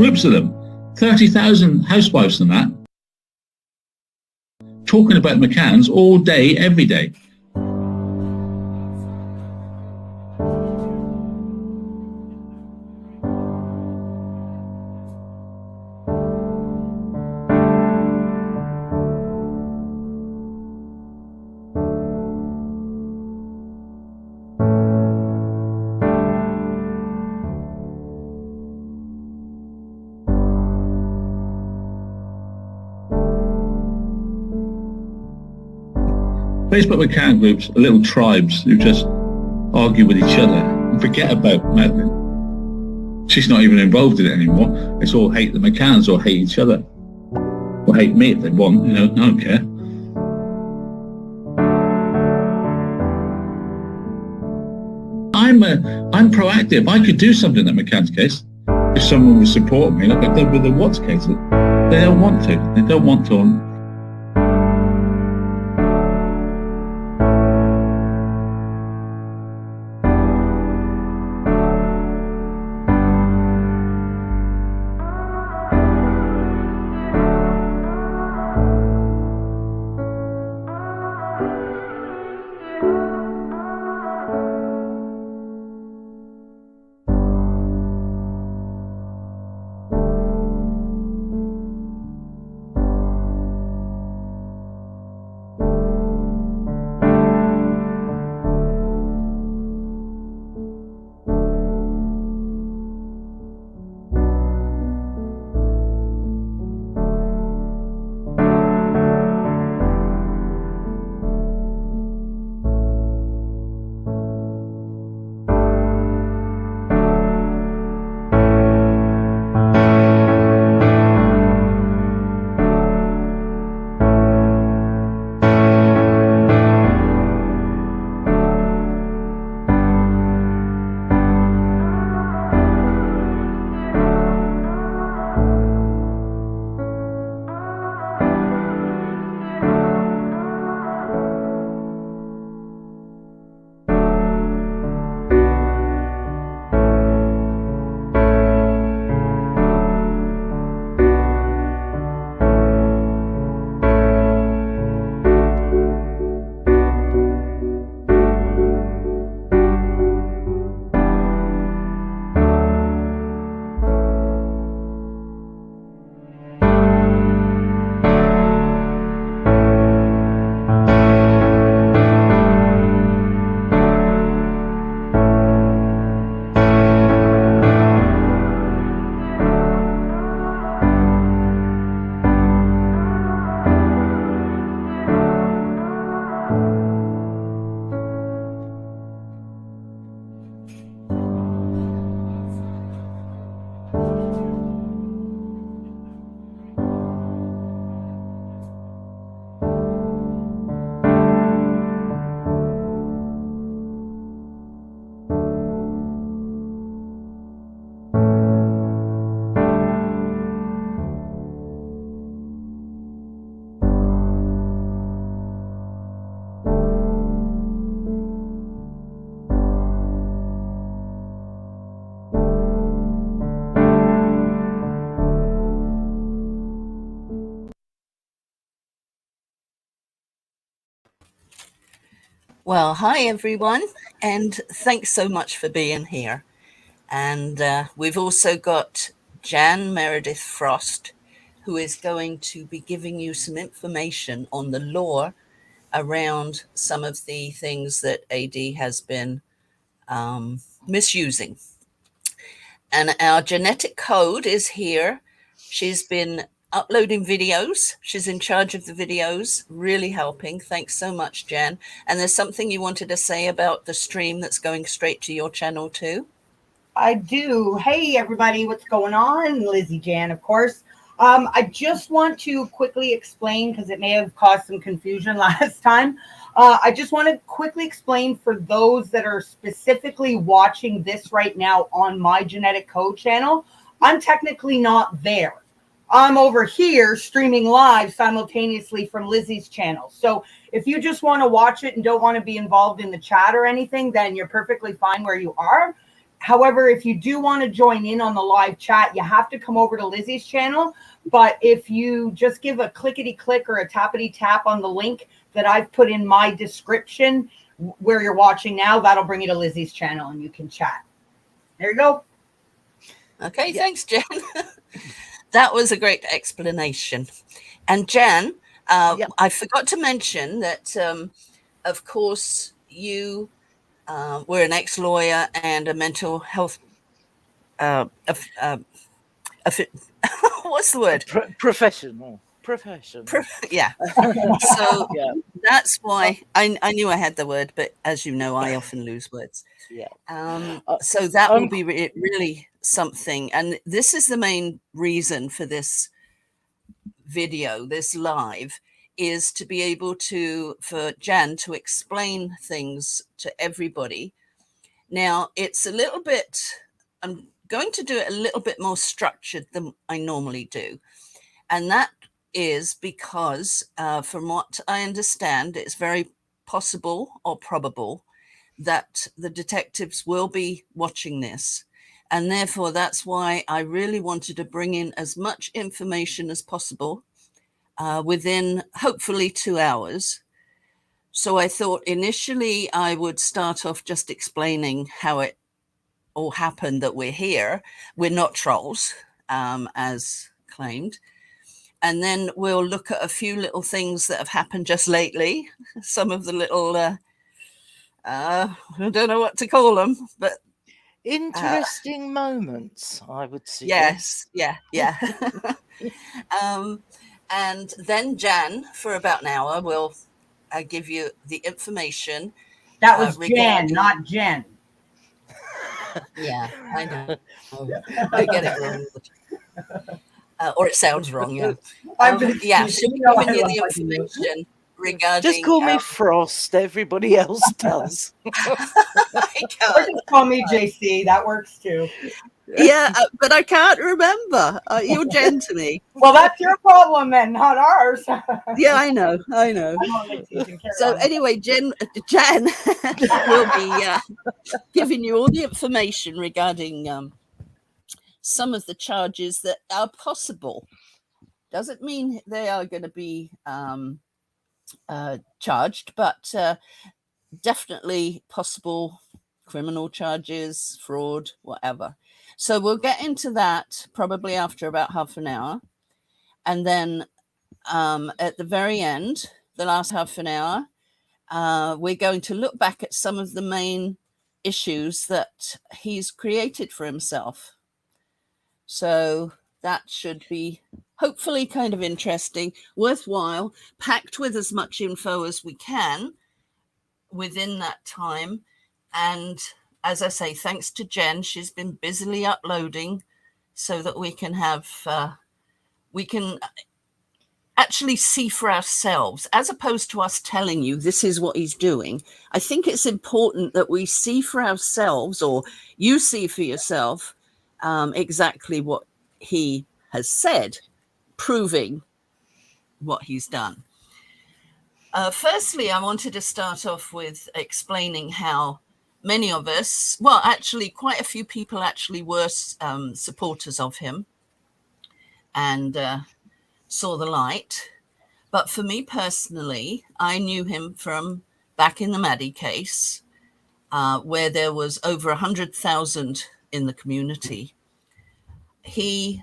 groups of them, 30,000 housewives and that, talking about McCann's all day, every day. Facebook McCann groups are little tribes who just argue with each other and forget about Madeline. She's not even involved in it anymore. It's all hate the McCanns or hate each other. Or hate me if they want, I don't care. I'm proactive. I could do something in McCann's case if someone would support me, like I did with the Watts case. They don't want to. They don't want to. Well, hi everyone, and thanks so much for being here. And we've also got Jan Meredith Frost, who is going to be giving you some information on the law around some of the things that AD has been misusing. And our genetic code is here. She's been uploading videos. She's in charge of the videos, really helping. Thanks so much, Jan. And there's something you wanted to say about the stream that's going straight to your channel too? I do. Hey, everybody, what's going on? Lizzie Jan, of course. I just want to quickly explain, because it may have caused some confusion last time. I just want to quickly explain for those that are specifically watching this right now on my Genetic Code channel, I'm technically not there. I'm over here streaming live simultaneously from Lizzie's channel. So if you just want to watch it and don't want to be involved in the chat or anything, then you're perfectly fine where you are. However, if you do want to join in on the live chat, you have to come over to Lizzie's channel. But if you just give a clickety click or a tappity tap on the link that I've put in my description where you're watching now, that'll bring you to Lizzie's channel and you can chat. There you go. Okay, thanks, Jen. That was a great explanation. And Jen, I forgot to mention that, of course, you were an ex-lawyer and a mental health, what's the word? Professional. Yeah. So that's why I knew I had the word, but as you know, I often lose words. Yeah. So that will be really something. And this is the main reason for this video, this live, is to be able to, for Jan to explain things to everybody. Now, it's a little bit, I'm going to do it a little bit more structured than I normally do. And that is because, from what I understand, it's very possible or probable that the detectives will be watching this. And therefore, that's why I really wanted to bring in as much information as possible within hopefully 2 hours. So I thought initially I would start off just explaining how it all happened, that we're here. We're not trolls, as claimed. And then we'll look at a few little things that have happened just lately. Some of the little, I don't know what to call them, but interesting moments, I would suggest. Yes, yeah. And then Jan, for about an hour, will give you the information. That was Jan, not Jen. Yeah, I know. I get it wrong. Or it sounds wrong, yeah. Yeah, she'll be giving you the information regarding... Just call me Frost, everybody else does. Or just call me JC, that works too. Yeah, but I can't remember. You're Jen to me. Well, that's your problem then, not ours. Yeah, I know. So anyway, Jan will be giving you all the information regarding some of the charges that are possible. Doesn't mean they are going to be charged, but definitely possible criminal charges, fraud, whatever. So we'll get into that probably after about half an hour. And then at the very end, the last half an hour, we're going to look back at some of the main issues that he's created for himself. So that should be hopefully kind of interesting, worthwhile, packed with as much info as we can within that time. And as I say, thanks to Jen, she's been busily uploading so that we can have, we can actually see for ourselves, as opposed to us telling you this is what he's doing. I think it's important that we see for ourselves, or you see for yourself, exactly what he has said, proving what he's done. Firstly, I wanted to start off with explaining how many of us, well, actually quite a few people actually were supporters of him and saw the light. But for me personally, I knew him from back in the Maddie case, where there was over 100,000 in the community. He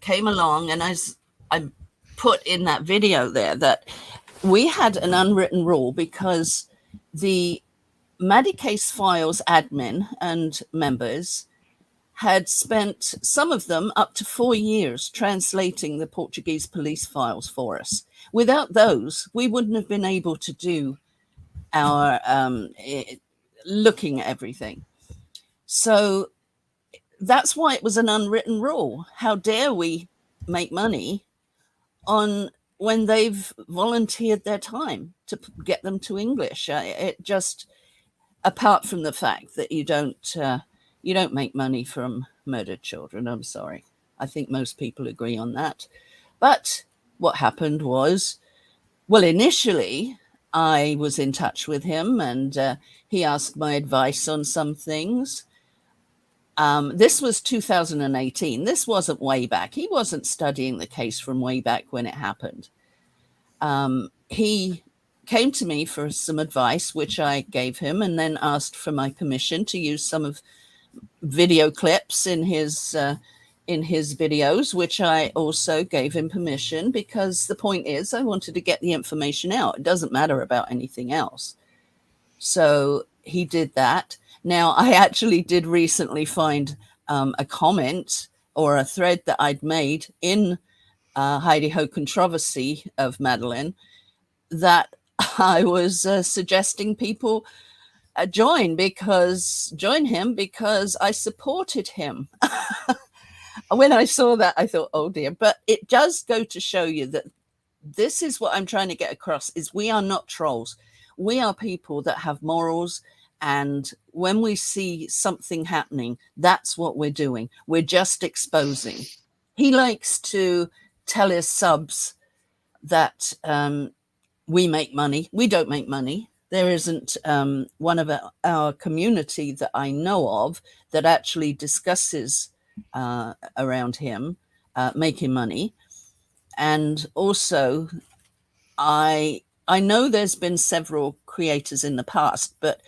came along, and as I put in that video there, that we had an unwritten rule because the Maddie case files admin and members had spent, some of them, up to 4 years translating the Portuguese police files for us. Without those, we wouldn't have been able to do our looking at everything. So that's why it was an unwritten rule. How dare we make money on when they've volunteered their time to get them to English? It just, apart from the fact that you don't make money from murdered children. I'm sorry. I think most people agree on that. But what happened was, well, initially I was in touch with him and he asked my advice on some things. This was 2018. This wasn't way back. He wasn't studying the case from way back when it happened. He came to me for some advice, which I gave him, and then asked for my permission to use some of video clips in his videos, which I also gave him permission, because the point is I wanted to get the information out. It doesn't matter about anything else. So he did that. Now, I actually did recently find a comment or a thread that I'd made in Heidi Ho Controversy of Madeline that I was suggesting people join him because I supported him. When I saw that, I thought, oh dear. But it does go to show you that this is what I'm trying to get across, is we are not trolls. We are people that have morals. And when we see something happening, that's what we're doing. We're just exposing. He likes to tell his subs that we make money. We don't make money. There isn't one of our community that I know of that actually discusses around him making money. And also, I know there's been several creators in the past, but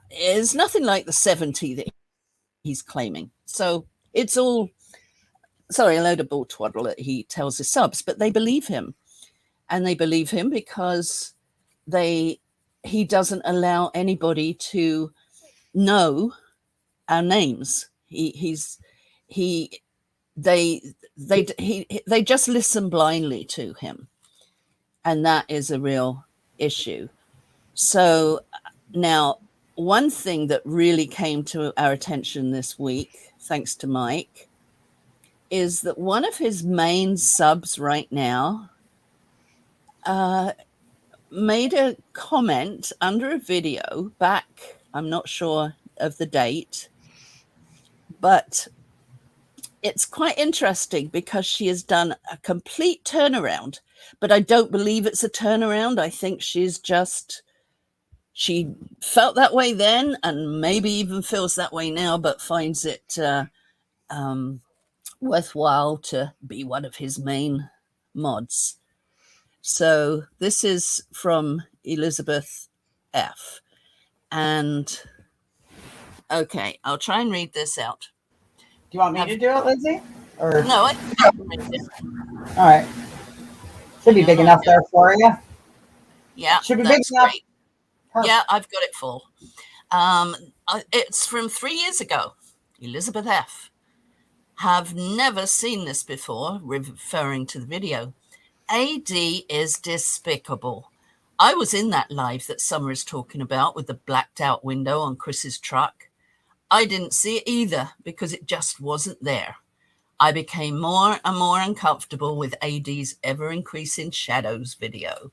it's nothing like the 70 that he's claiming. So it's all, a load of bull twaddle that he tells his subs, but they believe him. And they believe him because he doesn't allow anybody to know our names. They just listen blindly to him. And that is a real issue. So now, one thing that really came to our attention this week, thanks to Mike, is that one of his main subs right now made a comment under a video back, I'm not sure of the date, but it's quite interesting because she has done a complete turnaround, but I don't believe it's a turnaround. I think she felt that way then and maybe even feels that way now, but finds it worthwhile to be one of his main mods. So this is from Elizabeth F. And okay, I'll try and read this out. Do you want me to do it, Lizzie? Or no, I can read it. All right. Should be big enough there for you. Yeah, should be big enough. Great. Yeah, I've got it full. It's from 3 years ago. Elizabeth F. Have never seen this before, referring to the video. AD is despicable. I was in that live that Summer is talking about with the blacked out window on Chris's truck. I didn't see it either because it just wasn't there. I became more and more uncomfortable with AD's ever-increasing shadows video.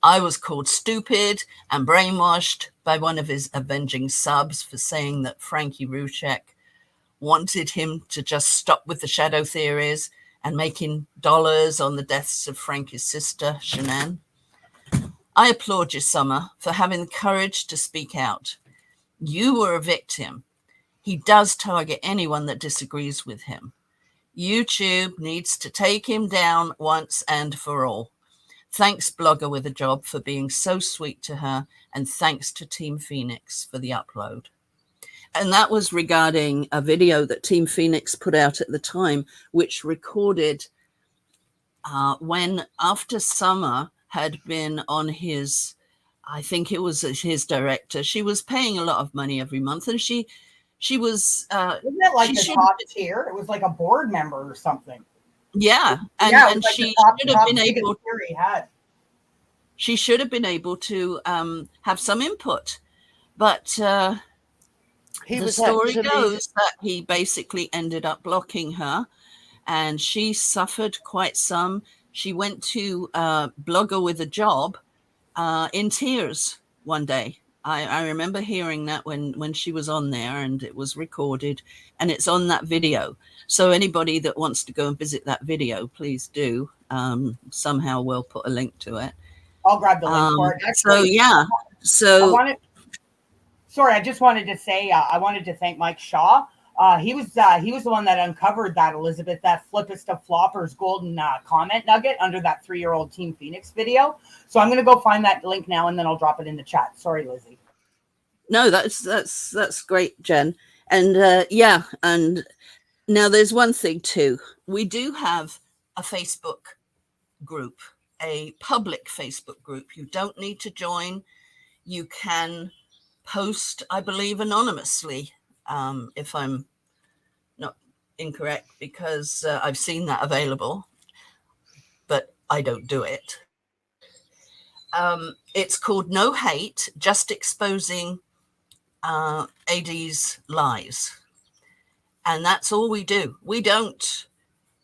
I was called stupid and brainwashed by one of his avenging subs for saying that Frankie Ruchek wanted him to just stop with the shadow theories and making dollars on the deaths of Frankie's sister, Shanann. I applaud you, Summer, for having the courage to speak out. You were a victim. He does target anyone that disagrees with him. YouTube needs to take him down once and for all. Thanks, Blogger with a Job, for being so sweet to her, and thanks to Team Phoenix for the upload. And that was regarding a video that Team Phoenix put out at the time, which recorded when, after Summer had been on his, I think it was his director, she was paying a lot of money every month, and she was... Wasn't it like the top tier? It was like a board member or something. Yeah, and, yeah, and like she should have been able. She should have been able to have some input, but the story goes that he basically ended up blocking her, and she suffered quite some. She went to Blogger with a Job in tears one day. I remember hearing that when she was on there, and it was recorded, and it's on that video. So anybody that wants to go and visit that video, please do. Somehow we'll put a link to it. I'll grab the link for it. Actually, so I just wanted to say I wanted to thank Mike Shaw He was the one that uncovered that, Elizabeth, that flippest of floppers golden comment nugget under that 3-year-old Team Phoenix video. So I'm going to go find that link now, and then I'll drop it in the chat. Sorry, Lizzie. No, that's great, Jen. And and now there's one thing too. We do have a Facebook group, a public Facebook group. You don't need to join. You can post, I believe, anonymously, if I'm not incorrect, because I've seen that available, but I don't do it. It's called No Hate, Just Exposing AD's Lies. And that's all we do. We don't,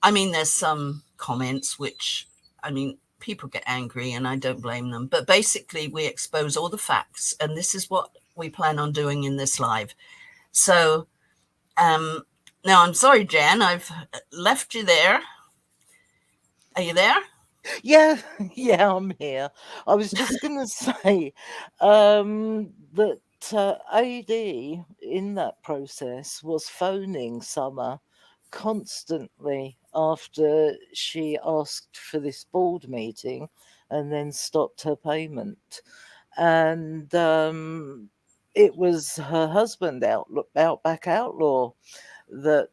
I mean, there's some comments which, I mean, people get angry and I don't blame them. But basically, we expose all the facts. And this is what we plan on doing in this live. So now I'm sorry, Jan, I've left you there. Are you there? Yeah, I'm here. I was just going to say that AD in that process was phoning Summer constantly after she asked for this board meeting and then stopped her payment. And it was her husband, Outback Outlaw, that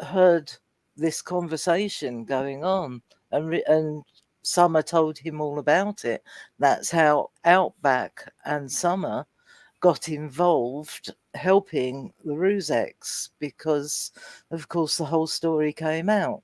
heard this conversation going on, and Summer told him all about it. That's how Outback and Summer got involved helping the Rusex, because of course the whole story came out.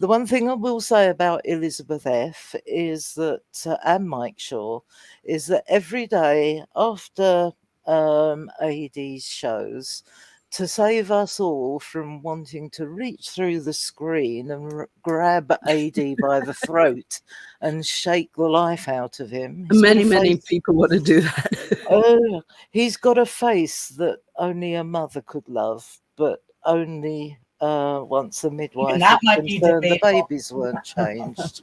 The one thing I will say about Elizabeth F is that, and Mike Shaw, is that every day after AD's shows, to save us all from wanting to reach through the screen and grab AD by the throat and shake the life out of him. Many people want to do that. He's got a face that only a mother could love, but only once a midwife that was concerned the babies weren't changed.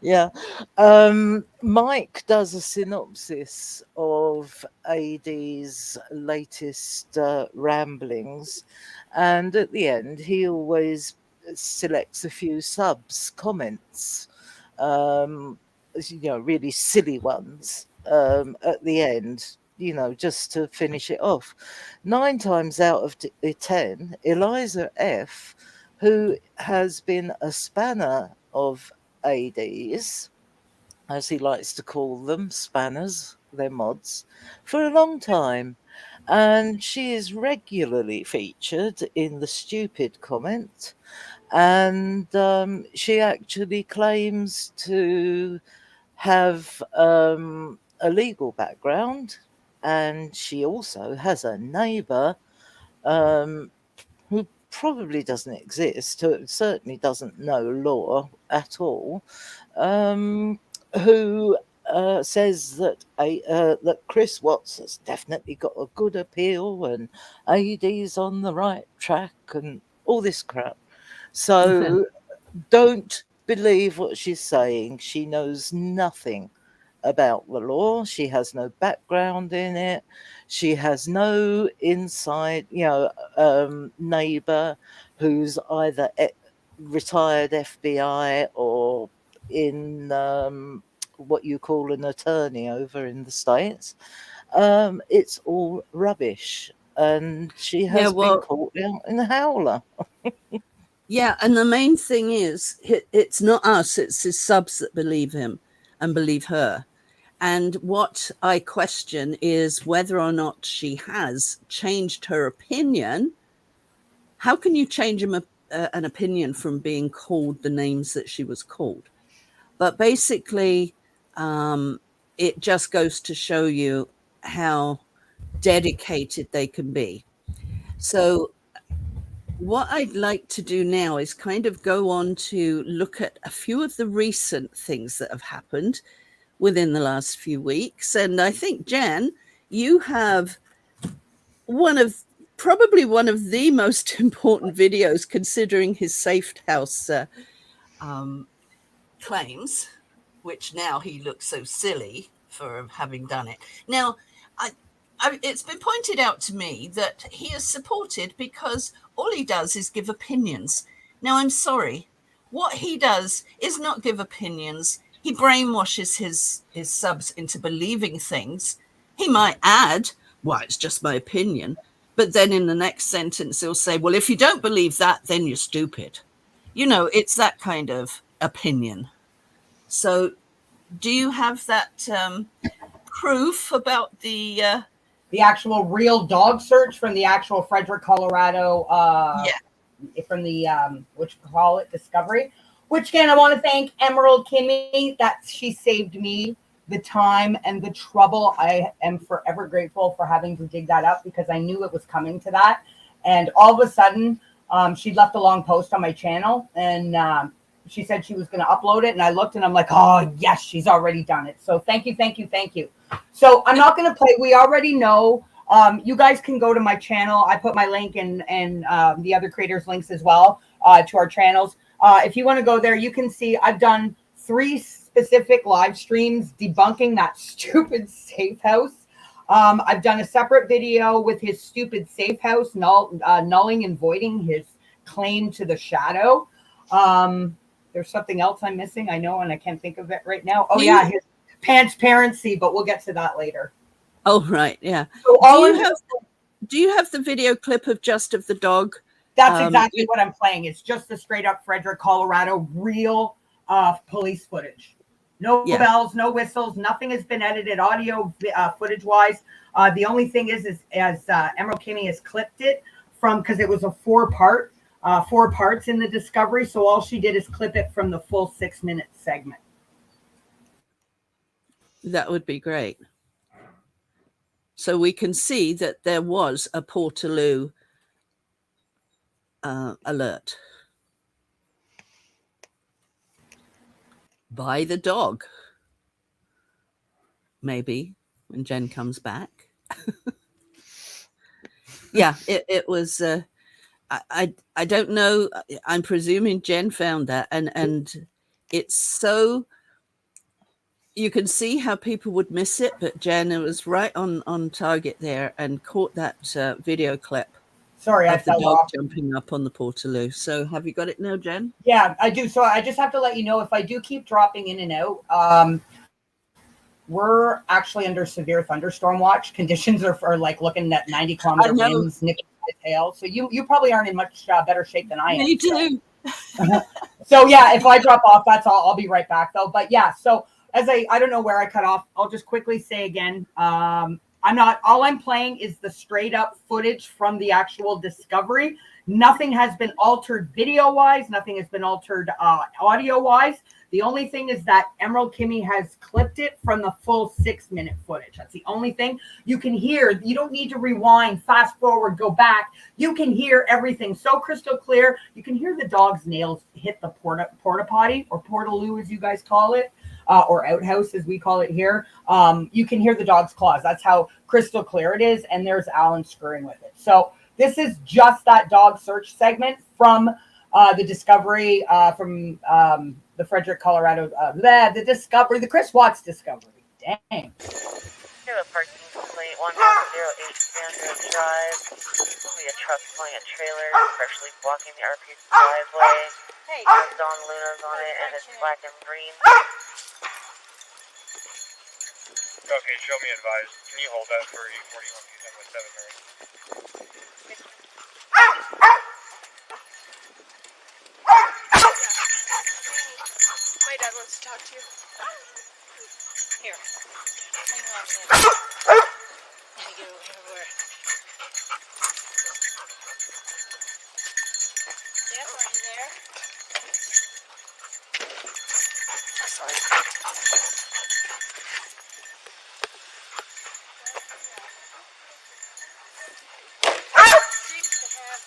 Yeah. Mike does a synopsis of AD's latest ramblings, and at the end he always selects a few comments, really silly ones at the end, just to finish it off. 9 times out of 10, Eliza F, who has been a spanner of ADs, as he likes to call them, spanners, they're mods, for a long time. And she is regularly featured in the stupid comment. And she actually claims to have a legal background. And she also has a neighbour who probably doesn't exist, who certainly doesn't know law at all, who says that that Chris Watts has definitely got a good appeal and AD's on the right track and all this crap. So don't believe what she's saying. She knows nothing about the law. She has no background in it. She has no inside, neighbour who's either retired FBI or in what you call an attorney over in the States. It's all rubbish. And she has been caught out in a howler. Yeah, and the main thing is, it's not us, it's his subs that believe him and believe her. And what I question is whether or not she has changed her opinion. How can you change an opinion from being called the names that she was called? But basically, it just goes to show you how dedicated they can be. So what I'd like to do now is kind of go on to look at a few of the recent things that have happened within the last few weeks. And I think, Jan, you have probably one of the most important videos, considering his safe house claims, which now he looks so silly for having done it. Now, it's been pointed out to me that he is supported because all he does is give opinions. Now, I'm sorry. What he does is not give opinions. He brainwashes his subs into believing things. He might add, well, it's just my opinion. But then in the next sentence, he'll say, well, if you don't believe that, then you're stupid. You know, it's that kind of opinion. So do you have that proof about the actual real dog search from the actual Frederick, Colorado, from the Discovery? Which again, I want to thank Emerald Kimmy that she saved me the time and the trouble. I am forever grateful for having to dig that up because I knew it was coming to that. And all of a sudden, she left a long post on my channel and she said she was going to upload it. And I looked and I'm like, oh, yes, she's already done it. So thank you, thank you, thank you. So I'm not going to play. We already know. You guys can go to my channel. I put my link and the other creators' links as well to our channels. If you want to go there, you can see I've done 3 specific live streams debunking that stupid safe house. I've done a separate video with his stupid safe house nulling and voiding his claim to the shadow. There's something else I'm missing, I know, and I can't think of it right now. Oh, yeah, his transparency, but we'll get to that later. Oh, right, yeah. So do you have the video clip of the dog? That's exactly what I'm playing. It's just the straight up Frederick, Colorado, real police footage. No bells, no whistles, nothing has been edited audio footage wise. The only thing is as Emerald Kimmy has clipped it from, because it was a 4 parts in the Discovery. So all she did is clip it from the full 6-minute segment. That would be great. So we can see that there was a Portaloo alert by the dog. Maybe when Jen comes back. Yeah, it was. I don't know. I'm presuming Jen found that, and it's so. You can see how people would miss it, but Jen, it was right on target there and caught that video clip. Sorry, I fell off. Jumping up on the Portaloo. So have you got it now, Jen? Yeah, I do. So I just have to let you know if I do keep dropping in and out, we're actually under severe thunderstorm watch. Conditions are like looking at 90-kilometer winds, nicking my tail. So you probably aren't in much better shape than I am. Me too. So yeah, if I drop off, that's all. I'll be right back though. But yeah, so as I don't know where I cut off. I'll just quickly say again, all I'm playing is the straight up footage from the actual Discovery. Nothing has been altered video wise. Nothing has been altered audio wise. The only thing is that Emerald Kimmy has clipped it from the full 6-minute footage. That's the only thing you can hear. You don't need to rewind, fast forward, go back. You can hear everything so crystal clear. You can hear the dog's nails hit the porta potty, or portaloo as you guys call it, or outhouse as we call it here. You can hear the dog's claws. That's how crystal clear it is. And there's Alan screwing with it. So this is just that dog search segment from the Discovery, from the Frederick, Colorado, the Discovery, the Chris Watts Discovery. Dang. Parking complaint 1008 Sandra Drive. Will be a truck pulling a trailer, partially blocking the RP driveway. Hey, Don Luna's on it, and it's black and green. Okay, show me advised. Can you hold that for 841 My dad wants to talk to you. Here. Hang on to him. Let me get over where. Jeff, are you there? Sorry. Seems to have,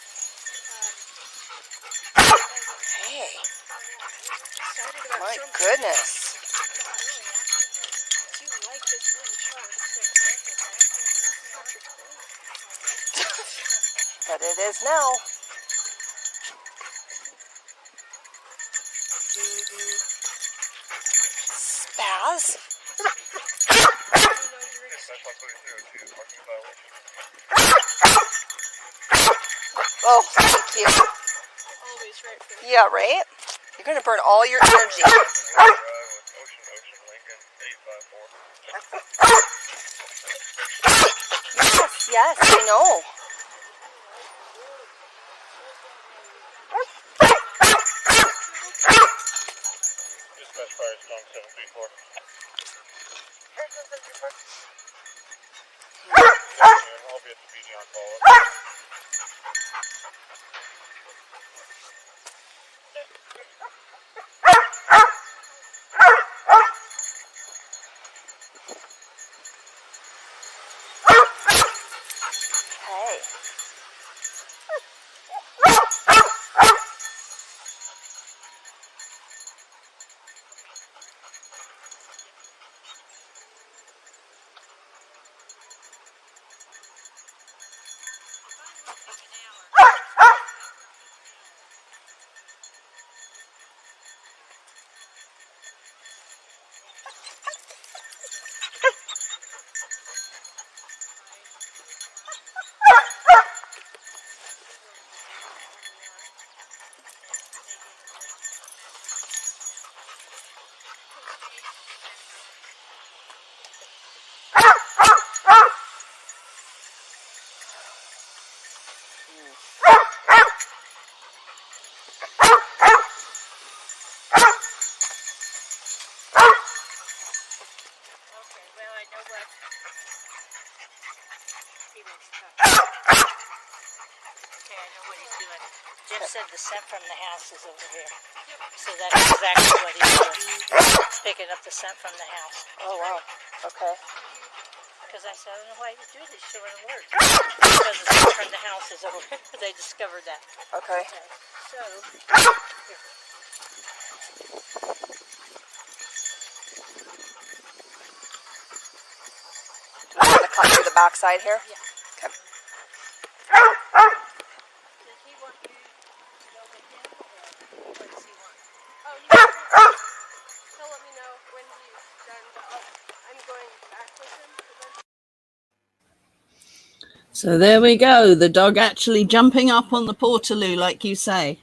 hey. My goodness. Do you like this really strong? But it is now. Spaz? That's 13302, parking violation. Oh, thank you. Always right for Yeah, right? You're going to burn all your energy. Drive with Ocean Lincoln 854. Yes, I know. Dispatch fire storm 734. I'll be at the PD on follow-up. Hey. Jeff said the scent from the house is over here. So that's exactly what he's doing. He's picking up the scent from the house. Oh, wow. Okay. Because I said, I don't know why you do this, you're an alert. Because the scent from the house is over here. They discovered that. Okay. So, here. Do I want to cut through the backside here? Yeah. Okay. Does he want you to go with him, or what does he want? Oh, he'll let me know when he's done, but I'm going back with him. So there we go. The dog actually jumping up on the portaloo, like you say.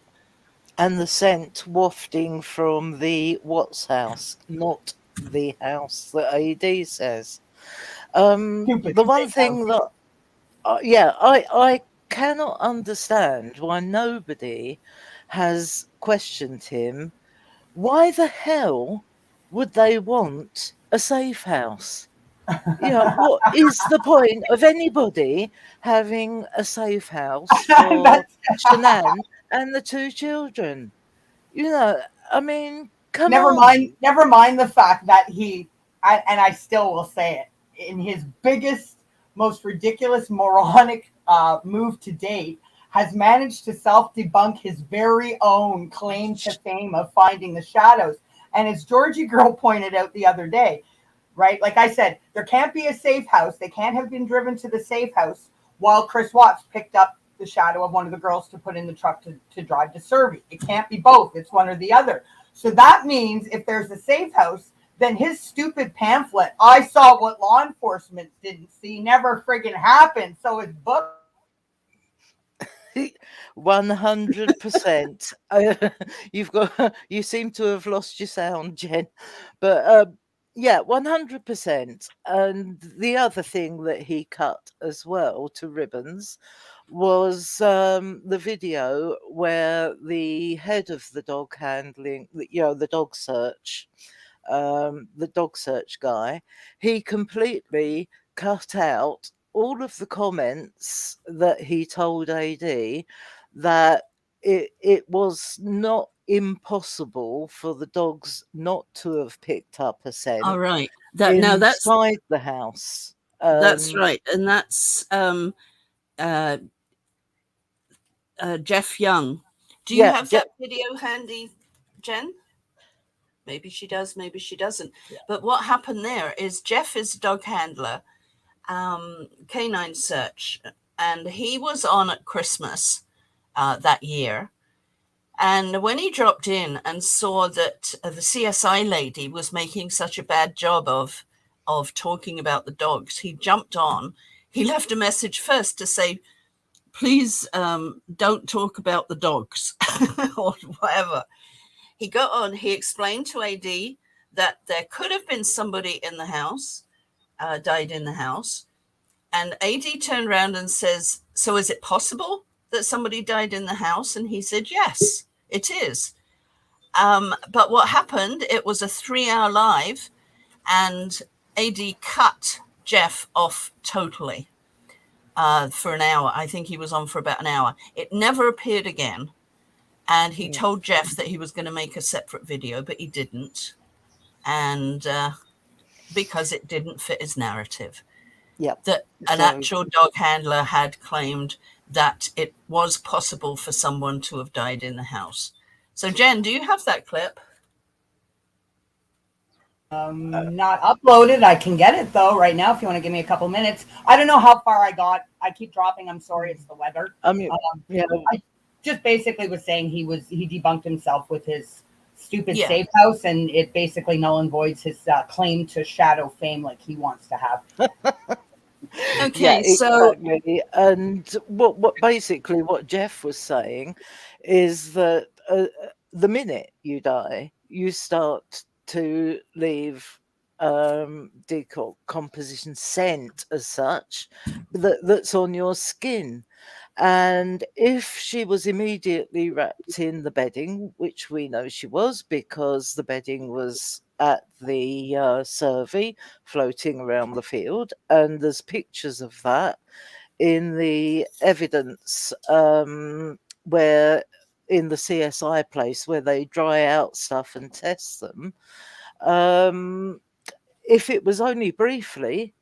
And the scent wafting from the Watts house, not the house that AD says. The one thing that, I cannot understand why nobody has questioned him. Why the hell would they want a safe house? What is the point of anybody having a safe house for Shanann and the two children? I mean, come on. Never mind the fact that I still will say it, in his biggest, most ridiculous, moronic move to date, has managed to self-debunk his very own claim to fame of finding the shadows. And as Georgie Girl pointed out the other day, right? Like I said, there can't be a safe house. They can't have been driven to the safe house while Chris Watts picked up the shadow of one of the girls to put in the truck to drive to Survey. It can't be both. It's one or the other. So that means if there's a safe house, then his stupid pamphlet, I saw what law enforcement didn't see, never friggin' happened. So it's book. 100%. You seem to have lost your sound, Jen. But yeah, 100%. And the other thing that he cut as well to ribbons was the video where the head of the dog handling, the dog search guy, he completely cut out all of the comments that he told AD that it was not impossible for the dogs not to have picked up a scent. All right. Inside the house. That's right. And that's Jeff Young. Do you have that video handy, Jen? Maybe she does, maybe she doesn't. Yeah. But what happened there is Jeff is a dog handler, canine search, and he was on at Christmas that year. And when he dropped in and saw that the CSI lady was making such a bad job of of talking about the dogs, he jumped on. He left a message first to say, please don't talk about the dogs or whatever. He got on, he explained to AD that there could have been somebody in the house, died in the house. And AD turned around and says, so is it possible that somebody died in the house? And he said, yes, it is. But what happened, it was a 3-hour live, and AD cut Jeff off totally for an hour. I think he was on for about an hour. It never appeared again. And he told Jeff that he was going to make a separate video, but he didn't. And because it didn't fit his narrative. Yep. That an actual dog handler had claimed that it was possible for someone to have died in the house. So, Jen, do you have that clip? Not uploaded. I can get it though right now if you want to give me a couple minutes. I don't know how far I got. I keep dropping. I'm sorry, it's the weather. I mean, I just basically was saying he debunked himself with his stupid Yeah. safe house, and it basically null and voids his claim to shadow fame like he wants to have. Okay, yeah, so exactly. And what Jeff was saying is that the minute you die, you start to leave decomposition scent as such that's on your skin. And if she was immediately wrapped in the bedding, which we know she was because the bedding was at the survey floating around the field, and there's pictures of that in the evidence where in the CSI place where they dry out stuff and test them. If it was only briefly,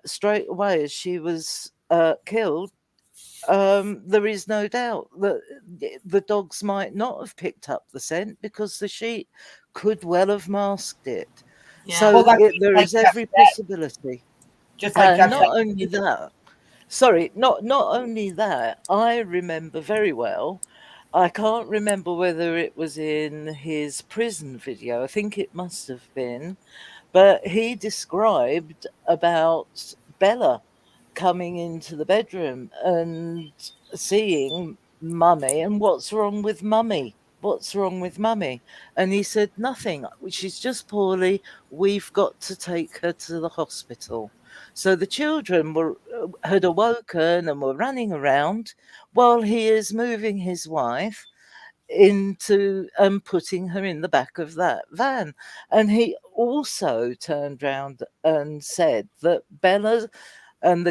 straight away as she was killed, there is no doubt that the dogs might not have picked up the scent because the sheet could well have masked it. Yeah. So Well, that's there like is Jeff every said. possibility. Just like Jeff Not said. only that, sorry, not only that, I remember very well, I can't remember whether it was in his prison video, I think it must have been, but he described about Bella coming into the bedroom and seeing Mummy and what's wrong with Mummy? What's wrong with Mummy? And he said, nothing, she's just poorly. We've got to take her to the hospital. So the children had awoken and were running around while he is moving his wife into putting her in the back of that van. And he also turned round and said that Bella and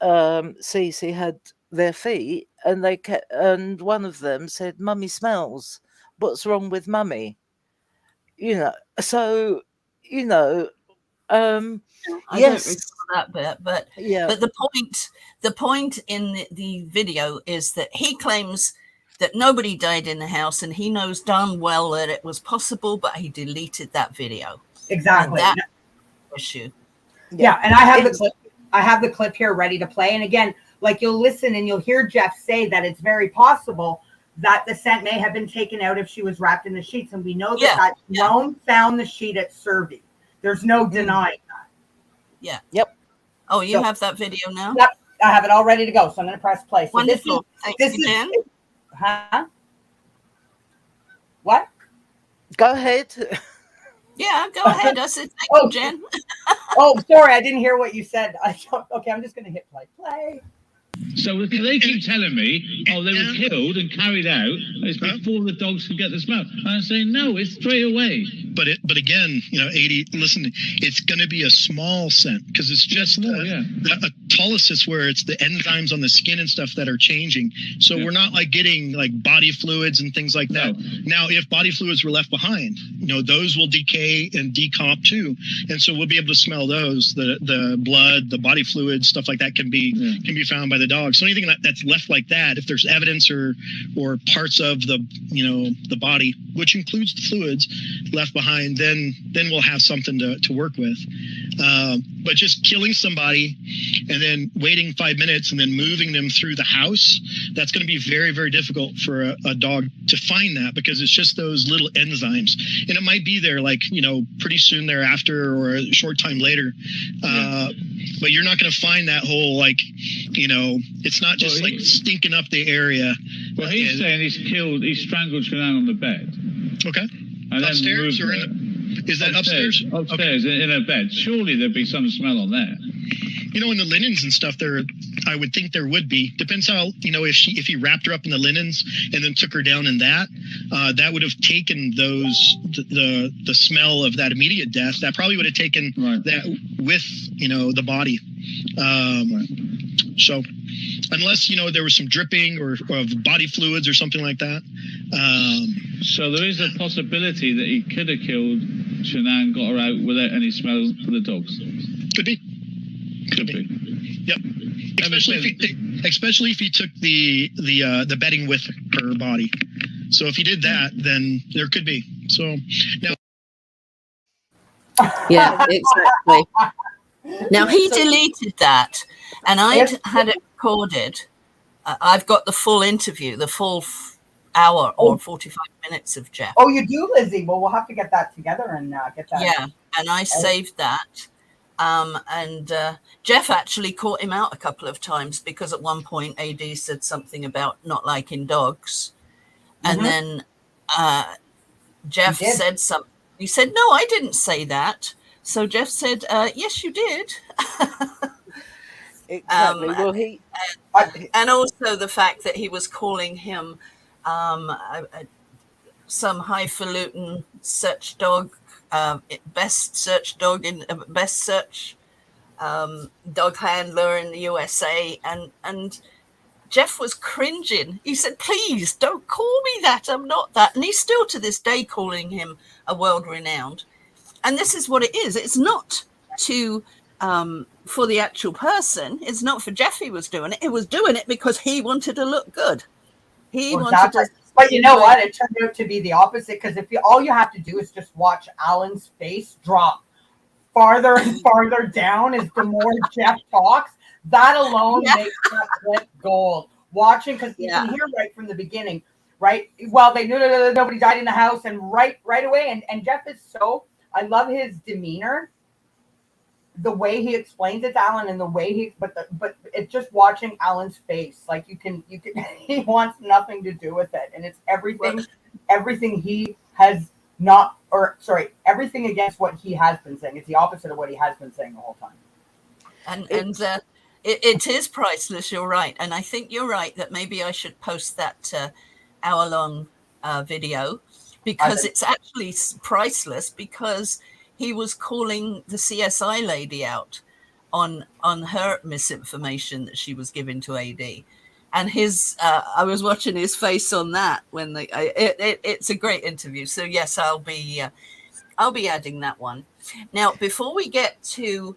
Cece had their feet, and and one of them said, "Mummy smells. What's wrong with Mummy?" So I yes, don't recall that bit, but yeah, but the point in the video is that he claims that nobody died in the house, and he knows darn well that it was possible, but he deleted that video. Exactly. And that's the issue. Yeah, and I have the clip. I have the clip here ready to play. And again, like you'll listen and you'll hear Jeff say that it's very possible that the scent may have been taken out if she was wrapped in the sheets. And we know that Jerome found the sheet at Survey. There's no denying that. Yeah. Yep. Oh, you have that video now? Yep. I have it all ready to go. So I'm going to press play. So Wonderful. Thanks, Jen. Huh? What? Go ahead. Yeah, go ahead. I said, thank you, Jen. Oh, sorry. I didn't hear what you said. Okay, I'm just going to hit play. Play. So they keep telling me, oh, they were killed and carried out. It's before the dogs could get the smell. And I'm saying, no, it's straight away. But again, 80. Listen, it's going to be a small scent because it's just a autolysis where it's the enzymes on the skin and stuff that are changing. So we're not like getting like body fluids and things like that. Now, if body fluids were left behind, those will decay and decomp too, and so we'll be able to smell those. The blood, the body fluids, stuff like that can be found by the dog. So anything that's left like that, if there's evidence or parts of the body, which includes the fluids left behind, then we'll have something to work with. But just killing somebody and then waiting 5 minutes and then moving them through the house, that's going to be very, very difficult for a dog to find that, because it's just those little enzymes. And it might be there like, pretty soon thereafter or a short time later. But you're not going to find that whole, it's not just stinking up the area. Well, he's saying he strangled Shanann on the bed. Okay. And upstairs then or is that upstairs? Upstairs, in her bed. Surely there'd be some smell on there. In the linens and stuff, I would think there would be. Depends how, if he wrapped her up in the linens and then took her down in that would have taken the smell of that immediate death. That probably would have taken that with, the body. So unless, there was some dripping or of body fluids or something like that. So there is a possibility that he could have killed Shanann, got her out without any smell for the dogs. Could be. Yep. Especially if he took the bedding with her body. So if he did that, then there could be. So now. Yeah, exactly. Now he deleted that, and I'd had it recorded. I've got the full interview, the full hour or 45 minutes of Jeff. Oh, you do, Lizzie? Well, we'll have to get that together and get that. Yeah, and I saved that. And Jeff actually caught him out a couple of times, because at one point AD said something about not liking dogs. And then Jeff said something. He said, no, I didn't say that. So Jeff said, yes, you did. Exactly. Well, and also the fact that he was calling him some highfalutin search dog, best search dog in best search dog handler in the USA, and Jeff was cringing. He said, please don't call me that, I'm not that. And he's still to this day calling him a world-renowned. And this is what it is. It's not to for the actual person. It's not for Jeff he was doing it. He was doing it because he wanted to look good. He wanted to. But you know what? It turned out to be the opposite, because all you have to do is just watch Alan's face drop farther and farther down as the more Jeff talks. That alone makes that clip gold. Watching, because you can hear right from the beginning, right? Well, they knew that nobody died in the house, and right away. And Jeff is so. I love his demeanor, the way he explains it to Alan, and the way but it's just watching Alan's face. Like you can he wants nothing to do with it, and it's everything he has not, or sorry, everything against what he has been saying. It's the opposite of what he has been saying the whole time. And it is priceless. You're right, and I think you're right that maybe I should post that hour-long video, because it's actually priceless, because he was calling the CSI lady out on her misinformation that she was giving to AD, and his I was watching his face on that when it's a great interview. So yes, I'll be adding that one. Now, before we get to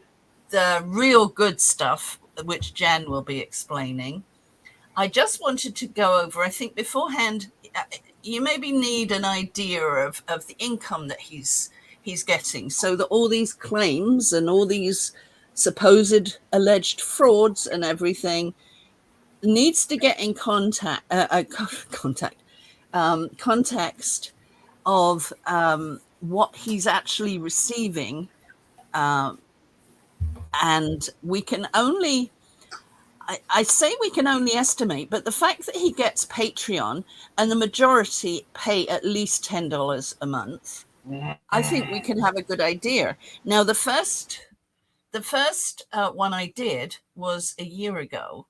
the real good stuff, which Jan will be explaining, I just wanted to go over, I think beforehand, you maybe need an idea of the income that he's getting, so that all these claims and all these supposed alleged frauds and everything needs to get in context of what he's actually receiving, and we can only, I say we can only estimate, but the fact that he gets Patreon and the majority pay at least $10 a month, I think we can have a good idea. Now, the first one I did was a year ago,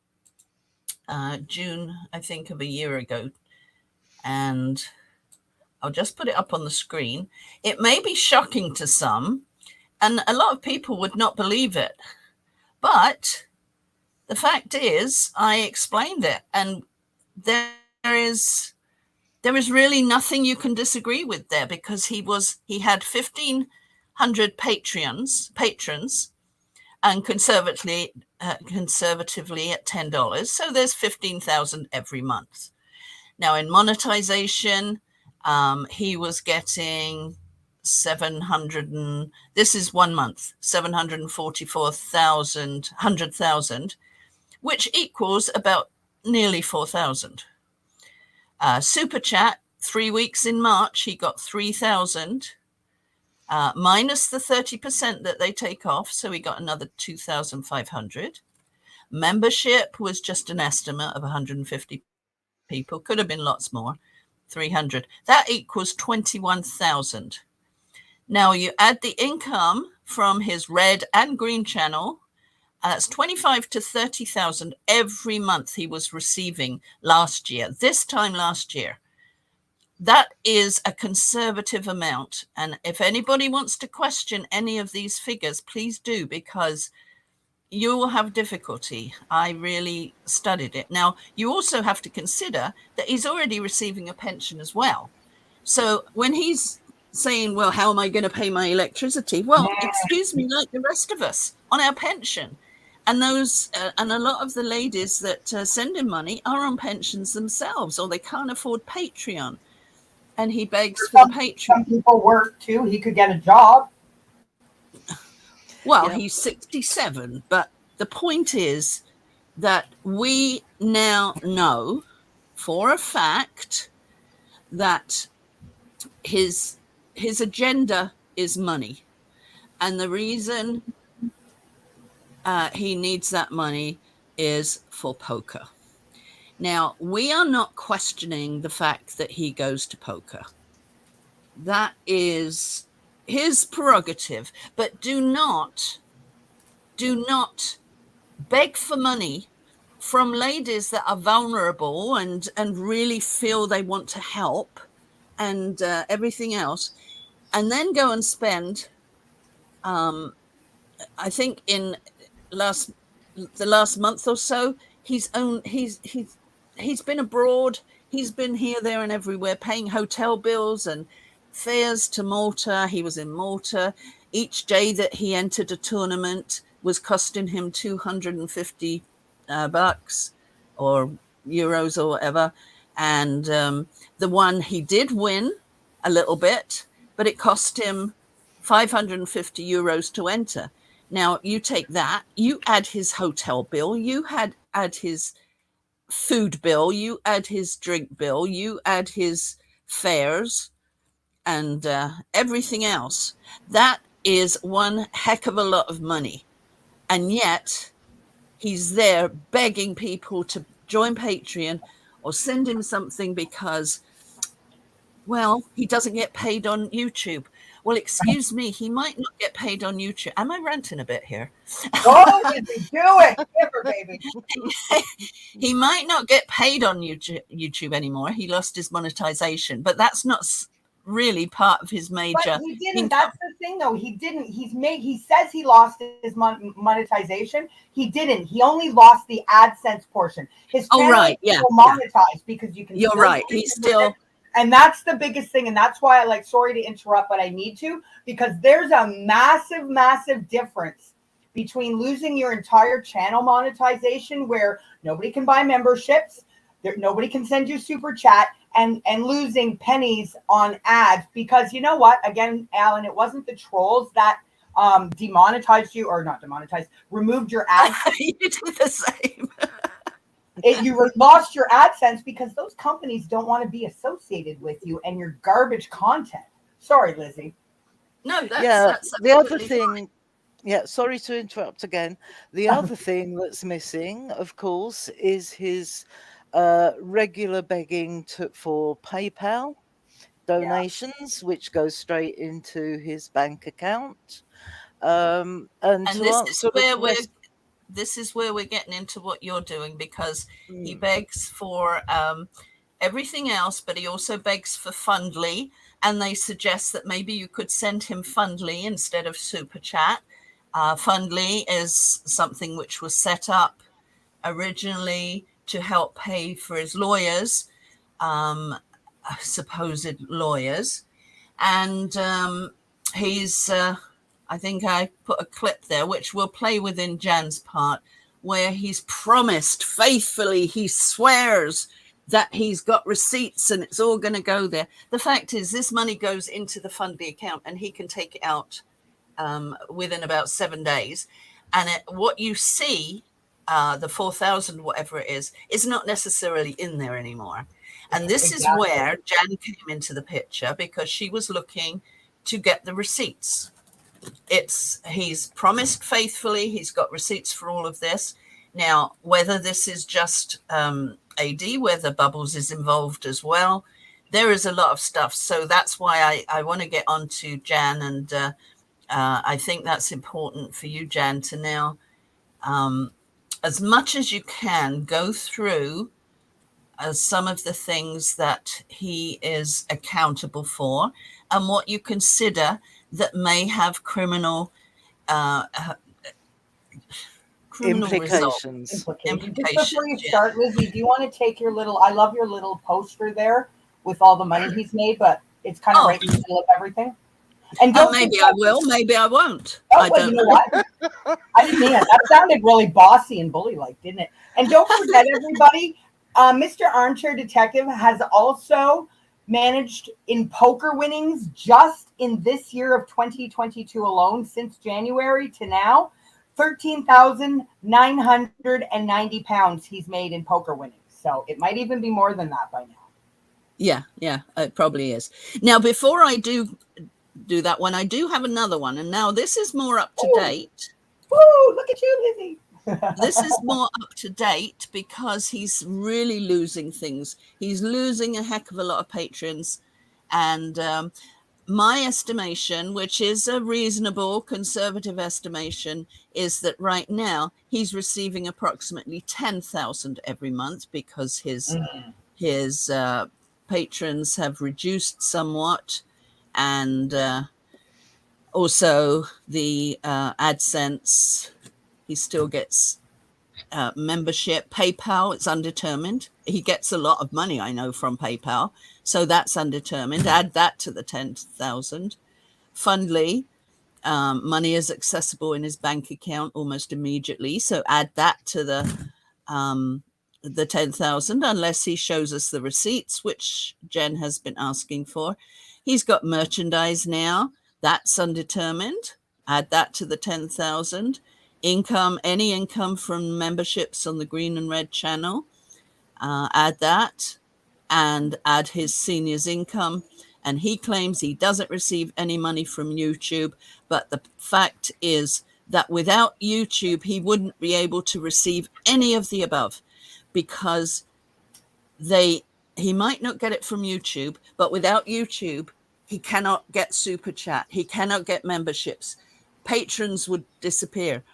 June, I think, of a year ago. And I'll just put it up on the screen. It may be shocking to some, and a lot of people would not believe it. But the fact is, I explained it, and there is really nothing you can disagree with there, because he had 1,500 patrons, and conservatively at $10. So there's 15,000 every month. Now in monetization, he was getting this is 1 month, 100,000, which equals about nearly 4,000. Super Chat, 3 weeks in March, he got 3,000, minus the 30% that they take off. So he got another 2,500. Membership was just an estimate of 150 people. Could have been lots more. 300. That equals 21,000. Now you add the income from his red and green channel. That's 25 to 30,000 every month he was receiving last year. This time last year. That is a conservative amount. And if anybody wants to question any of these figures, please do, because you will have difficulty. I really studied it. Now, you also have to consider that he's already receiving a pension as well. So when he's saying, well, how am I going to pay my electricity? Well, excuse me, like the rest of us on our pension. And those and a lot of the ladies that send him money are on pensions themselves, or they can't afford Patreon. And he begs for the Patreon. Some people work too. He could get a job. Well, he's 67, but the point is that we now know for a fact that his agenda is money. And the reason he needs that money is for poker. Now, we are not questioning the fact that he goes to poker. That is his prerogative, but do not beg for money from ladies that are vulnerable and really feel they want to help and everything else, and then go and spend. I think in the last month or so, he's been abroad. He's been here, there, and everywhere, paying hotel bills and fares to Malta. He was in Malta. Each day that he entered a tournament was costing him 250 bucks or euros or whatever. And the one he did win a little bit, but it cost him 550 euros to enter. Now, you take that, you add his hotel bill, you add his food bill, you add his drink bill, you add his fares, and everything else. That is one heck of a lot of money. And yet he's there begging people to join Patreon or send him something because, well, he doesn't get paid on YouTube. Well, excuse me, he might not get paid on YouTube. Am I ranting a bit here? Oh, do it. Give her, baby. He might not get paid on YouTube anymore. He lost his monetization, but that's not really part of his major. But he didn't. That's the thing, though. He didn't. He says he lost his monetization. He didn't. He only lost the AdSense portion. His channel is still monetized because you can. You're right. He's still. And that's the biggest thing. And that's why sorry to interrupt, but I need to, because there's a massive, massive difference between losing your entire channel monetization where nobody can buy memberships, nobody can send you super chat, and losing pennies on ads. Because you know what? Again, Alan, it wasn't the trolls that demonetized you, or not demonetized, removed your ads. You did the same. You lost your AdSense because those companies don't want to be associated with you and your garbage content. Sorry, Lizzie. No, that's the other thing. Fine. Yeah, sorry to interrupt again. The other thing that's missing, of course, is his regular begging for PayPal donations, which go straight into his bank account. And this is where we're getting into what you're doing, because he begs for everything else, but he also begs for Fundly, and they suggest that maybe you could send him Fundly instead of Super Chat. Fundly is something which was set up originally to help pay for his lawyers, supposed lawyers, and he's I think I put a clip there, which we'll play within Jan's part, where he's promised faithfully, he swears that he's got receipts and it's all going to go there. The fact is, this money goes into the Fundly account and he can take it out within about 7 days. And what you see, the 4,000, whatever it is not necessarily in there anymore. And this is where Jan came into the picture, because she was looking to get the receipts. He's promised faithfully. He's got receipts for all of this. Now, whether this is just AD, whether Bubbles is involved as well, there is a lot of stuff. So that's why I want to get on to Jan. And I think that's important for you, Jan, to now, as much as you can, go through some of the things that he is accountable for and what you consider that may have criminal implications. Just Implications. before you start, Lizzie, do you want to take your little, I love your little poster there with all the money he's made, but it's kind of right in the middle of everything. And maybe I will, maybe I won't. Oh, I don't know what? I didn't mean it. That sounded really bossy and bully-like, didn't it? And don't forget, everybody, Mr. Armchair Detective has also managed in poker winnings just in this year of 2022 alone, since January to now, 13,990 pounds he's made in poker winnings. So it might even be more than that by now. Yeah, it probably is. Now, before I do that one, I do have another one. And now this is more up to date. Woo, look at you, Lizzie. This is more up to date because he's really losing things. He's losing a heck of a lot of patrons. And my estimation, which is a reasonable conservative estimation, is that right now he's receiving approximately 10,000 every month because his patrons have reduced somewhat. And also the AdSense, he still gets membership. PayPal, it's undetermined. He gets a lot of money, I know, from PayPal. So that's undetermined. Add that to the 10,000. Fundly, money is accessible in his bank account almost immediately. So add that to the 10,000, unless he shows us the receipts, which Jen has been asking for. He's got merchandise now. That's undetermined. Add that to the 10,000. Income, any income from memberships on the Green and Red channel. Add that and add his senior's income. And he claims he doesn't receive any money from YouTube. But the fact is that without YouTube, he wouldn't be able to receive any of the above, because he might not get it from YouTube, but without YouTube, he cannot get super chat. He cannot get memberships. Patrons would disappear.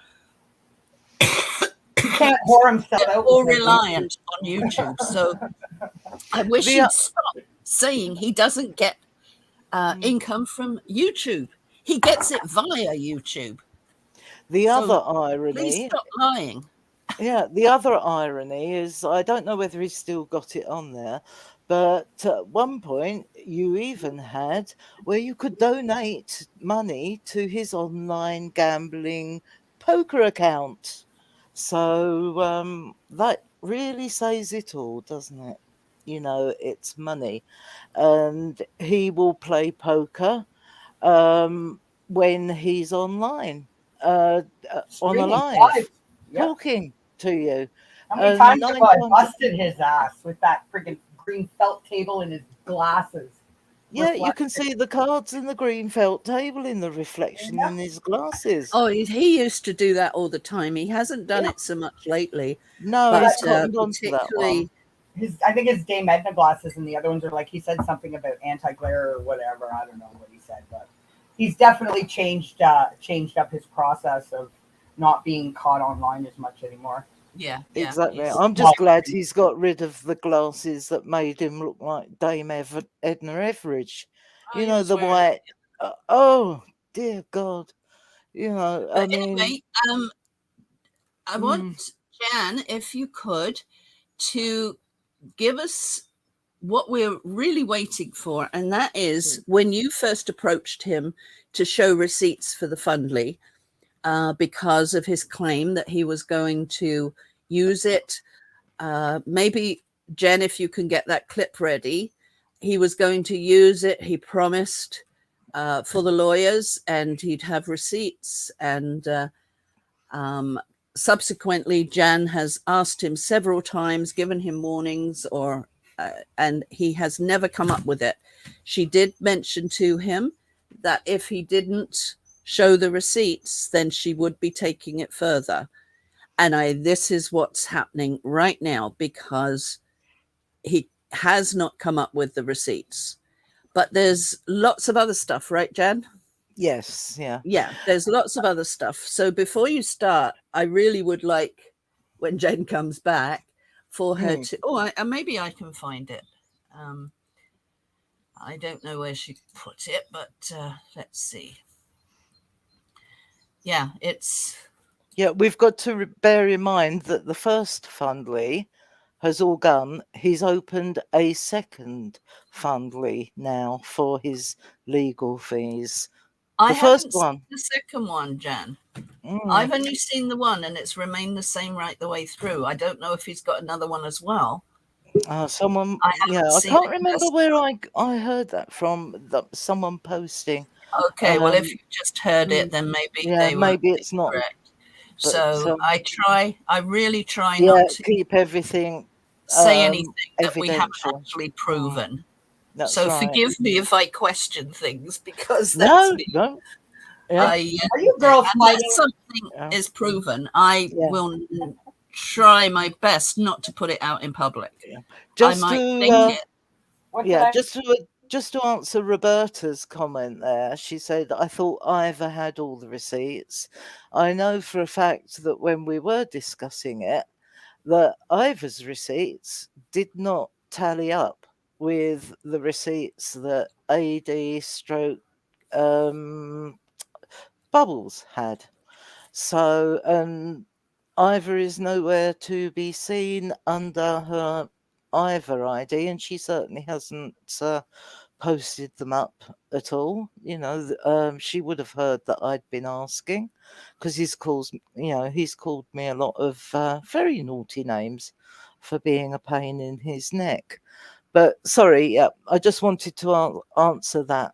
He can't whore himself out. All reliant on YouTube. So I wish he'd stop saying he doesn't get income from YouTube. He gets it via YouTube. The other irony. Please stop lying. Yeah, the other irony is, I don't know whether he's still got it on there, but at one point you even had where you could donate money to his online gambling poker account. So that really says it all, doesn't it? You know, it's money. And he will play poker when he's online, on a live, talking to you. How many times have I busted his ass with that friggin' green felt table and his glasses? Yeah, you can see the cards in the green felt table in the reflection in his glasses. Oh, he used to do that all the time. He hasn't done it so much lately. No, but he's gotten onto that one. I think his Dame Edna glasses, and the other ones are like, he said something about anti-glare or whatever. I don't know what he said, but he's definitely changed up his process of not being caught online as much anymore. Yeah, exactly. I'm just glad he's got rid of the glasses that made him look like Dame Edna Everage. You know, the white. Oh dear God! You know, but anyway, I want Jan, if you could, to give us what we're really waiting for, and that is when you first approached him to show receipts for the Fundly. Because of his claim that he was going to use it, maybe Jen, if you can get that clip ready, he was going to use it. He promised for the lawyers, and he'd have receipts. And subsequently, Jan has asked him several times, given him warnings, and he has never come up with it. She did mention to him that if he didn't show the receipts, then she would be taking it further. And this is what's happening right now, because he has not come up with the receipts. But there's lots of other stuff, right, Jan? Yes, yeah. Yeah, there's lots of other stuff. So before you start, I really would like, when Jen comes back, for her to, maybe I can find it. I don't know where she put it, but let's see. Yeah, we've got to bear in mind that the first Fundly has all gone. He's opened a second Fundly now for his legal fees. I haven't seen the second one, Jan. I've only seen the one, and it's remained the same right the way through. I don't know if he's got another one as well. I can't remember where I heard that from. Someone posting. Okay, well, if you just heard it, then maybe maybe it's not correct. So I really try not to keep everything, say anything that we haven't actually proven. That's so right. Forgive me if I question things, because no. Are you girls fighting? Something is proven, I will try my best not to put it out in public. Just to answer Roberta's comment there, she said, I thought Ivor had all the receipts. I know for a fact that when we were discussing it, that Ivor's receipts did not tally up with the receipts that AD Bubbles had. So, Ivor is nowhere to be seen under her Ivor ID, and she certainly hasn't posted them up at all. She would have heard that I'd been asking, because he's called me a lot of very naughty names for being a pain in his neck. But sorry, I just wanted to answer that.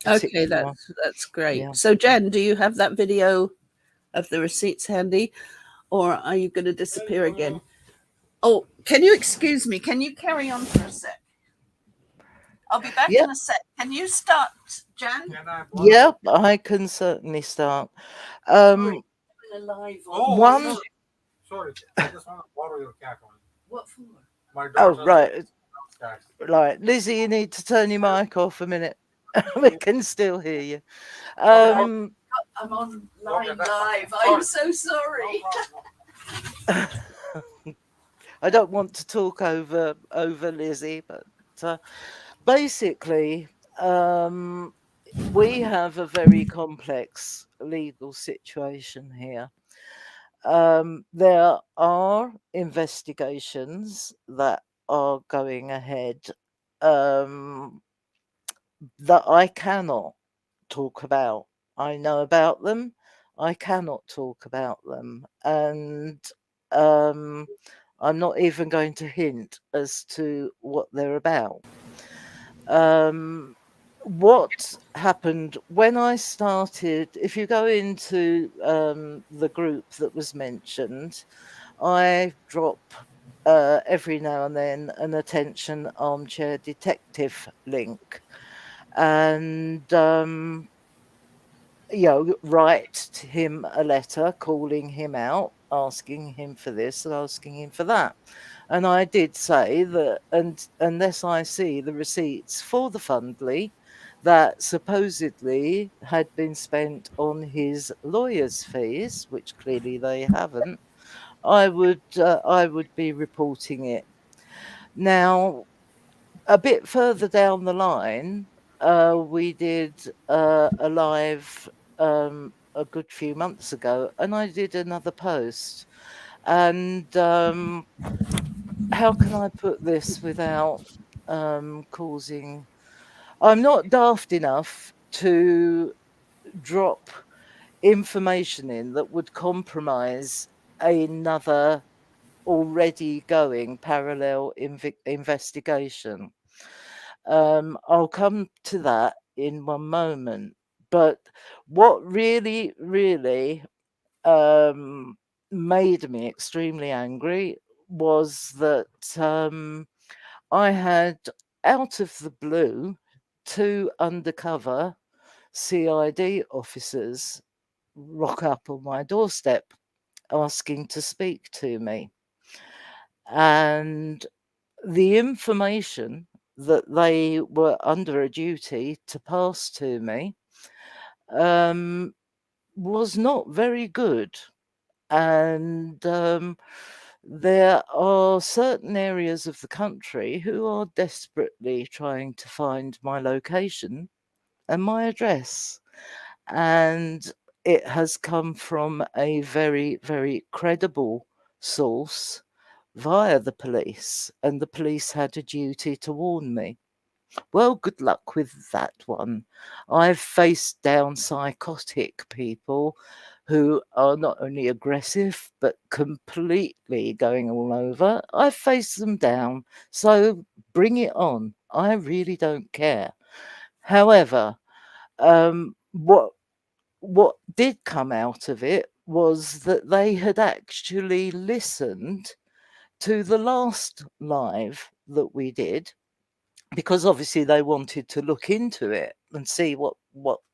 Okay, that's great. Yeah. So Jen, do you have that video of the receipts handy, or are you going to disappear again? Oh, can you excuse me? Can you carry on for a sec? I'll be back in a sec. Can you start, Jan? Yeah, I can certainly start. Sorry. I just want to borrow your cat one. What for? Right, Lizzie, you need to turn your mic off a minute. We can still hear you. I'm on live. I'm so sorry. I don't want to talk over Lizzie, but basically, we have a very complex legal situation here. There are investigations that are going ahead that I cannot talk about. I know about them. I cannot talk about them. And I'm not even going to hint as to what they're about. What happened when I started, if you go into the group that was mentioned, I drop every now and then an attention armchair detective link. And write to him a letter calling him out, asking him for this and asking him for that. And I did say that, and unless I see the receipts for the Fundly that supposedly had been spent on his lawyer's fees, which clearly they haven't, I would be reporting it. Now, a bit further down the line, we did a live a good few months ago, and I did another post. And how can I put this without causing... I'm not daft enough to drop information in that would compromise another already going parallel investigation. I'll come to that in one moment. But what really, really made me extremely angry was that I had, out of the blue, 2 undercover CID officers rock up on my doorstep asking to speak to me. And the information that they were under a duty to pass to me was not very good. And there are certain areas of the country who are desperately trying to find my location and my address. And it has come from a very, very credible source via the police, and the police had a duty to warn me. Well, good luck with that one. I've faced down psychotic people who are not only aggressive, but completely going all over. I've faced them down. So bring it on. I really don't care. However, what did come out of it was that they had actually listened to the last live that we did, because obviously they wanted to look into it and see what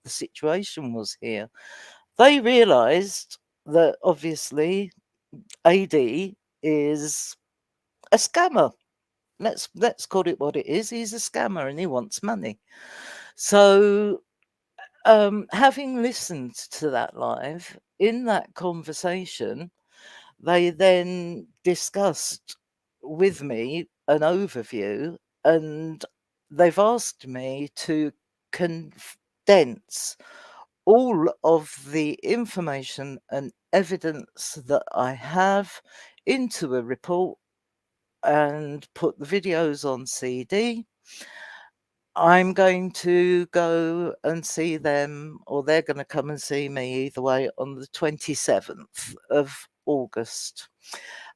the situation was here. They realized that obviously AD is a scammer. Let's call it what it is. He's a scammer and he wants money. So having listened to that live, in that conversation, they then discussed with me an overview, and they've asked me to condense all of the information and evidence that I have into a report and put the videos on CD. I'm going to go and see them, or they're going to come and see me either way on the 27th of August.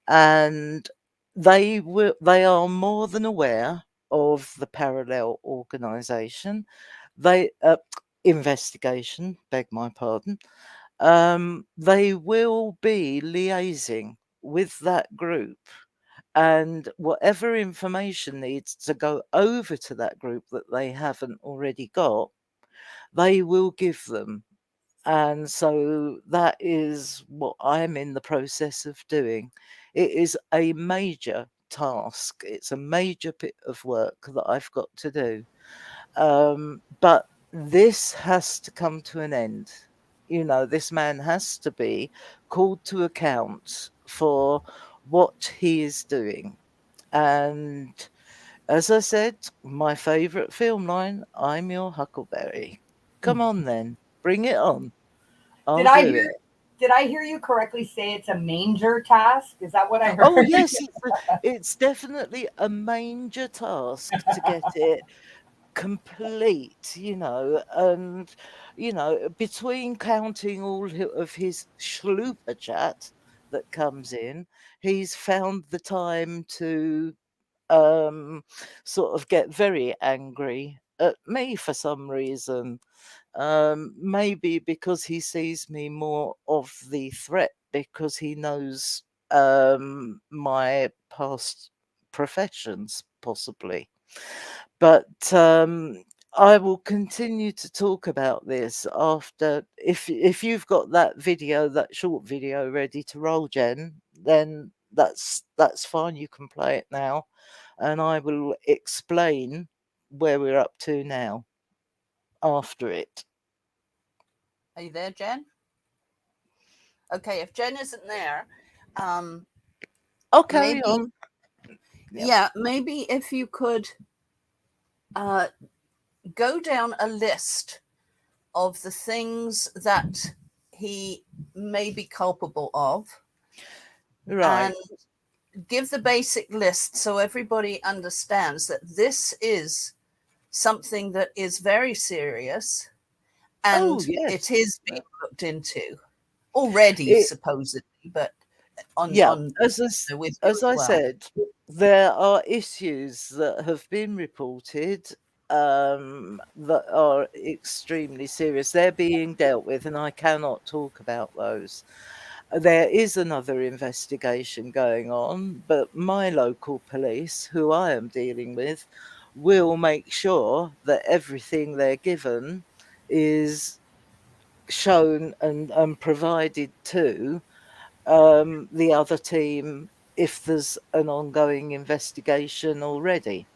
And they are more than aware of the parallel organisation. They investigation, beg my pardon. They will be liaising with that group, and whatever information needs to go over to that group that they haven't already got, they will give them. And so that is what I'm in the process of doing. It is a major task. It's a major bit of work that I've got to do. But this has to come to an end. You know, this man has to be called to account for what he is doing. And as I said, my favourite film line, I'm your Huckleberry. Come on then, bring it on. I'll do it. Did I hear you correctly say it's a manger task? Is that what I heard? Oh yes, it's definitely a major task to get it complete, and between counting all of his schlooper chat that comes in, he's found the time to sort of get very angry at me for some reason. Maybe because he sees me more of the threat, because he knows my past professions, possibly. But I will continue to talk about this after. If you've got that video, that short video ready to roll, Jen, then that's fine. You can play it now, and I will explain where we're up to now after it. Are you there, Jen? Okay, if Jen isn't there, I'll carry on. Yeah, maybe if you could go down a list of the things that he may be culpable of. Right. And give the basic list so everybody understands that this is something that is very serious, and yes. it is being looked into already, supposedly, but as with you as I well. said, there are issues that have been reported that are extremely serious. They're being dealt with, and I cannot talk about those. There is another investigation going on, but my local police, who I am dealing with, will make sure that everything they're given is shown and provided to the other team if there's an ongoing investigation already.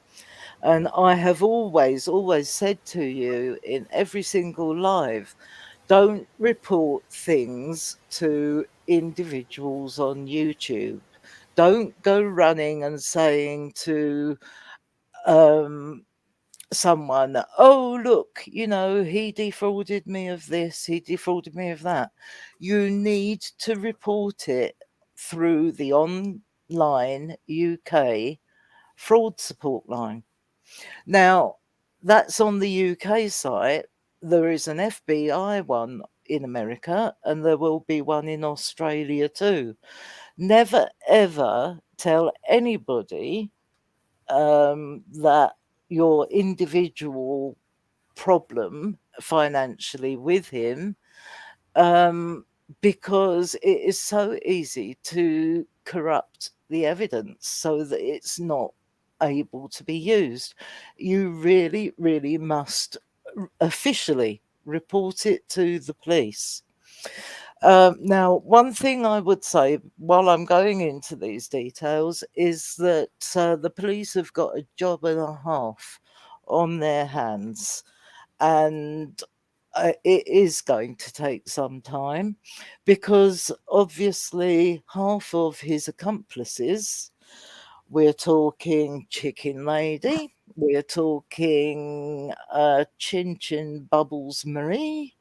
And I have always said to you in every single live, don't report things to individuals on YouTube. Don't go running and saying to um, someone, oh, look, he defrauded me of this, he defrauded me of that. You need to report it through the online UK fraud support line. Now, that's on the UK site. There is an FBI one in America, and there will be one in Australia too. Never ever tell anybody that your individual problem financially with him, because it is so easy to corrupt the evidence so that it's not able to be used. You really, really must officially report it to the police. Now, one thing I would say while I'm going into these details is that the police have got a job and a half on their hands, and it is going to take some time because obviously half of his accomplices, we're talking Chicken Lady, we're talking Chin Chin Bubbles Marie,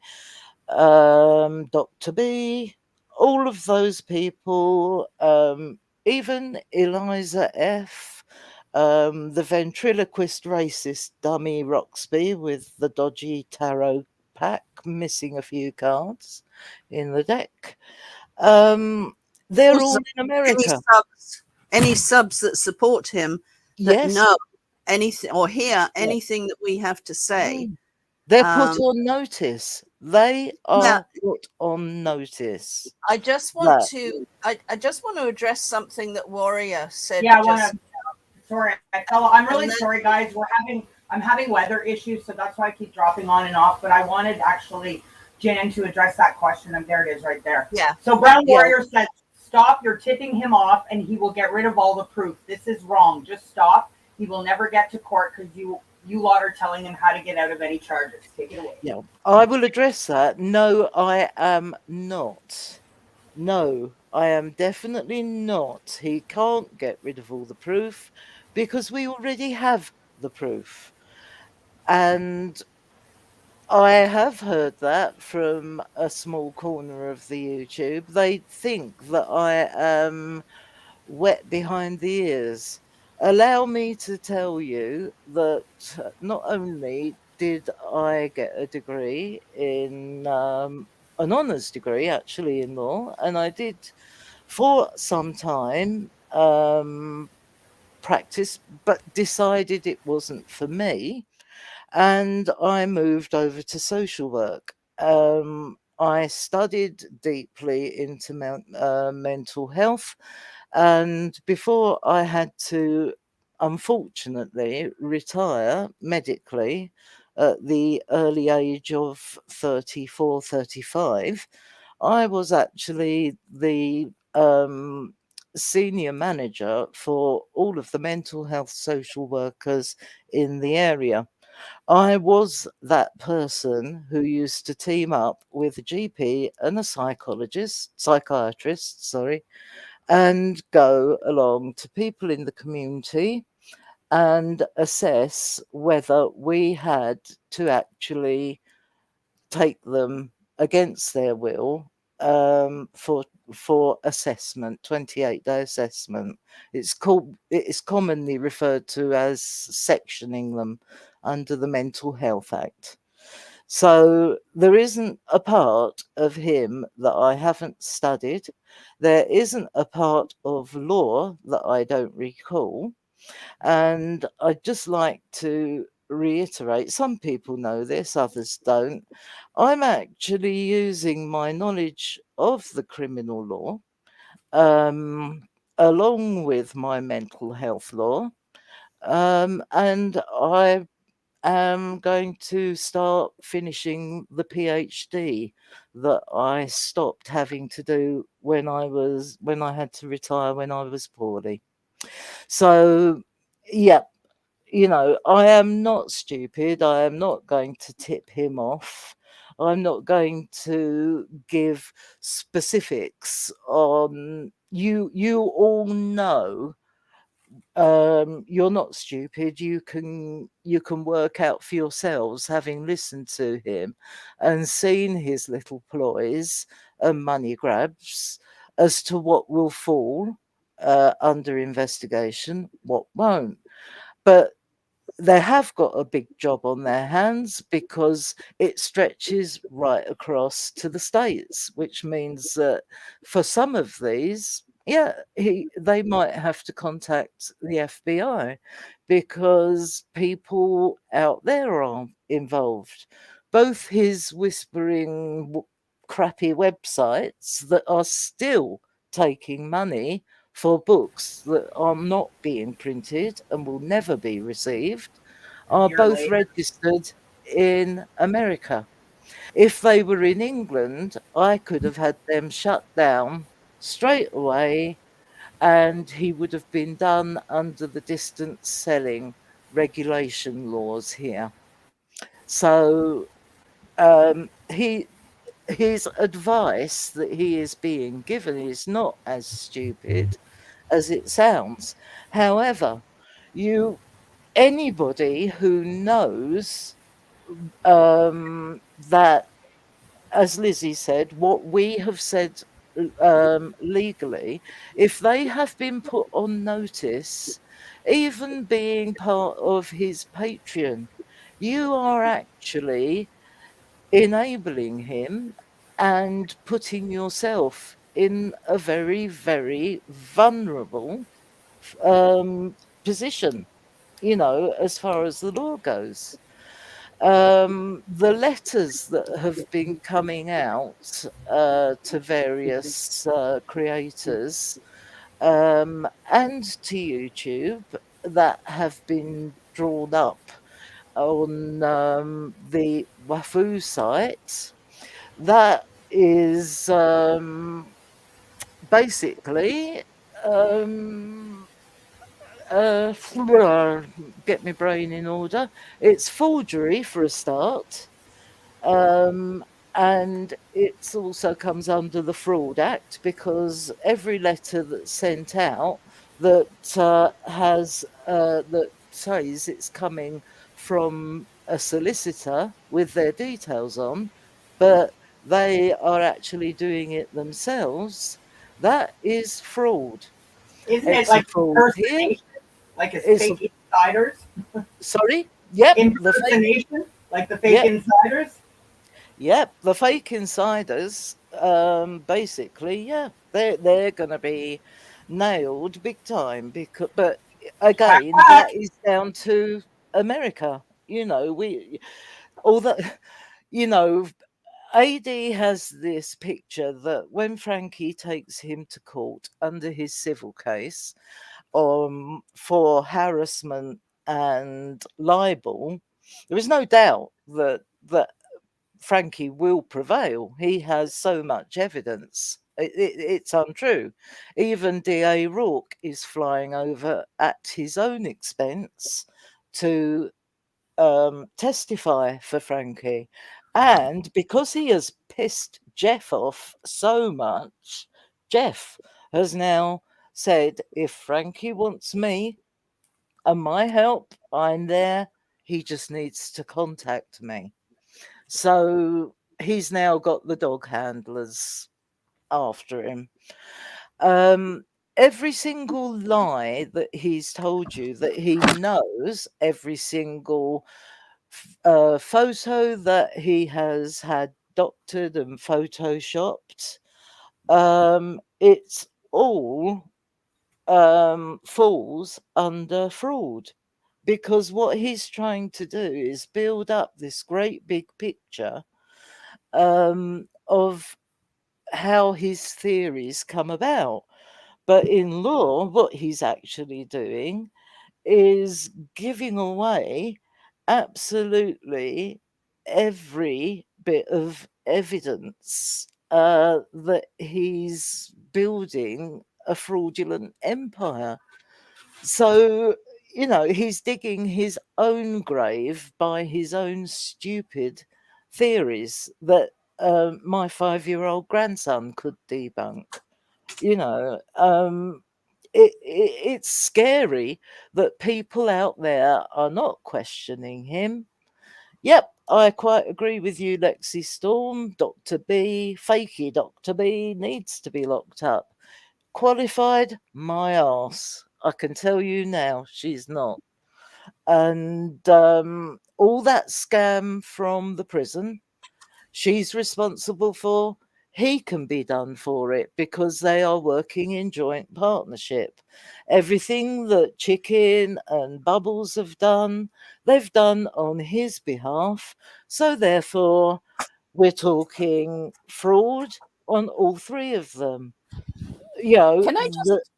Dr. B, all of those people, even Eliza F, the ventriloquist racist dummy Roxby with the dodgy tarot pack, missing a few cards in the deck. They're Also, all in America. Any subs that support him that Yes. know anything or hear anything that we have to say. They're put on notice. They are put on notice. I just want to address something that Warrior said. Yeah, sorry, I'm really sorry, guys. I'm having weather issues, so that's why I keep dropping on and off. But I wanted actually Jan to address that question, and there it is, right there. Yeah. So Brown Warrior said, "Stop! You're tipping him off, and he will get rid of all the proof. This is wrong. Just stop. He will never get to court because you lot are telling him how to get out of any charges. Take it away." Yeah, I will address that. No, I am not. No, I am definitely not. He can't get rid of all the proof because we already have the proof. And I have heard that from a small corner of the YouTube. They think that I am wet behind the ears. Allow me to tell you that not only did I get a degree in an honours degree actually in law, and I did for some time practice, but decided it wasn't for me, and I moved over to social work. I studied deeply into mental health, and before I had to unfortunately retire medically at the early age of 34, 35, I was actually the senior manager for all of the mental health social workers in the area. I was that person who used to team up with a GP and a psychiatrist, and go along to people in the community and assess whether we had to actually take them against their will for assessment, 28-day assessment. It is commonly referred to as sectioning them under the Mental Health Act. So there isn't a part of him that I haven't studied. There isn't a part of law that I don't recall. And I'd just like to reiterate, some people know this, others don't. I'm actually using my knowledge of the criminal law um, along with my mental health law. And I am going to start finishing the PhD that I stopped having to do when I had to retire when I was poorly. So yeah, I am not stupid. I am not going to tip him off. I'm not going to give specifics on you. You all know you're not stupid. You can work out for yourselves, having listened to him and seen his little ploys and money grabs, as to what will fall under investigation, what won't. But they have got a big job on their hands because it stretches right across to the States, which means that for some of these, yeah, they might have to contact the FBI because people out there are involved. Both his whispering crappy websites that are still taking money for books that are not being printed and will never be received are Year both later. registered in America. If they were in England, I could have had them shut down straight away, and he would have been done under the distance selling regulation laws here. So his advice that he is being given is not as stupid as it sounds. However, you anybody who knows that, as Lizzie said, what we have said legally, if they have been put on notice, even being part of his Patreon, you are actually enabling him and putting yourself in a very, very vulnerable position, as far as the law goes. The letters that have been coming out to various creators and to YouTube that have been drawn up on the Wafoo site, that is basically um, uh, get my brain in order. It's forgery for a start. Um, and it also comes under the Fraud Act because every letter that's sent out that that says it's coming from a solicitor with their details on, but they are actually doing it themselves, that is fraud. Isn't it It's a like fraud here. impersonation? Like it's It's a, fake insiders? sorry. Yep. The fake. Impersonation? Like the fake Yep. insiders? Yep, the fake insiders, basically, yeah, they're going to be nailed big time because, but Quack, again, that quack. is down to America. Although, you know, AD has this picture that when Frankie takes him to court under his civil case, for harassment and libel, there is no doubt that Frankie will prevail. He has so much evidence. It's untrue. Even DA Rourke is flying over at his own expense to testify for Frankie. And because he has pissed Jeff off so much, Jeff has now said, if Frankie wants me and my help, I'm there. He just needs to contact me. So he's now got the dog handlers after him. Every single lie that he's told you that he knows, every single photo that he has had doctored and photoshopped. It's all falls under fraud, because what he's trying to do is build up this great big picture of how his theories come about. But in law, what he's actually doing is giving away absolutely every bit of evidence that he's building a fraudulent empire. So, he's digging his own grave by his own stupid theories that my 5-year-old grandson could debunk. You know, it's scary that people out there are not questioning him. Yep, I quite agree with you, Lexi Storm. Dr. B, fakey Dr. B, needs to be locked up. Qualified? My arse. I can tell you now, she's not. And all that scam from the prison, she's responsible for. He can be done for it because they are working in joint partnership. Everything that Chicken and Bubbles have done, they've done on his behalf. So therefore, we're talking fraud on all three of them. Can I just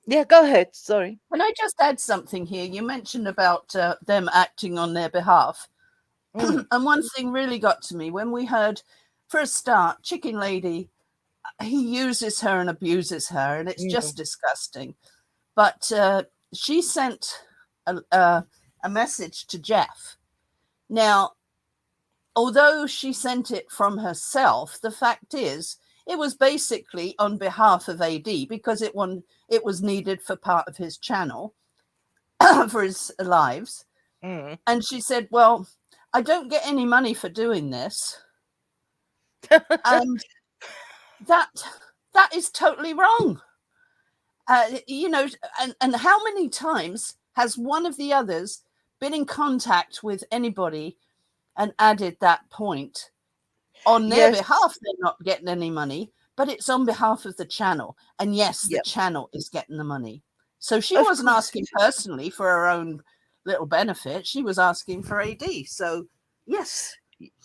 Yeah, go ahead. Sorry. Can I just add something here? You mentioned about them acting on their behalf. And one thing really got to me when we heard, for a start, Chicken Lady, he uses her and abuses her, and it's just disgusting. But she sent a message to Jeff. Now, although she sent it from herself, the fact is, it was basically on behalf of AD because it was needed for part of his channel, for his lives. And she said, well, I don't get any money for doing this. And that is totally wrong. And how many times has one of the others been in contact with anybody and added that point? On their behalf, they're not getting any money, but it's on behalf of the channel. And yes, the channel is getting the money. So she wasn't asking personally for her own little benefit. She was asking for AD. So yes,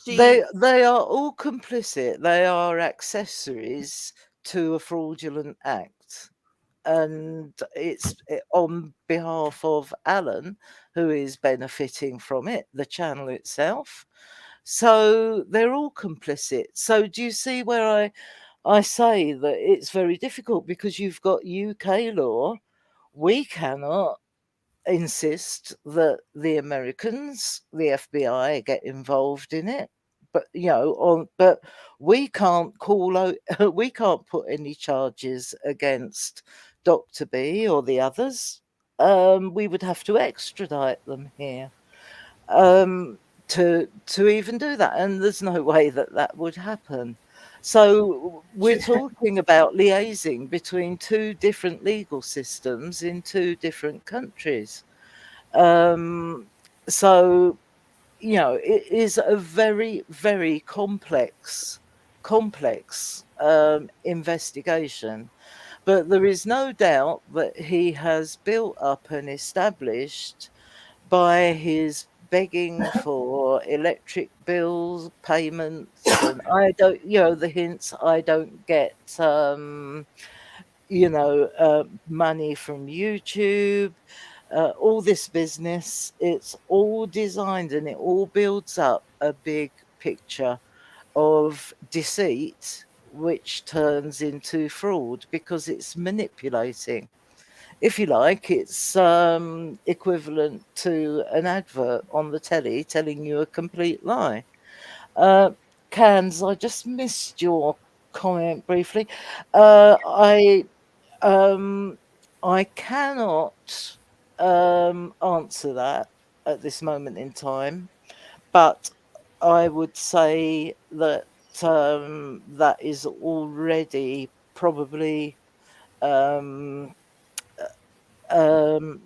they are all complicit. They are accessories to a fraudulent act. And it's on behalf of Alan, who is benefiting from it, the channel itself. So they're all complicit. So do you see where I say that it's very difficult because you've got UK law. We cannot insist that the Americans, the FBI, get involved in it. But but we can't call out, we can't put any charges against Dr. B or the others. We would have to extradite them here to even do that, and there's no way that would happen. So we're talking about liaising between two different legal systems in two different countries. So it is a very, very complex investigation, but there is no doubt that he has built up and established by his begging for electric bills payments, and I don't, the hints, I don't get money from YouTube, all this business. It's all designed and it all builds up a big picture of deceit, which turns into fraud because it's manipulating. If you like, it's equivalent to an advert on the telly telling you a complete lie. Cans, I just missed your comment briefly. I cannot answer that at this moment in time, but I would say that that is already probably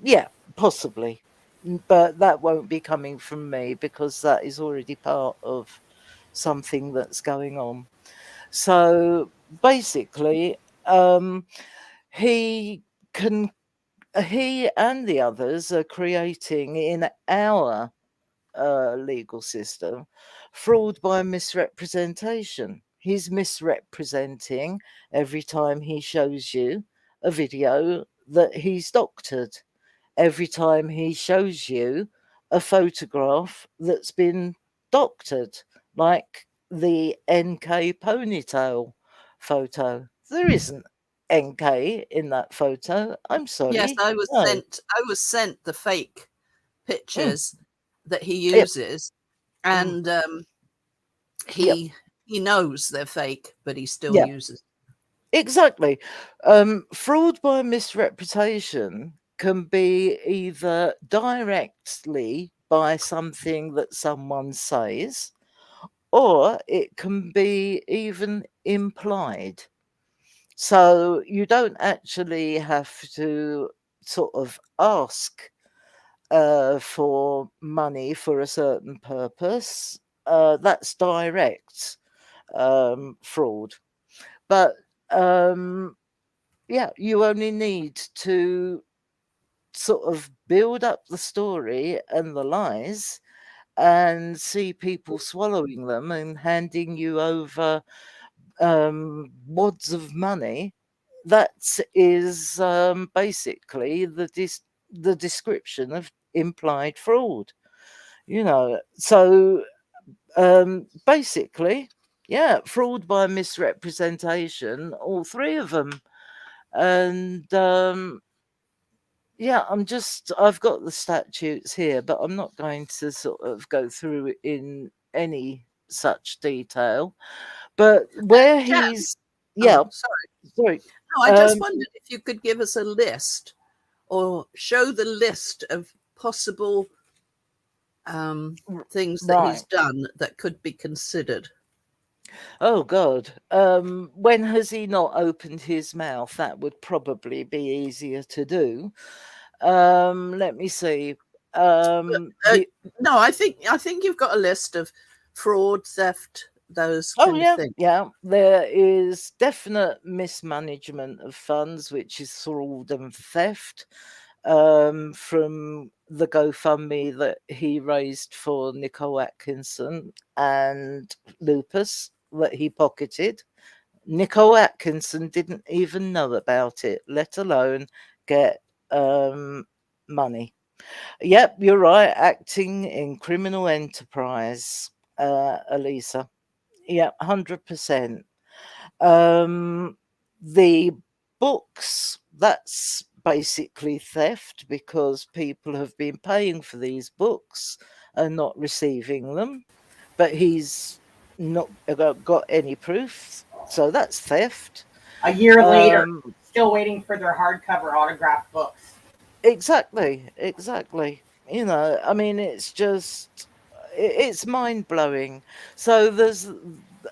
yeah, possibly. but that won't be coming from me because that is already part of something that's going on. So basically, he can he and the others are creating in our legal system fraud by misrepresentation. He's misrepresenting every time he shows you a video that he's doctored, every time he shows you a photograph that's been doctored, like the NK ponytail photo. There isn't NK in that photo. I'm Yes, sorry. No. I was sent the fake Mm, pictures that he yep. uses, Mm, and yep. he knows they're fake, but he still Yeah. uses. Exactly. Fraud by misrepresentation can be either directly by something that someone says, or it can be even implied. So you don't actually have to sort of ask for money for a certain purpose. That's direct fraud. But yeah, you only need to sort of build up the story and the lies and see people swallowing them and handing you over wads of money. That is basically the description of implied fraud. You know, so basically, yeah, fraud by misrepresentation, all three of them. And yeah, I've got the statutes here, but I'm not going to sort of go through it in any such detail. But where Jan, he's, yeah, oh, sorry. sorry, No, I just um, wondered if you could give us a list or show the list of possible things that he's right. done that could be considered. Oh God, when has he not opened his mouth? That would probably be easier to do. Let me see. Uh, The no, I think you've got a list of fraud, theft, those Oh kind of yeah, things. yeah. There is definite mismanagement of funds, which is fraud and theft. From the GoFundMe that he raised for Nicole Atkinson and lupus that he pocketed. Nicole Atkinson didn't even know about it, let alone get money. Yep, you're right. Acting in criminal enterprise, Elisa. Yeah, 100%. Um, the books, that's basically theft because people have been paying for these books and not receiving them, but he's not got any proof, so that's theft. A year later, Um, still waiting for their hardcover autographed books. exactly, exactly. You know, I mean, it's just it's mind blowing. So there's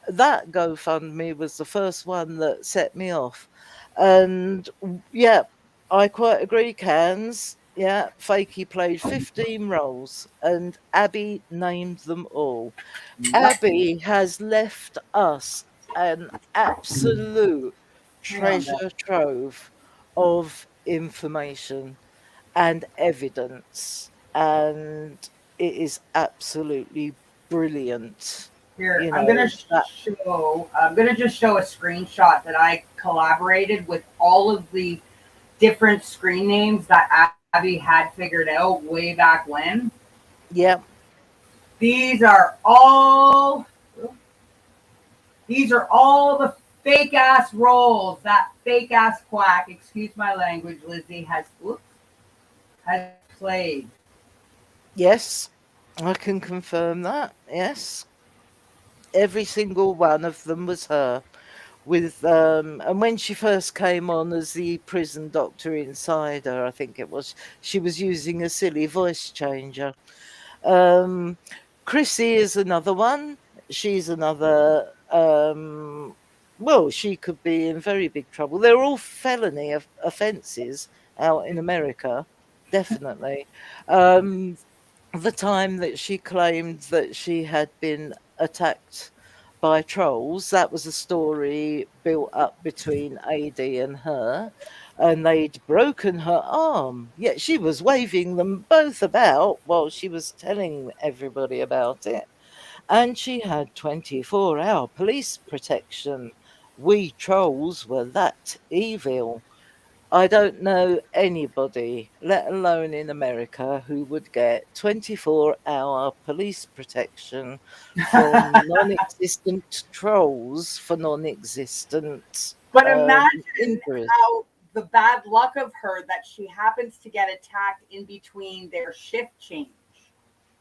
that GoFundMe was the first one that set me off, and yeah, I quite agree, Cans. Yeah, Fakey played 15 roles, and Abby named them all. Yep. Abby has left us an absolute Yeah, but treasure trove of information and evidence, and it is absolutely brilliant. here, You know that. I'm gonna just show a screenshot that I collaborated with all of the different screen names that Abby had figured out way back when. Yeah, These are all these are all the fake ass roles that fake ass quack, excuse my language, Lizzie has played. yes, I can confirm that. Yes, every single one of them was her. With and when she first came on as the prison doctor insider, I think it was, she was using a silly voice changer. Um, Chrissy is another one. She's another. Well, she could be in very big trouble. They're all felony offences out in America. definitely. Um, the time that she claimed that she had been attacked by trolls, that was a story built up between AD and her, and they'd broken her arm. Yet she was waving them both about while she was telling everybody about it. And she had 24-hour police protection. We trolls were that evil. I don't know anybody, let alone in America, who would get 24-hour police protection from non-existent trolls for non-existent But imagine injuries. how the bad luck of her that she happens to get attacked in between their shift change.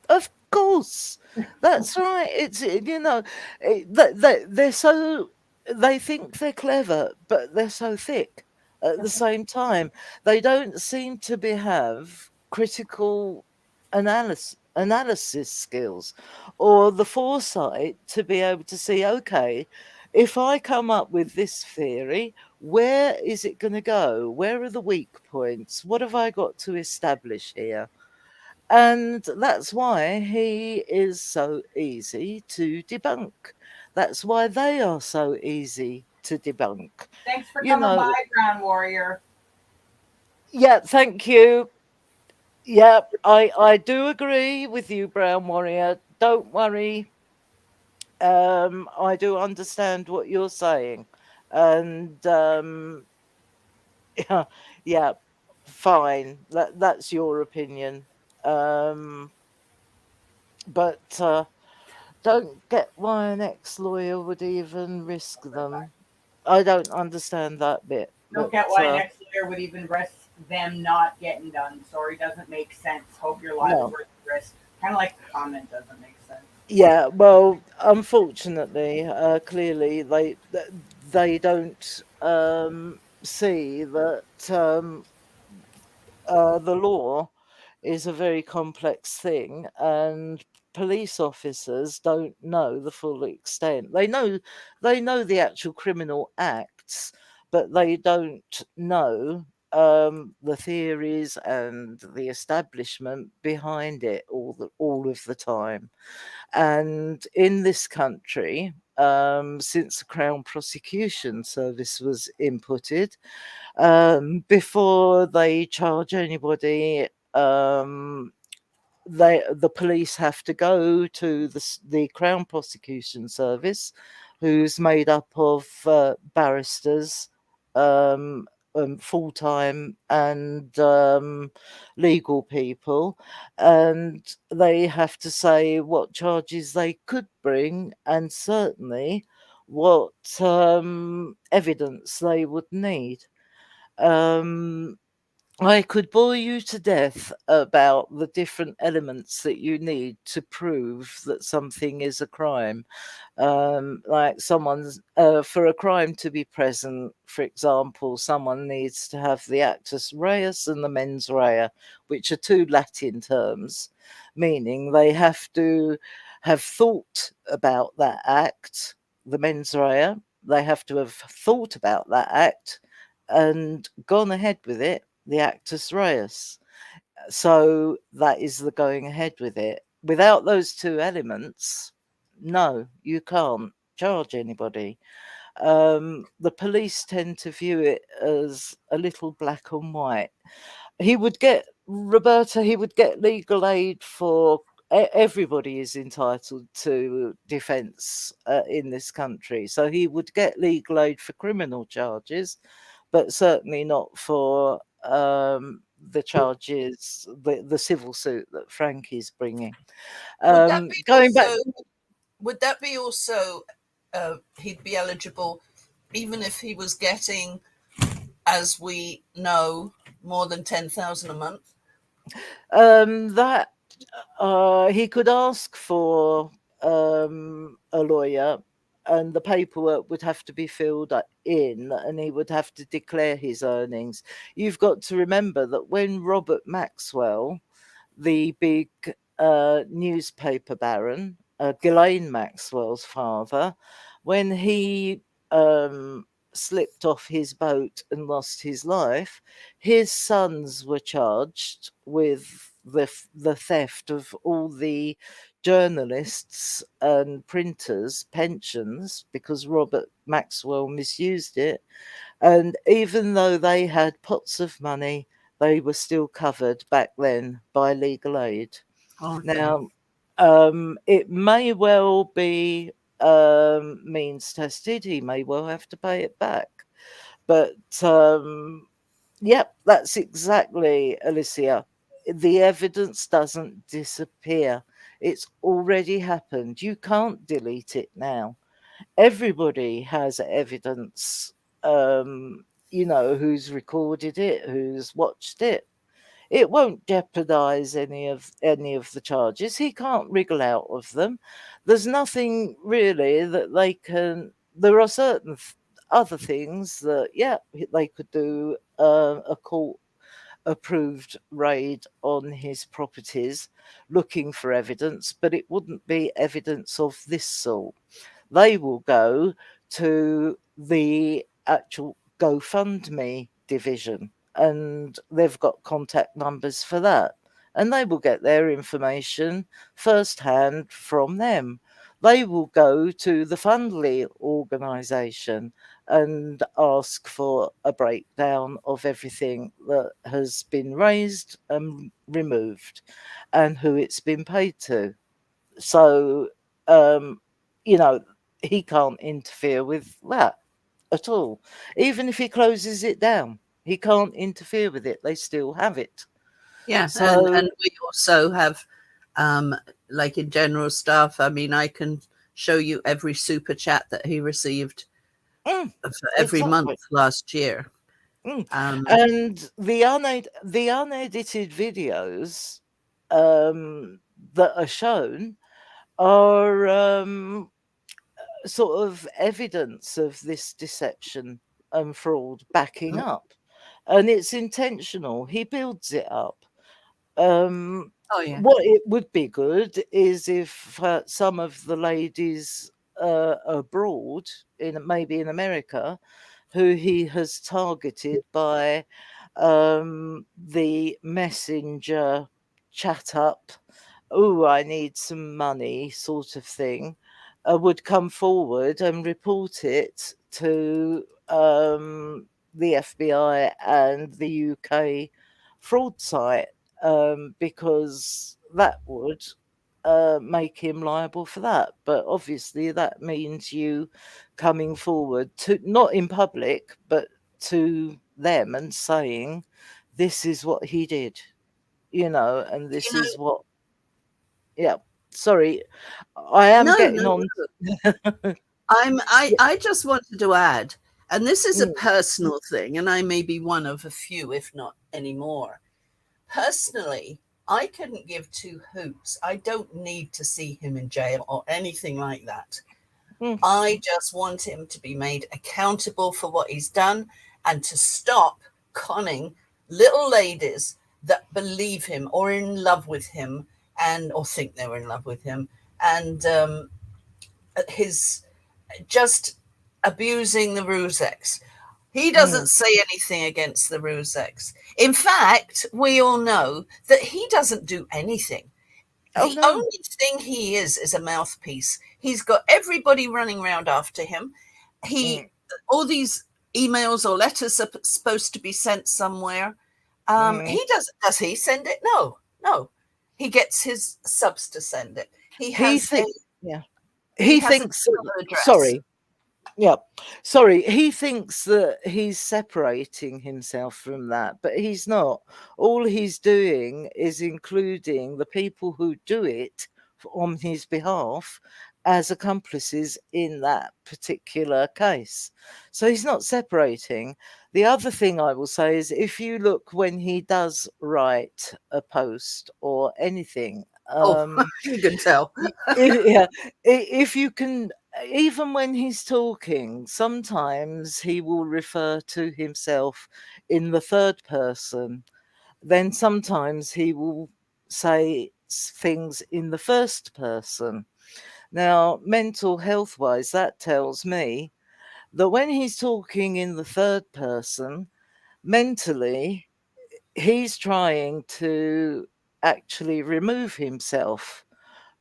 Of course, that's right. It's they're so they think they're clever, but they're so thick at the same time. They don't seem to have critical analysis skills or the foresight to be able to see. Okay, if I come up with this theory, where is it going to go? Where are the weak points? What have I got to establish here? And that's why he is so easy to debunk. That's why they are so easy to debunk. Thanks for You coming know, by, Ground Warrior. yeah, thank you. Yeah, I do agree with you, Brown Warrior. Don't worry. I do understand what you're saying. And yeah, yeah, fine. That's your opinion. Um, but don't get why an ex-lawyer would even risk them. I don't understand that bit. Don't But get why an ex-lawyer would even risk them not getting done. Sorry, doesn't make sense. Hope your lives no. worth the risk. Kind of like the comment doesn't make sense. Yeah, well, unfortunately, clearly they don't see that the law is a very complex thing, and police officers don't know the full extent. They know the actual criminal acts, but they don't know the theories and the establishment behind it all of the time. And in this country, since the Crown Prosecution Service was inputted, before they charge anybody, the police have to go to the Crown Prosecution Service, who's made up of barristers, full time and legal people, and they have to say what charges they could bring, and certainly what evidence they would need. Um, I could bore you to death about the different elements that you need to prove that something is a crime. Like for a crime to be present, for example, someone needs to have the actus reus and the mens rea, which are two Latin terms, meaning they have to have thought about that act, the mens rea, they have to have thought about that act and gone ahead with it, the actus reus. So that is the going ahead with it. Without those two elements, no, you can't charge anybody. The police tend to view it as a little black and white. He would get legal aid for everybody is entitled to defence in this country. So he would get legal aid for criminal charges, but certainly not for the charges, the civil suit that Frankie's bringing. Would that be Going back, would that be also he'd be eligible even if he was getting, as we know, more than 10,000 a month? that he could ask for a lawyer, and the paperwork would have to be filled in, and he would have to declare his earnings. You've got to remember that when Robert Maxwell, the big newspaper baron, Ghislaine Maxwell's father, when he slipped off his boat and lost his life, his sons were charged with the theft of all the journalists and printers' pensions because Robert Maxwell misused it. And even though they had pots of money, they were still covered back then by legal aid. Okay. Now, it may well be means tested. He may well have to pay it back. But yep, that's exactly, Alicia. The evidence doesn't disappear. It's already happened. You can't delete it now. Everybody has evidence, who's recorded it, who's watched it. It won't jeopardize any of the charges. He can't wriggle out of them. There's nothing really that they can. There are certain other things that, they could do a court approved raid on his properties looking for evidence, but it wouldn't be evidence of this sort. They will go to the actual GoFundMe division, and they've got contact numbers for that. And they will get their information firsthand from them. They will go to the Fundly organisation and ask for a breakdown of everything that has been raised and removed and who it's been paid to. So, he can't interfere with that at all. Even if he closes it down, he can't interfere with it. They still have it. Yeah, So, and we also have, like in general stuff, I mean, I can show you every super chat that he received for every month last year. And the unedited videos that are shown are sort of evidence of this deception and fraud backing up. And it's intentional. He builds it up. What it would be good is if some of the ladies abroad, maybe in America, who he has targeted by the messenger chat up, oh, I need some money sort of thing, would come forward and report it to the FBI and the UK fraud site, because that would make him liable for that. But obviously that means you coming forward to, not in public, but to them and saying, this is what he did, and this is what, sorry, I am getting on. I just wanted to add, and this is a personal thing, and I may be one of a few, if not any more. Personally, I couldn't give two hoots. I don't need to see him in jail or anything like that. I just want him to be made accountable for what he's done and to stop conning little ladies that believe him or are in love with him or think they were in love with him, and his just abusing the Rusex. He doesn't say anything against the Rusex. In fact, we all know that he doesn't do anything. The only thing he is a mouthpiece. He's got everybody running around after him. All these emails or letters are supposed to be sent somewhere. He does he send it? No. He gets his subs to send it. He thinks. He thinks that he's separating himself from that, but he's not. All he's doing is including the people who do it on his behalf as accomplices in that particular case. So he's not separating. The other thing I will say is, if you look when he does write a post or anything, you can tell. If you can, even when he's talking, sometimes he will refer to himself in the third person. Then sometimes he will say things in the first person. Now, mental health wise, that tells me that when he's talking in the third person, mentally, he's trying to actually remove himself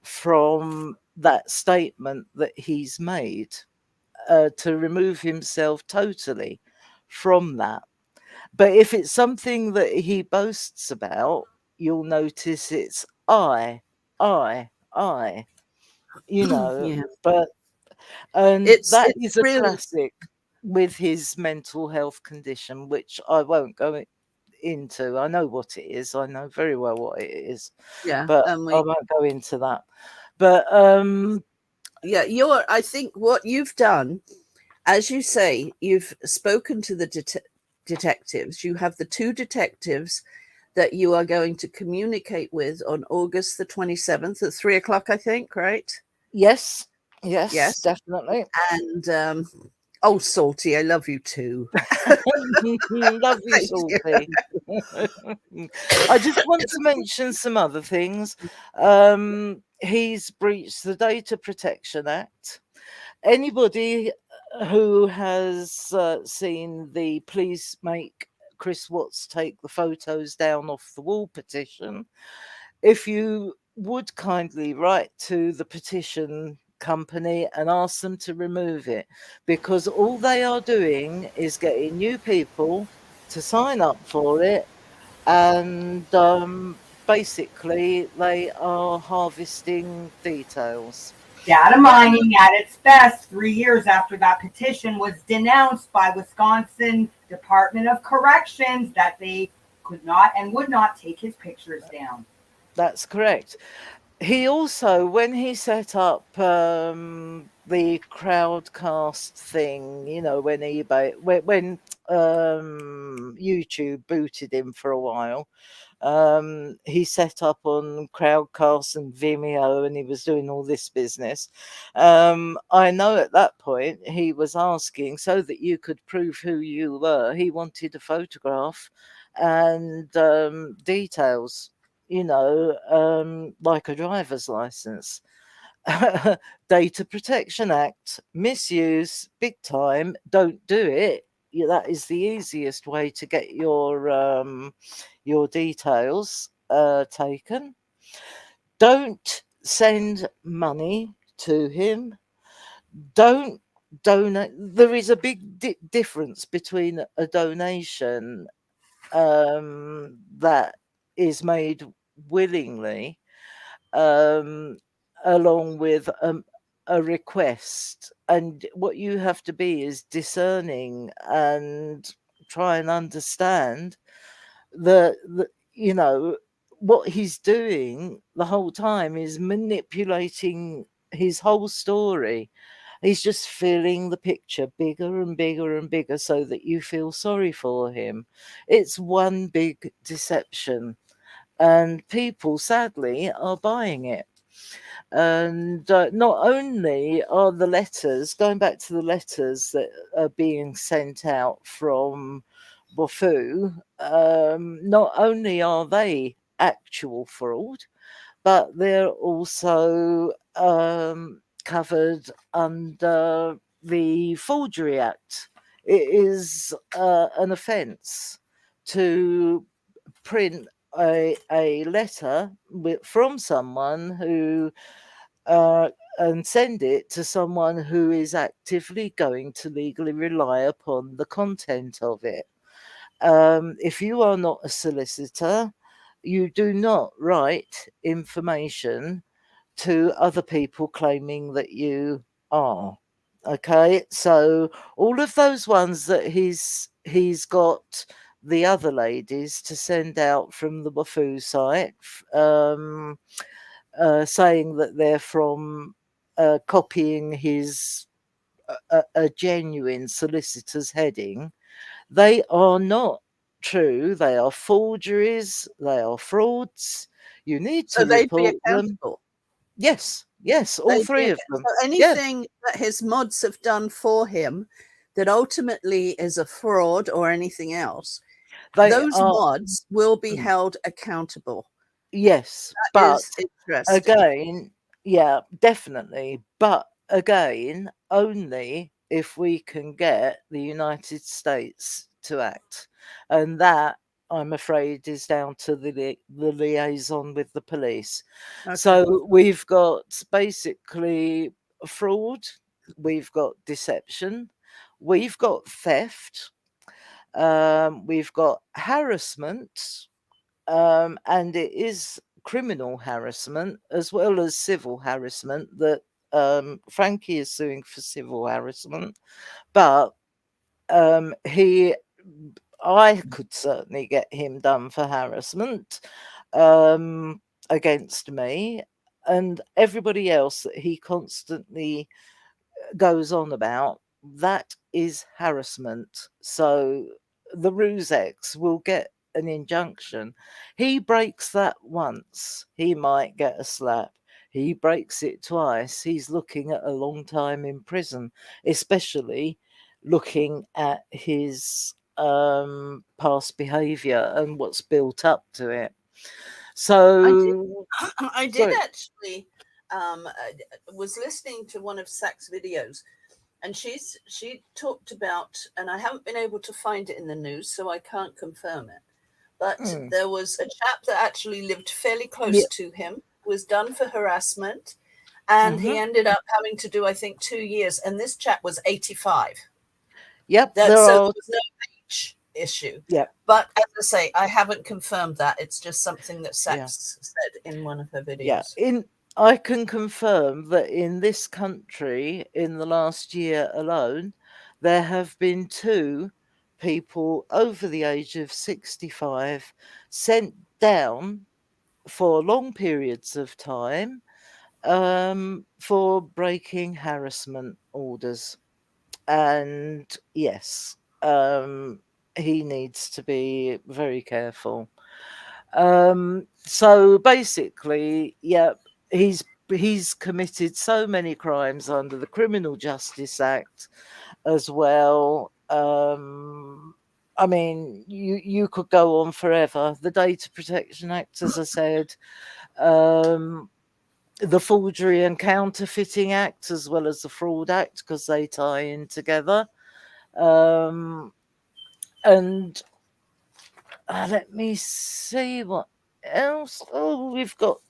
from that statement that he's made, to remove himself totally from that. But if it's something that he boasts about, you'll notice it's I, you know, Yeah. but, and It's that it's is a really classic with his mental health condition, which I won't go into. I know what it is. I know very well what it is, yeah, but and I we won't go into that. But yeah, I think what you've done, as you say, you've spoken to the detectives. You have the two detectives that you are going to communicate with on August the 27th at 3 o'clock, I think, right? yes, yes, Yes. definitely. And oh, Salty, I love you too. Love you, Thank you. Salty. I just want to mention some other things. He's breached the Data Protection Act. Anybody who has seen the "Please make Chris Watts take the photos down off the wall" petition, if you would kindly write to the petition company and ask them to remove it, because all they are doing is getting new people to sign up for it, and basically they are harvesting details. Data mining at its best 3 years after that petition was denounced by Wisconsin Department of Corrections that they could not and would not take his pictures down. That's correct. He also, when he set up the crowdcast thing, you know, when YouTube booted him for a while, he set up on Crowdcast and Vimeo, and he was doing all this business. I know at that point he was asking, so that you could prove who you were, he wanted a photograph and details, you know, like a driver's license. Data Protection Act, misuse, big time. Don't do it. Yeah, that is the easiest way to get your details taken. Don't send money to him. Don't donate. There is a big difference between a donation that is made willingly, um, along with a request. And what you have to be is discerning and try and understand the you know, what he's doing the whole time is manipulating his whole story. He's just filling the picture bigger and bigger and bigger so that you feel sorry for him. It's one big deception, and people sadly are buying it. And not only are the letters, going back to the letters that are being sent out from Bofu, not only are they actual fraud, but they're also covered under the Forgery Act. It is an offence to print a letter from someone who and send it to someone who is actively going to legally rely upon the content of it. If you are not a solicitor, you do not write information to other people claiming that you are. Okay, so all of those ones that he's got the other ladies to send out from the Wafoo site, saying that they're from copying his a genuine solicitor's heading, they are not true. They are forgeries. They are frauds. You need So to they'd be report them. accountable. Yes, yes, all They'd be three of them. so Yeah, anything that his mods have done for him that ultimately is a fraud or anything else, they those are. mods will be mm, held accountable. Yes, That but is interesting. again, yeah, definitely. But again, only if we can get the United States to act. And that, I'm afraid, is down to the liaison with the police. Okay. So we've got basically fraud, we've got deception, we've got theft, we've got harassment, and it is criminal harassment as well as civil harassment that Frankie is suing for civil harassment, but I could certainly get him done for harassment against me, and everybody else that he constantly goes on about, that is harassment. So the Rusex will get an injunction. He breaks that once, he might get a slap. He breaks it twice, he's looking at a long time in prison, especially looking at his past behaviour and what's built up to it. So I did sorry. actually was listening to one of Sack's videos, and she talked about, and I haven't been able to find it in the news, so I can't confirm it. But there was a chap that actually lived fairly close to him, was done for harassment, and he ended up having to do, I think, 2 years. And this chap was 85. Yep, So there was no age issue. Yep. But as I say, I haven't confirmed that. It's just something that Sachs said in one of her videos. Yeah, I can confirm that in this country, in the last year alone, there have been 2 people over the age of 65 sent down for long periods of time for breaking harassment orders. And yes, he needs to be very careful. So basically, yeah, he's committed so many crimes under the Criminal Justice Act as well. I mean, you could go on forever. The Data Protection Act, as I said, the Forgery and Counterfeiting Act, as well as the Fraud Act, because they tie in together. And let me see what else. Oh, we've got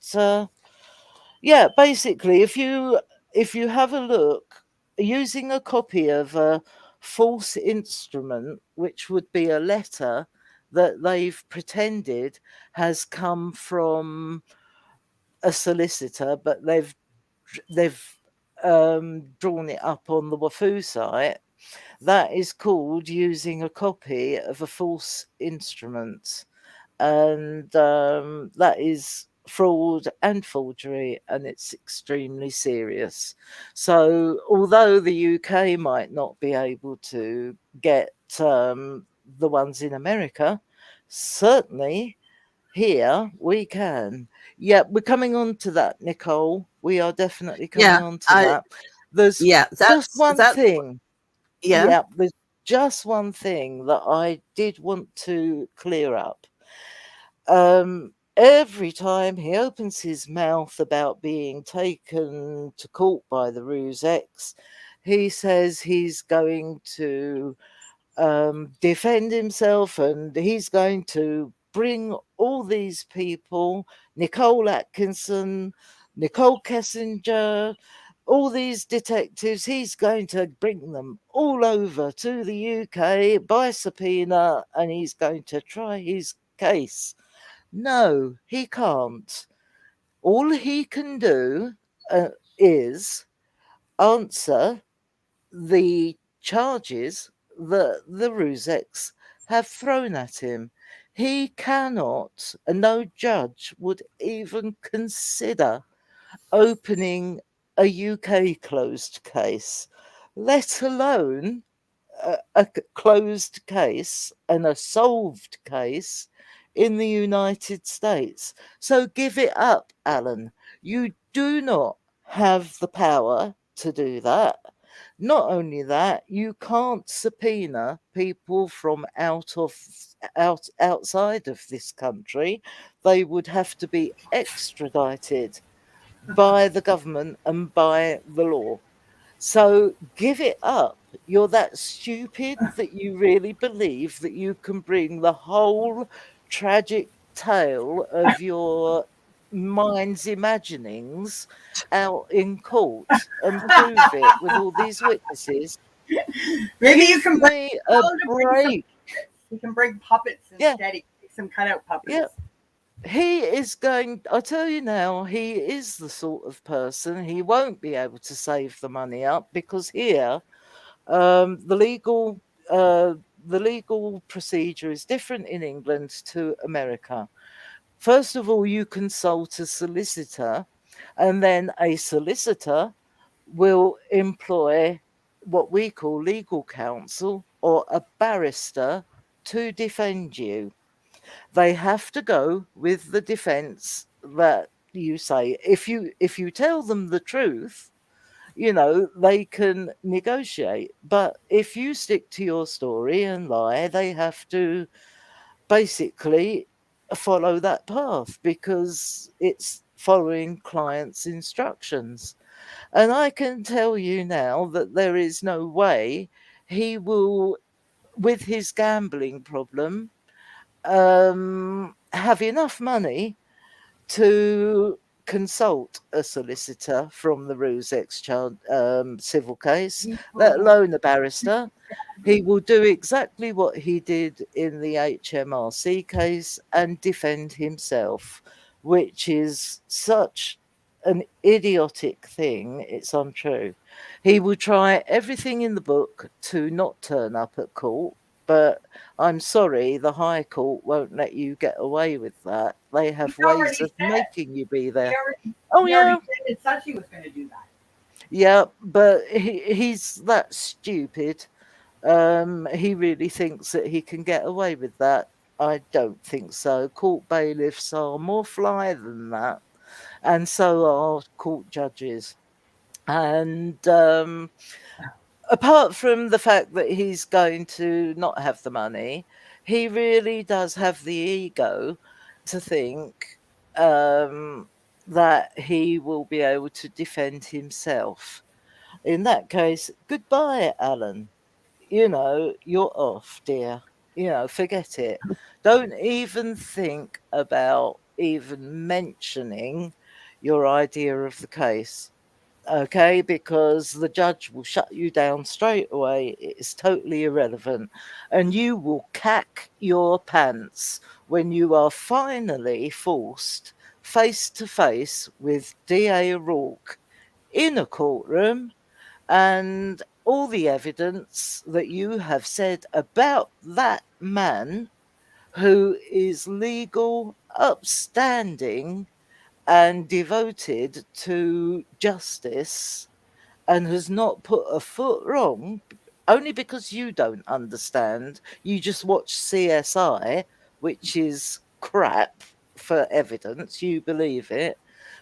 basically, if you have a look, using a copy of a false instrument, which would be a letter that they've pretended has come from a solicitor, but they've drawn it up on the Wafoo site, that is called using a copy of a false instrument. And that is fraud and forgery, and it's extremely serious. So although the UK might not be able to get the ones in America, certainly here we can. Yeah, we're coming on to that, Nicole. We are definitely coming on to that. There's just one thing. Yeah, there's just one thing that I did want to clear up. Every time he opens his mouth about being taken to court by the Rusex, he says he's going to defend himself and he's going to bring all these people, Nicole Atkinson, Nicole Kessinger, all these detectives, he's going to bring them all over to the UK by subpoena and he's going to try his case. No, he can't. All he can do is answer the charges that the Rusex have thrown at him. He cannot, and no judge would even consider opening a UK closed case, let alone a closed case and a solved case in the United States. So give it up, Alan. You do not have the power to do that. Not only that, you can't subpoena people from outside of this country. They would have to be extradited by the government and by the law. So give it up. You're that stupid that you really believe that you can bring the whole tragic tale of your mind's imaginings out in court and prove it with all these witnesses. Maybe you Give can me a bring break. you can bring puppets Yeah, instead. You can make some cutout puppets. yeah. He is going, I tell you now, he is the sort of person, he won't be able to save the money up because here, um, the legal uh, the legal procedure is different in England to America. First of all, you consult a solicitor, and then a solicitor will employ what we call legal counsel or a barrister to defend you. They have to go with the defense that you say. If you tell them the truth, they can negotiate. But if you stick to your story and lie, they have to basically follow that path because it's following clients' instructions. And I can tell you now that there is no way he will, with his gambling problem, have enough money to consult a solicitor from the Rusex child civil case, let alone a barrister. He will do exactly what he did in the HMRC case and defend himself, which is such an idiotic thing. It's untrue. He will try everything in the book to not turn up at court, but I'm sorry, the High Court won't let you get away with that. They have He already ways of said. making you be He there. already, Oh, he already yeah. said in such he was going to do that. Yeah, but he's that stupid. He really thinks that he can get away with that. I don't think so. Court bailiffs are more fly than that, and so are court judges. And apart from the fact that he's going to not have the money, he really does have the ego to think that he will be able to defend himself. In that case, goodbye, Alan. You're off, dear. Forget it. Don't even think about even mentioning your idea of the case. Okay, because the judge will shut you down straight away. It's totally irrelevant. And you will cack your pants when you are finally forced face to face with DA O'Rourke in a courtroom, and all the evidence that you have said about that man, who is legal, upstanding, and devoted to justice, and has not put a foot wrong, only because you don't understand. You just watch CSI, which is crap for evidence. You believe it,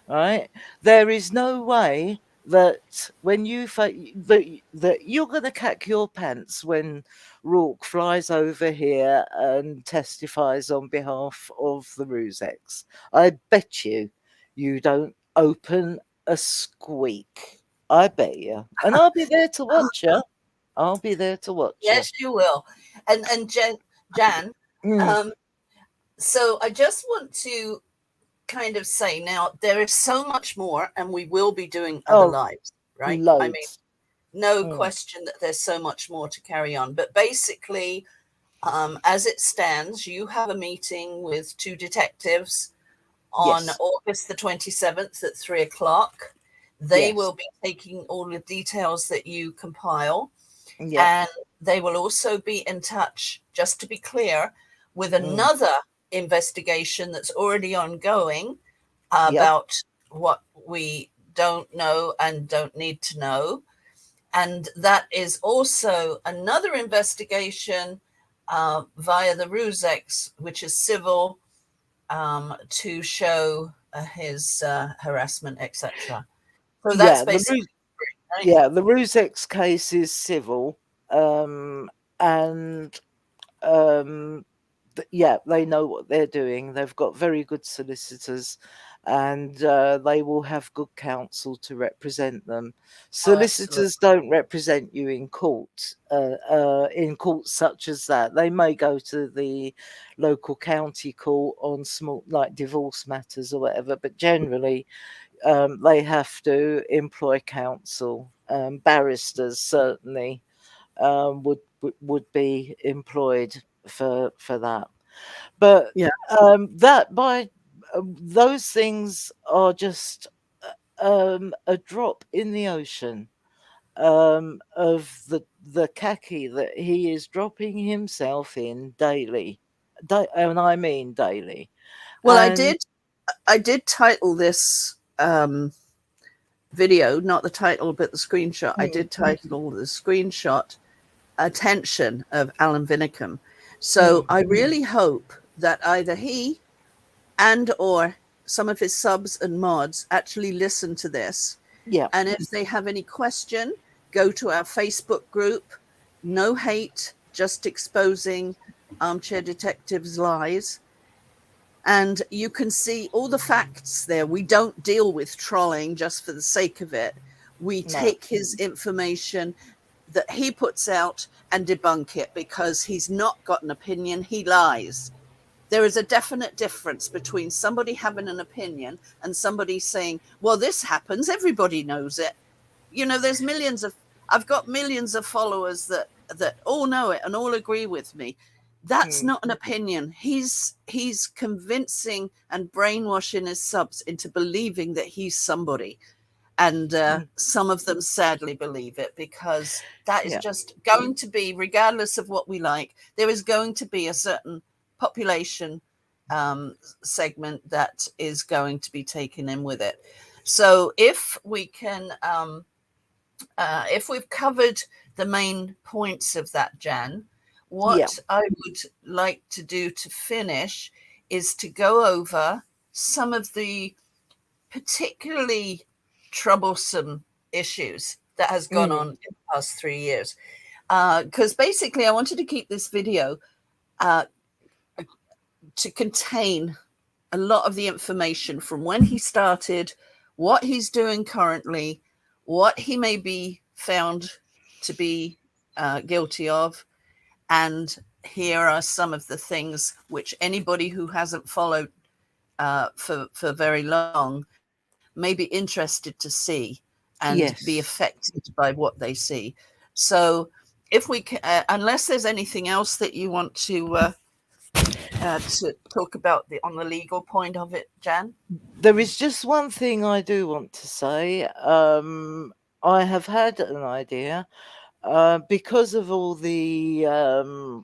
right? There is no way that when that you're going to cack your pants when Rourke flies over here and testifies on behalf of the Rusex. I bet you don't open a squeak. I bet you. And I'll be there to watch you. I'll be there to watch you. Yes, you will. And Jan, Mm. so I just want to kind of say now there is so much more, and we will be doing other Oh, lives, right? I mean, loads. no Mm. question that there's so much more to carry on. But basically, as it stands, you have a meeting with two detectives on Yes. August the 27th at 3:00. They Yes. will be taking all the details that you compile, Yeah. and they will also be in touch, just to be clear, with another investigation that's already ongoing about what we don't know and don't need to know. And that is also another investigation via the Rusex, which is civil, to show his harassment, etc. So that's Yeah. basically right. Yeah, the Rusex case is civil, and um, yeah, they know what they're doing. They've got very good solicitors, and they will have good counsel to represent them. Solicitors don't represent you in court, in courts such as that. They may go to the local county court on small, like divorce matters or whatever, but generally they have to employ counsel. Barristers certainly would be employed for that. But Yeah. that by those things are just a drop in the ocean of the khaki that he is dropping himself in daily, and I mean daily. Well, And I did title this video, not the title, but the screenshot. I did title the screenshot "Attention" of Alan Vinicum. So I really hope that either he and or some of his subs and mods actually listen to this. Yeah. And if they have any question, go to our Facebook group. No hate, just exposing Armchair Detectives' lies. And you can see all the facts there. We don't deal with trolling just for the sake of it. We take his information that he puts out and debunk it, because he's not got an opinion. He lies. There is a definite difference between somebody having an opinion and somebody saying, well, this happens, everybody knows it. You know, there's I've got millions of followers that all know it and all agree with me. That's not an opinion. He's convincing and brainwashing his subs into believing that he's somebody. And some of them sadly believe it, because that is just going to be, regardless of what we like, there is going to be a certain population segment that is going to be taken in with it. So if we can, if we've covered the main points of that, Jan, what I would like to do to finish is to go over some of the particularly troublesome issues that has gone on in the past 3 years. Because basically I wanted to keep this video to contain a lot of the information from when he started, what he's doing currently, what he may be found to be guilty of. And here are some of the things which anybody who hasn't followed for very long may be interested to see and be affected by what they see. So if we can, unless there's anything else that you want to talk about on the legal point of it, Jan? There is just one thing I do want to say. I have had an idea because of all the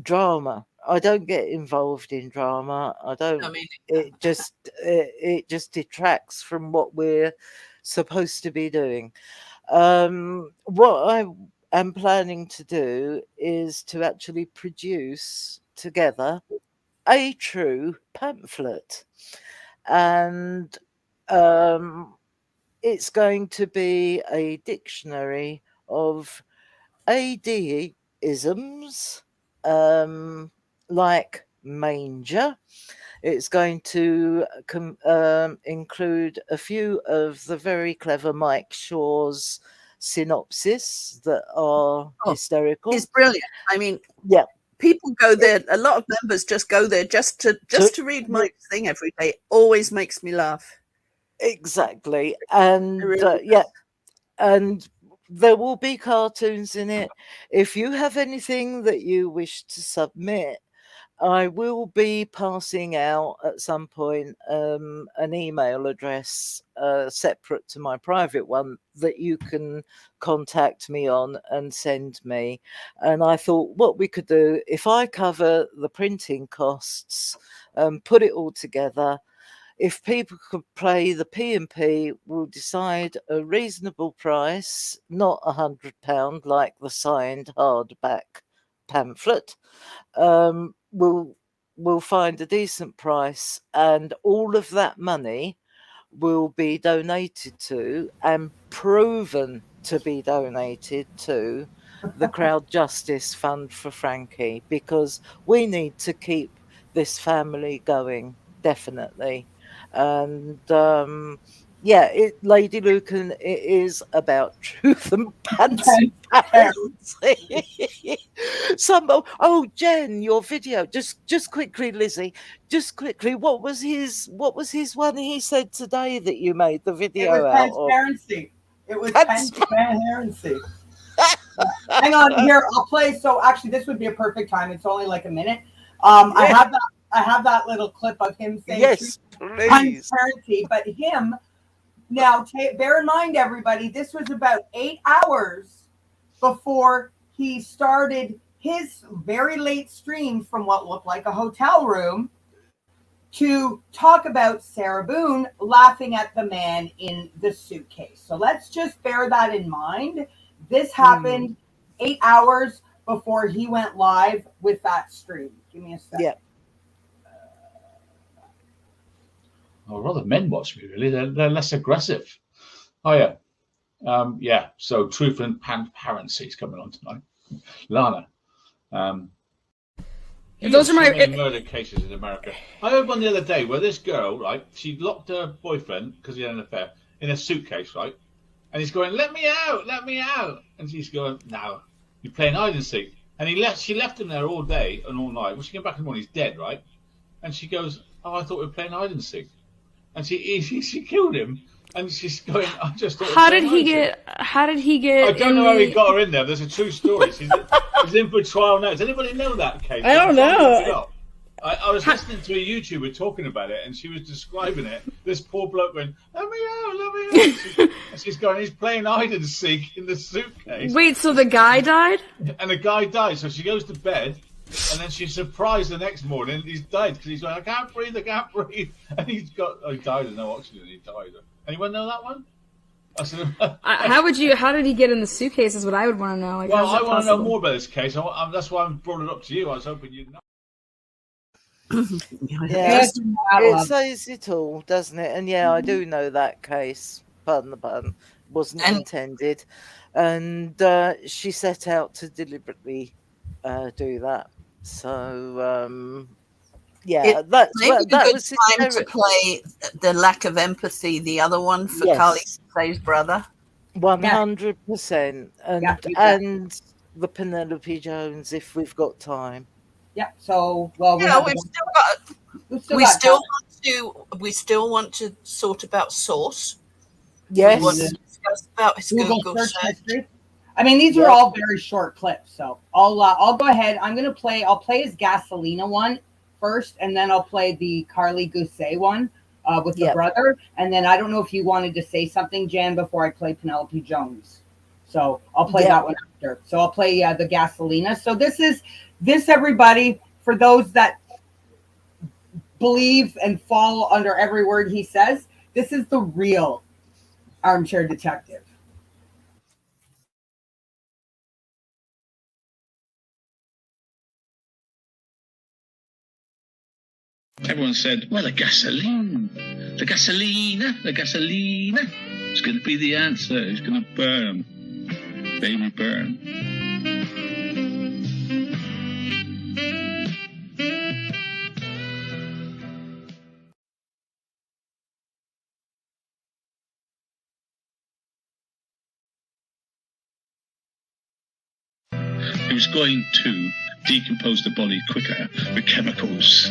drama. I don't get involved in drama. I don't. It just detracts from what we're supposed to be doing. What I am planning to do is to actually produce together a true pamphlet, and it's going to be a dictionary of AD-isms, like manger. It's going to include a few of the very clever Mike Shaw's synopsis that are hysterical. It's brilliant. I mean, people go there. A lot of members just go there just to read Mike's thing every day. It always makes me laugh. Exactly. And and there will be cartoons in it. If you have anything that you wish to submit, I will be passing out at some point an email address separate to my private one that you can contact me on and send me. And I thought what we could do, if I cover the printing costs, put it all together, if people could pay the P&P, we'll decide a reasonable price, not £100 like the signed hardback pamphlet. We'll find a decent price, and all of that money will be donated to and proven to be donated to the Crowd Justice Fund for Frankie, because we need to keep this family going, definitely. And Lady Lucan, it is about truth and transparency. Jen, your video. Just quickly, Lizzie. Just quickly, what was his one he said today that you made the video It was out transparency. It was transparency. Hang on, here I'll play. So actually, this would be a perfect time. It's only like a minute. I have that little clip of him saying yes, please. Transparency, but him. Now, bear in mind, everybody, this was about 8 hours before he started his very late stream from what looked like a hotel room to talk about Sarah Boone laughing at the man in the suitcase. So let's just bear that in mind. This happened 8 hours before he went live with that stream. Give me a second. Yeah. I'd rather men watch me, really. They're less aggressive. Oh, yeah. So truth and transparency is coming on tonight. Lana. Those are my murder cases in America. I heard one the other day where this girl, right, she locked her boyfriend, because he had an affair, in a suitcase, right? And he's going, let me out. And she's going, no, you're playing hide and seek. And she left him there all day and all night. When she came back in the morning, he's dead, right? And she goes, oh, I thought we were playing hide and seek. And she killed him, and she's going. I just thought. How did he get? I don't know how he got her in there. There's a true story. She's in for trial now. Does anybody know that case? I don't know. I was listening to a YouTuber talking about it, and she was describing it. This poor bloke went, let me out. And she's going, he's playing hide and seek in the suitcase. Wait, so the guy died? And the guy died. So she goes to bed. And then she's surprised the next morning he's died because he's going, I can't breathe. And he died of no oxygen. He died. Anyone know that one? I said, how did he get in the suitcase is what I would want to know. Like, well, I want to know more about this case. That's why I brought it up to you. I was hoping you'd know. Yeah, it says it all, doesn't it? And yeah, I do know that case. Pardon the pun. Wasn't intended. And she set out to deliberately do that. So, that was time to play the lack of empathy. The other one for Carly Say's brother. 100%, and the Penelope Jones, if we've got time. Yeah. So, we still want to sort about source. Yes. We want to discuss about his Google search history. I mean, these are all very short clips, so I'll go ahead. I'll play his Gasolina one first, and then I'll play the Carly Gousset one with the brother. And then I don't know if you wanted to say something, Jan, before I play Penelope Jones. So I'll play that one after. So I'll play the Gasolina. So this everybody, for those that believe and fall under every word he says, this is the real Armchair Detective. Everyone said, well, the gasoline. It's going to be the answer. It's going to burn. Baby, burn. He was going to decompose the body quicker with chemicals.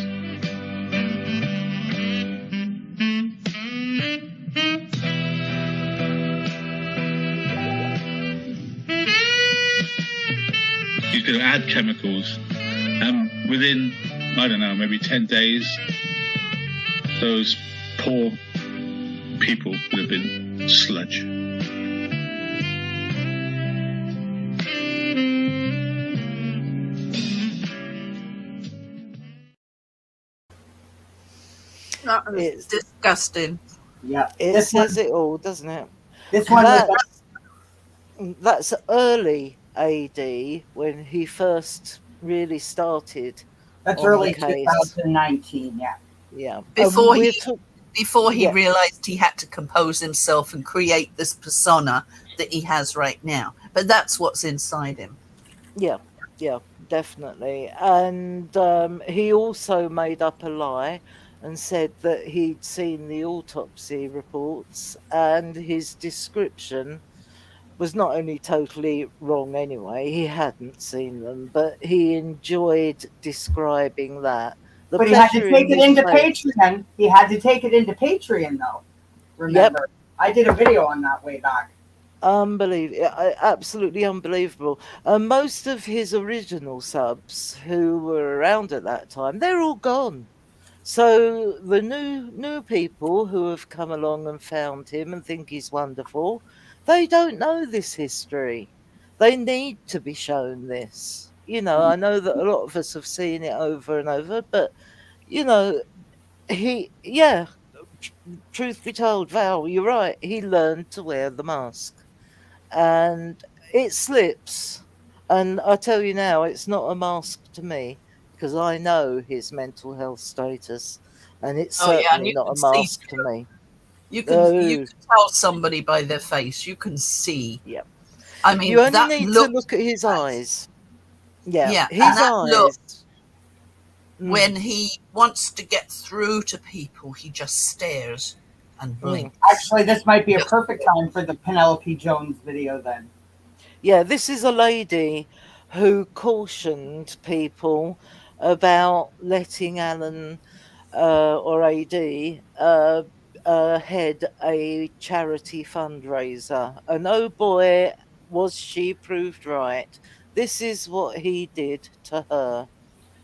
He's going to add chemicals, and within, I don't know, maybe 10 days, those poor people would have been sludge. It's disgusting. Yeah, it says it all, doesn't it? This one, that's early AD when he first really started. That's early 2019. Yeah. Before he realized he had to compose himself and create this persona that he has right now. But that's what's inside him. Yeah, yeah, definitely. And he also made up a lie and said that he'd seen the autopsy reports, and his description was not only totally wrong anyway, he hadn't seen them, but he enjoyed describing that. The But he had to pleasure in take it his into face. Patreon. He had to take it into Patreon, though. Yep. Remember, I did a video on that way back. Unbelievable, absolutely unbelievable. Most of his original subs who were around at that time, they're all gone. So the new people who have come along and found him and think he's wonderful, they don't know this history. They need to be shown this. I know that a lot of us have seen it over and over, but you know, yeah, truth be told, Val, you're right. He learned to wear the mask, and it slips. And I tell you now, it's not a mask to me because I know his mental health status, and it's Oh yeah, and certainly you not can a see mask to me. you can Oh, tell somebody by their face. You can see. yeah. I You mean, only that need to look. look at his eyes. Yeah, Yeah, and his that look eyes. when he wants to get through to people, he just stares and blinks. Actually, this might be a perfect time for the Penelope Jones video then. Yeah, this is a lady who cautioned people about letting Alan or AD head a charity fundraiser. And oh boy, was she proved right. This is what he did to her.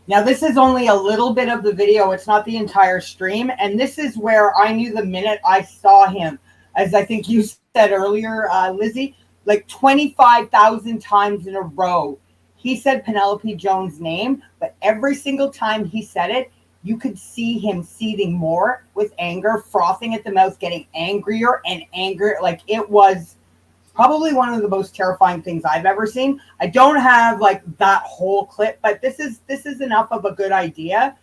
Now, this is only a little bit of the video. It's not the entire stream. And this is where I knew the minute I saw him, as I think you said earlier, Lizzie, like 25,000 times in a row. He said Penelope Jones' name, but every single time he said it, you could see him seething more with anger, frothing at the mouth, getting angrier and angrier. Like it was probably one of the most terrifying things I've ever seen. I don't have like that whole clip, but this is enough of a good idea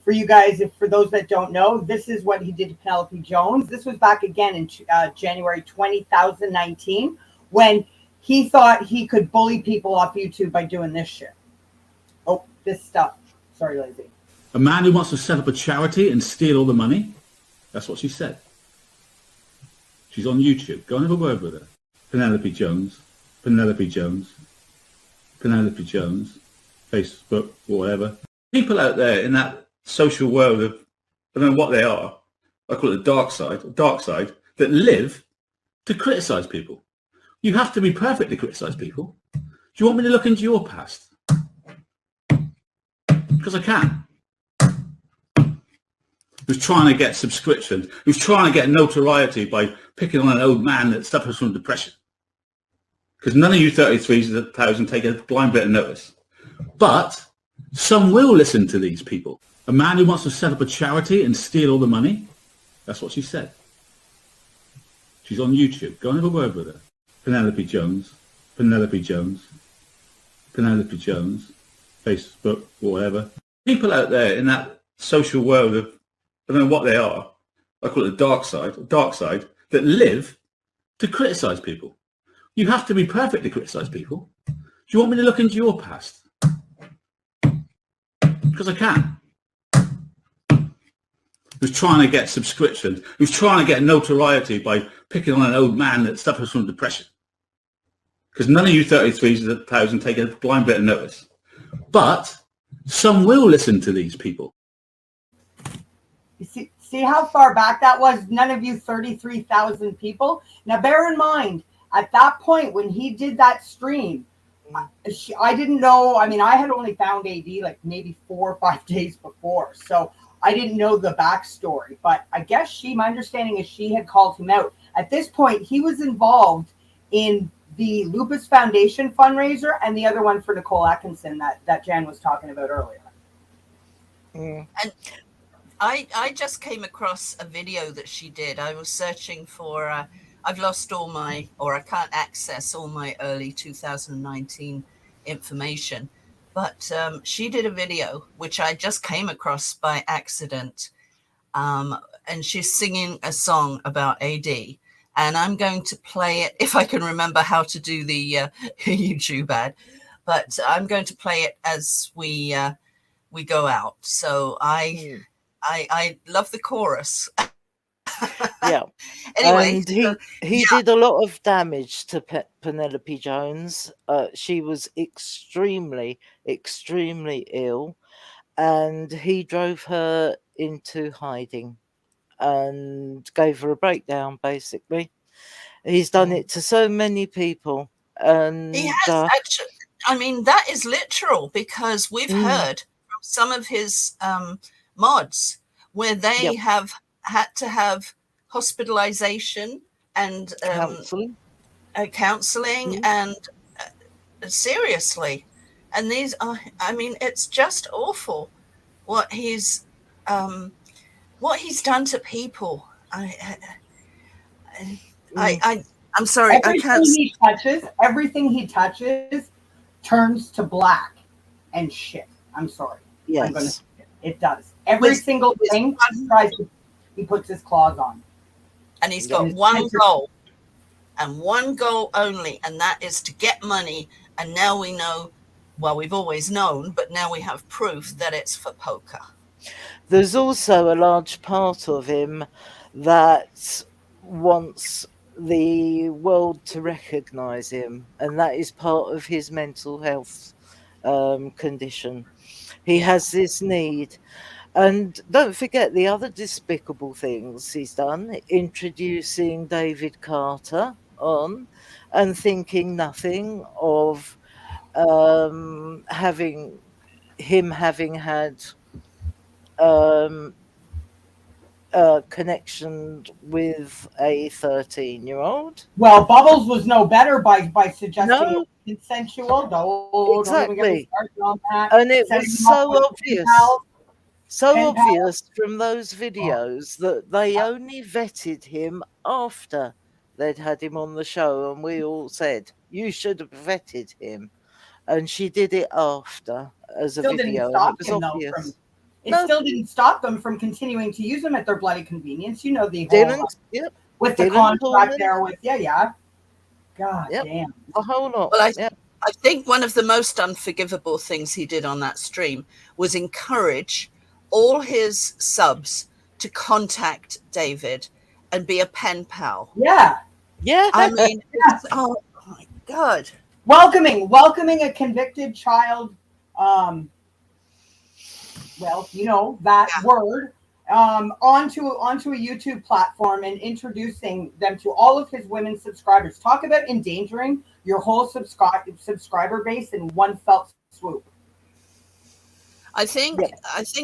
for you guys. If for those that don't know, this is what he did to Penelope Jones. This was back again in January 2019 when he thought he could bully people off YouTube by doing this shit. Oh, this stuff. Sorry, Lizzie. A man who wants to set up a charity and steal all the money. That's what she said. She's on YouTube. Go and have a word with her. Penelope Jones, Penelope Jones, Penelope Jones, Facebook or whatever. People out there in that social world of, I don't know what they are, I call it the dark side, that live to criticise people. You have to be perfect to criticise people. Do you want me to look into your past? Because I can. Who's trying to get subscriptions, who's trying to get notoriety by picking on an old man that suffers from depression. Because none of you 33,000 take a blind bit of notice. But some will listen to these people. A man who wants to set up a charity and steal all the money. That's what she said. She's on YouTube. Go and have a word with her. Penelope Jones, Penelope Jones, Penelope Jones, Facebook or whatever. People out there in that social world of, I don't know what they are, I call it the dark side, that live to criticise people. You have to be perfect to criticise people. Do you want me to look into your past? Because I can. Who's trying to get subscriptions, who's trying to get notoriety by picking on an old man that suffers from depression. Because none of you 33,000 take a blind bit of notice. But some will listen to these people. You see how far back that was? None of you 33,000 people. Now, bear in mind, at that point when he did that stream, I didn't know. I mean, I had only found AD like maybe 4 or 5 days before. So I didn't know the backstory. But I guess my understanding is she had called him out. At this point, he was involved in the Lupus Foundation fundraiser and the other one for Nicole Atkinson that Jan was talking about earlier. And I just came across a video that she did. I was searching for, I've lost all my, or I can't access all my early 2019 information. But she did a video, which I just came across by accident. And she's singing a song about AD. And I'm going to play it if I can remember how to do the YouTube ad. but I'm going to play it as we go out. So I love the chorus. Yeah. Anyway, And he did a lot of damage to Penelope Jones. She was extremely, extremely ill, and he drove her into hiding and gave her a breakdown, basically. He's done it to so many people. And he has actually. I mean, that is literal, because we've heard from some of his mods where they have had to have hospitalization and counseling and seriously. And these are, I mean, it's just awful what he's done to people. I'm sorry, I can't. Everything he touches turns to black and shit. I'm sorry. Yes. I'm gonna say it does. Every single thing he puts his claws on. And he's got one goal, and one goal only, and that is to get money. And now we know, well, we've always known, but now we have proof that it's for poker. There's also a large part of him that wants the world to recognize him, and that is part of his mental health condition. He has this need. And don't forget the other despicable things he's done, introducing David Carter on and thinking nothing of having had connection with a 13-year-old. Well, Bubbles was no better by suggesting it was consensual. Don't even get me Exactly. started on that. And it Setting was him up so with obvious. pen pals. Obvious from those videos that they only vetted him after they'd had him on the show, and we all said, you should have vetted him. And she did it after as a Still didn't video, and stop it was him though obvious. from. It still didn't stop them from continuing to use them at their bloody convenience. You know the whole with the contract there with God damn. A whole lot. Well, I think one of the most unforgivable things he did on that stream was encourage all his subs to contact David and be a pen pal. Yeah. I mean, oh my God. Welcoming a convicted child, well, you know, that word, onto a YouTube platform and introducing them to all of his women subscribers. Talk about endangering your whole subscriber base in one felt swoop. I think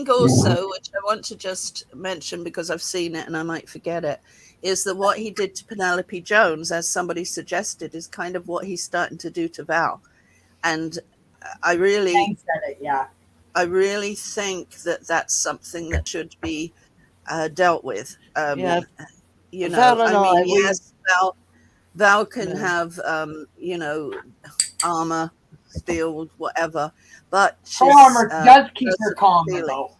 also, which I want to just mention because I've seen it and I might forget it, is that what he did to Penelope Jones, as somebody suggested, is kind of what he's starting to do to Val. And I really think that that's something that should be dealt with. You know, Val and I mean, I, yes, Val can have, you know, armor, steel, whatever, but armor does keep her calm, though.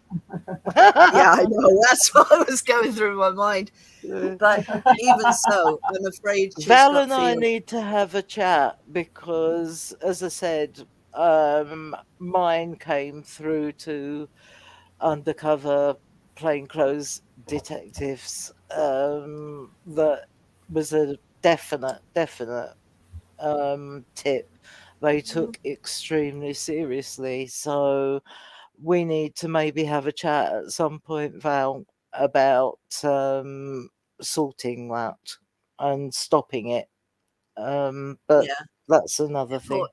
Yeah, I know. That's what was going through my mind. But even so, I'm afraid she's Val got and I need to have a chat because, as I said, mine came through to undercover plainclothes detectives. That was a definite tip they took extremely seriously. So we need to maybe have a chat at some point, Val, about sorting that and stopping it. But that's another thing.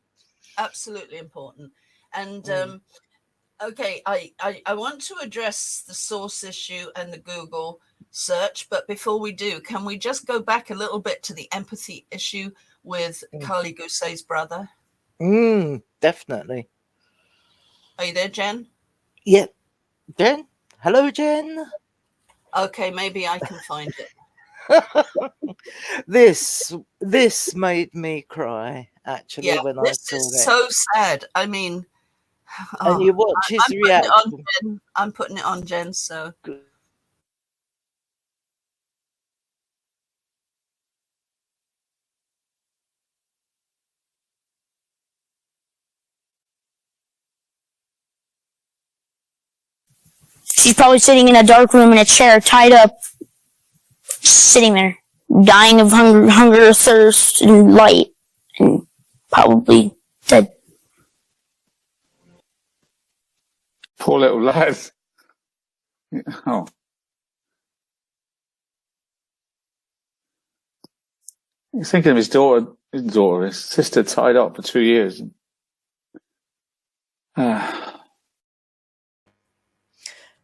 Absolutely important. And okay, I want to address the source issue and the Google search, but before we do, can we just go back a little bit to the empathy issue with Carly Gousset's brother? Definitely. Are you there, Jen? Yep. Jen? Hello, Jen. Okay, maybe I can find it. This made me cry, actually, when I saw this is it. so sad. I mean, and you watch his reaction. I'm putting it on Jen, so she's probably sitting in a dark room in a chair, tied up, sitting there, dying of hunger, thirst, and light, and probably dead. Poor little lad. Oh. He's thinking of his sister tied up for 2 years.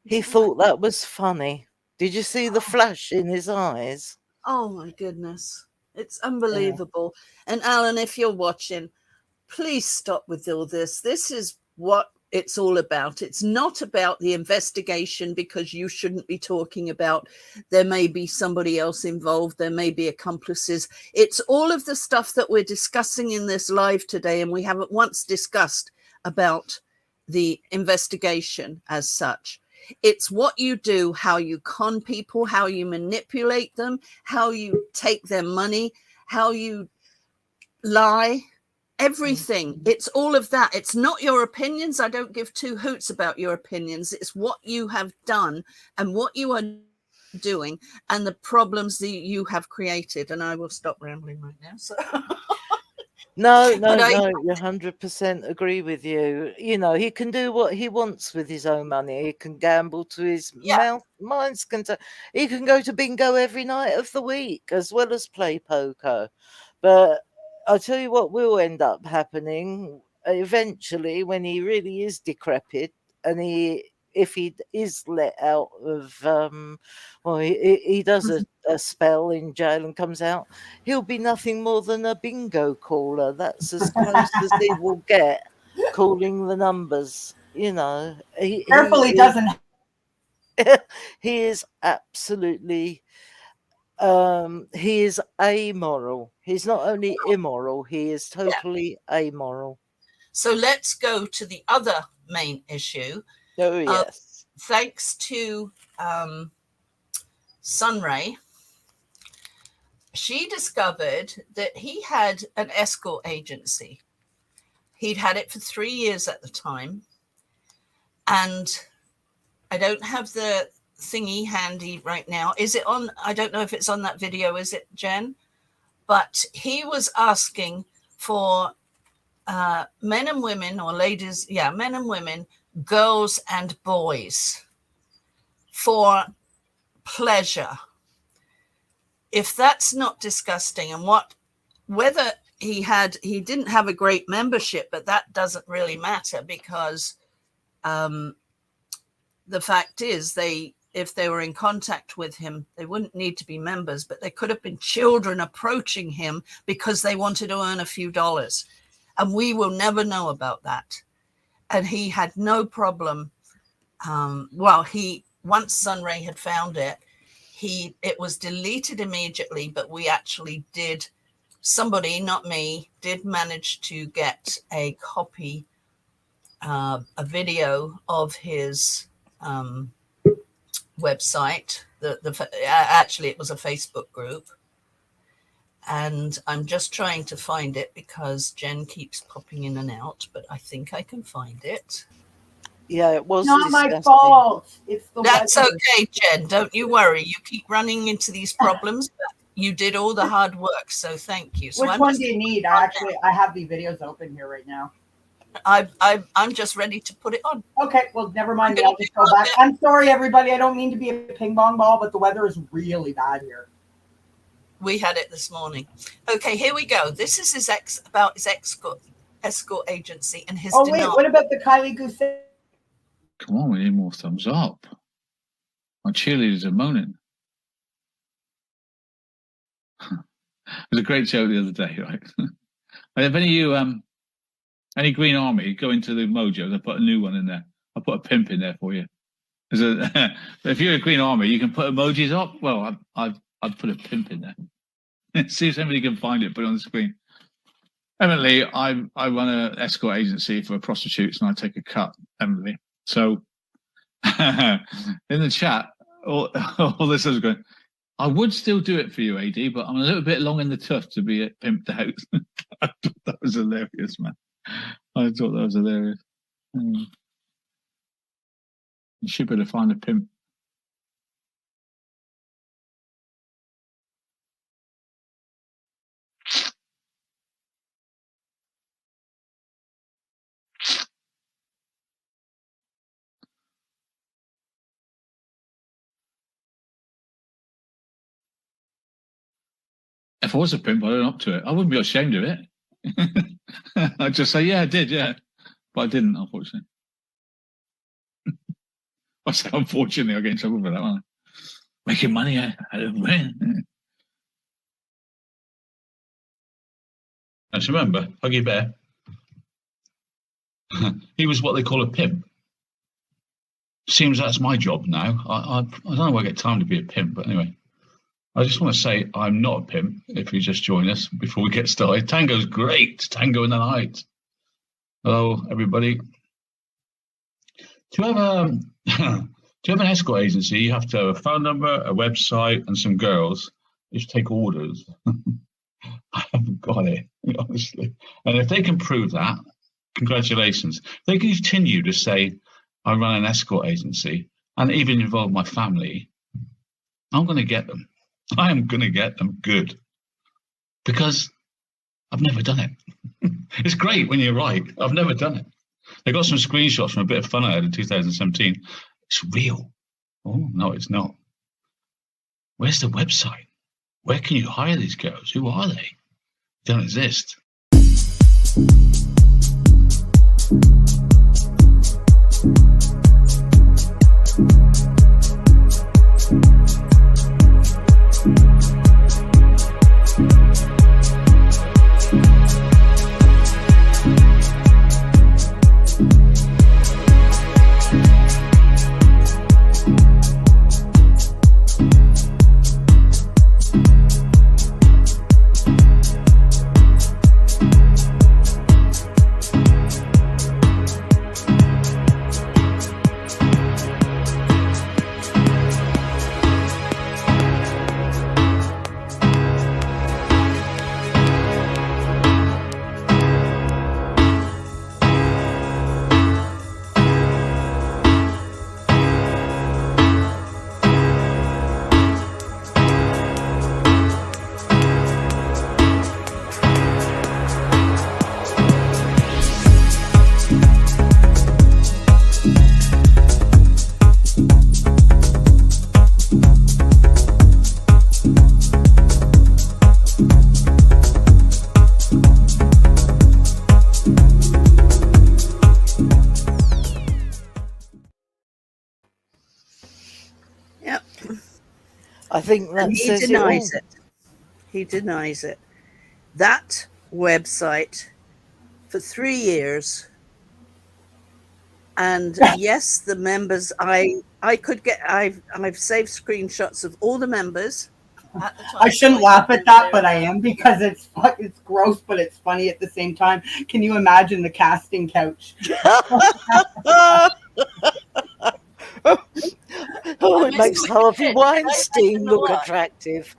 He thought that was funny. Did you see the flash in his eyes? Oh my goodness. It's unbelievable. And Alan, if you're watching, please stop with all this. This is what it's all about. It's not about the investigation, because you shouldn't be talking about there may be somebody else involved, there may be accomplices. It's all of the stuff that we're discussing in this live today, and we haven't once discussed about the investigation as such. It's what you do, how you con people, how you manipulate them, how you take their money, how you lie, everything. It's all of that. It's not your opinions. I don't give two hoots about your opinions. It's what you have done and what you are doing and the problems that you have created. And I will stop rambling right now. So. No, you 100% agree with you. You know, he can do what he wants with his own money. He can gamble to his mind's content. He can go to bingo every night of the week as well as play poker. But I'll tell you what will end up happening eventually when he really is decrepit, and if he is let out of, he does a spell in jail and comes out, he'll be nothing more than a bingo caller. That's as close as he will get, calling the numbers. You know, he doesn't. He is absolutely. He is amoral. He's not only immoral, he is totally amoral. So let's go to the other main issue. Oh, yes. Thanks to Sunray, she discovered that he had an escort agency. He'd had it for 3 years at the time. And I don't have the thingy handy right now. Is it on? I don't know if it's on that video. Is it, Jen? But he was asking for men and women, or ladies, men and women, girls and boys, for pleasure. If that's not disgusting, and whether he didn't have a great membership, but that doesn't really matter, because the fact is, if they were in contact with him, they wouldn't need to be members, but they could have been children approaching him because they wanted to earn a few dollars. And we will never know about that. And he had no problem. Once Sunray had found it, it was deleted immediately, but we actually somebody, not me, did manage to get a copy, a video of his website. Actually, it was a Facebook group, and I'm just trying to find it because Jen keeps popping in and out, but I think I can find it. Yeah, it was not my fault. It's That's okay, Jen. Don't you worry. You keep running into these problems, but you did all the hard work, so thank you. So which one do you need? I have the videos open here right now. I'm just ready to put it on. Okay, well, never mind. I'll just go back. I'm sorry, everybody. I don't mean to be a ping pong ball, but the weather is really bad here. We had it this morning. Okay, here we go. This is his escort agency and his. Oh wait, what about the Kylie Goose? Come on, we need more thumbs up. My cheerleaders are moaning. It was a great joke the other day, right? If any of you, any Green Army, go into the Mojo, they put a new one in there. I'll put a pimp in there for you. If you're a Green Army, you can put emojis up. Well, I'd put a pimp in there. See if somebody can find it, put it on the screen. Emily, I run an escort agency for prostitutes, and I take a cut, Emily. So in the chat, all this is going, I would still do it for you, AD, but I'm a little bit long in the tooth to be pimped out. I thought that was hilarious, man. I thought that was hilarious. You should be able to find a pimp. If I was a pimp, I'd own up to it. I wouldn't be ashamed of it. I'd just say, yeah, I did, yeah. But I didn't, unfortunately. I say, unfortunately, I'll get in trouble for that one. Making money out of men. I just remember, Huggy Bear. He was what they call a pimp. Seems that's my job now. I don't know where I get time to be a pimp, but anyway. I just want to say I'm not a pimp, if you just join us before we get started. Tango's great. Tango in the night. Hello, everybody. To have an escort agency, you have to have a phone number, a website, and some girls. Just take orders. I haven't got it, honestly. And if they can prove that, congratulations. If they continue to say, I run an escort agency, and even involve my family, I'm going to get them. I am going to get them good. Because I've never done it. It's great when you're right. I've never done it. They got some screenshots from a bit of fun I had in 2017. It's real. Oh, no, it's not. Where's the website? Where can you hire these girls? Who are they? They don't exist. I think that he says denies it. He denies it. That website for 3 years, and yes, the members. I could get. I've saved screenshots of all the members. At the time, I shouldn't laugh at that, but I am, because it's gross, but it's funny at the same time. Can you imagine the casting couch? Oh, it makes Harvey Weinstein look attractive.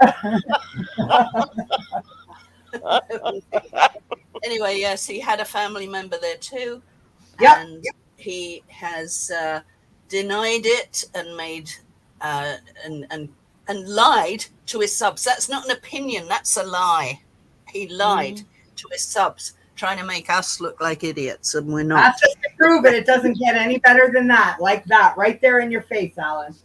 Anyway, yes, he had a family member there too. Yep. And he has denied it and made and lied to his subs. That's not an opinion, that's a lie. He lied to his subs, trying to make us look like idiots, and we're not. That's just to prove it. It doesn't get any better than that. Like that, right there in your face, Alan.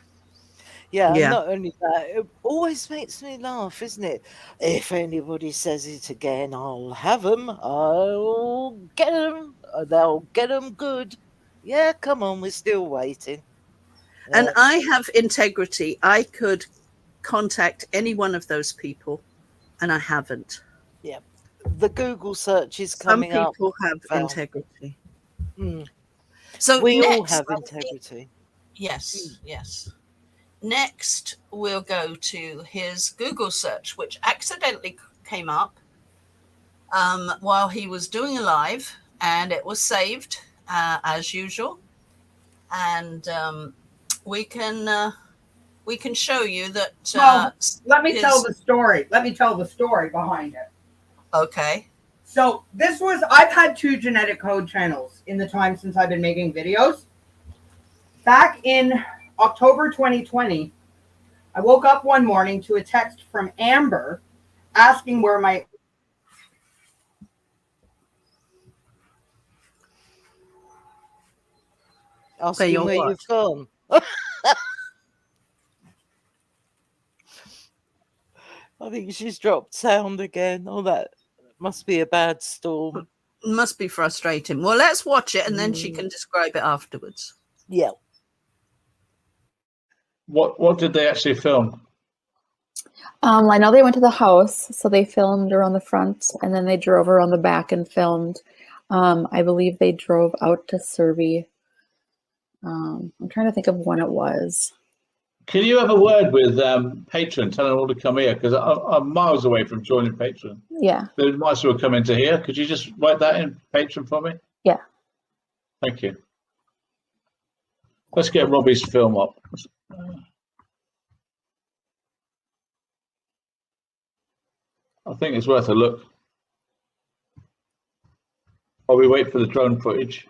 Yeah, Yeah. not only that, it always makes me laugh, isn't it? If anybody says it again, I'll have them. I'll get them. They'll get them good. Yeah, come on, we're still waiting. And I have integrity. I could contact any one of those people, and I haven't. Yeah. The Google search is Some coming up. people have Val. integrity. Mm. So we all next, have I think- integrity. Yes, yes. Next, we'll go to his Google search, which accidentally came up while he was doing a live, and it was saved as usual. And we can show you that. Well, let me tell the story. Let me tell the story behind it. Okay. So I've had 2 genetic code channels in the time since I've been making videos. back in October 2020, I woke up one morning to a text from Amber asking where my Asking where what? you've gone. I think she's dropped sound again. Oh, that must be a bad storm. Must be frustrating. Well, let's watch it and then she can describe it afterwards. Yeah. What did they actually film? I know they went to the house, so they filmed around the front, and then they drove around the back and filmed. I believe they drove out to Survey. I'm trying to think of when it was. Can you have a word with Patron, tell them all to come here? Because I'm miles away from joining Patron. Yeah. They might as well come into here. Could you just write that in Patron for me? Yeah. Thank you. Let's get Robbie's film up. I think it's worth a look. While we wait for the drone footage.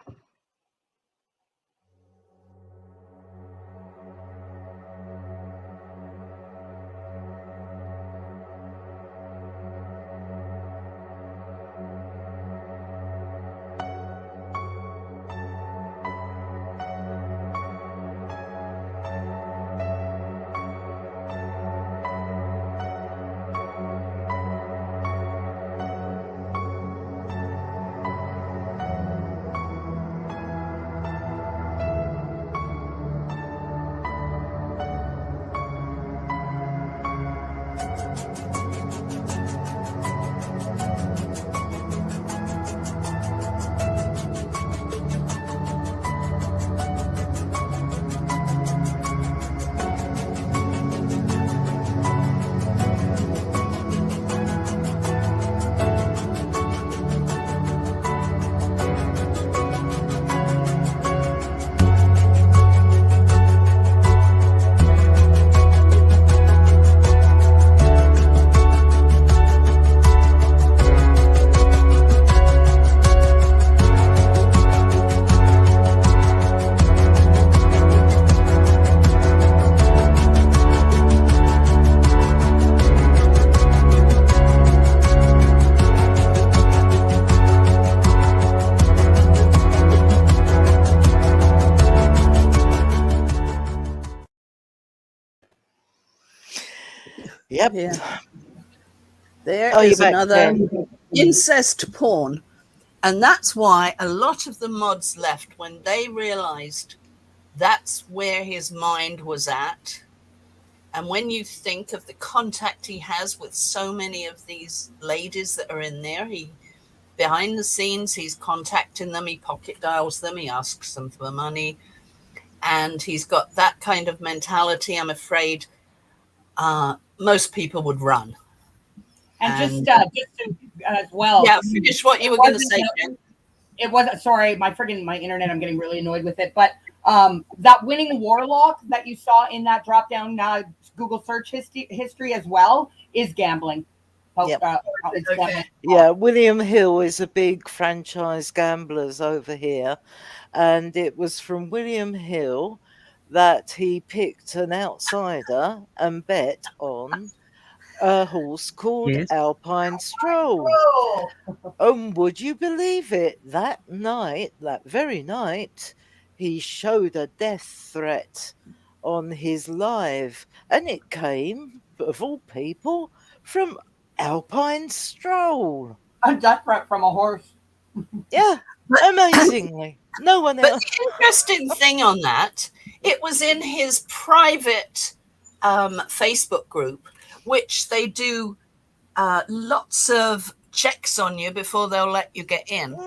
Yep. Yeah. There Oh, is you're back, another Jen. incest porn. And that's why a lot of the mods left when they realized that's where his mind was at. And when you think of the contact he has with so many of these ladies that are in there, behind the scenes, he's contacting them, he pocket dials them, he asks them for money. And he's got that kind of mentality. I'm afraid most people would run. And just to, as well. Yeah, finish what you were going to say, Jen. It wasn't, sorry, my internet, I'm getting really annoyed with it. But that winning warlock that you saw in that drop down Google search history as well is gambling. Yep. Gambling. Yeah, William Hill is a big franchise gamblers over here. And it was from William Hill that he picked an outsider and bet on a horse called Alpine Stroll. Would you believe it? That very night, he showed a death threat on his live, and it came, of all people, from Alpine Stroll. A death threat from a horse. Yeah, amazingly. No one else. But the interesting thing on that, it was in his private Facebook group, which they do lots of checks on you before they'll let you get in.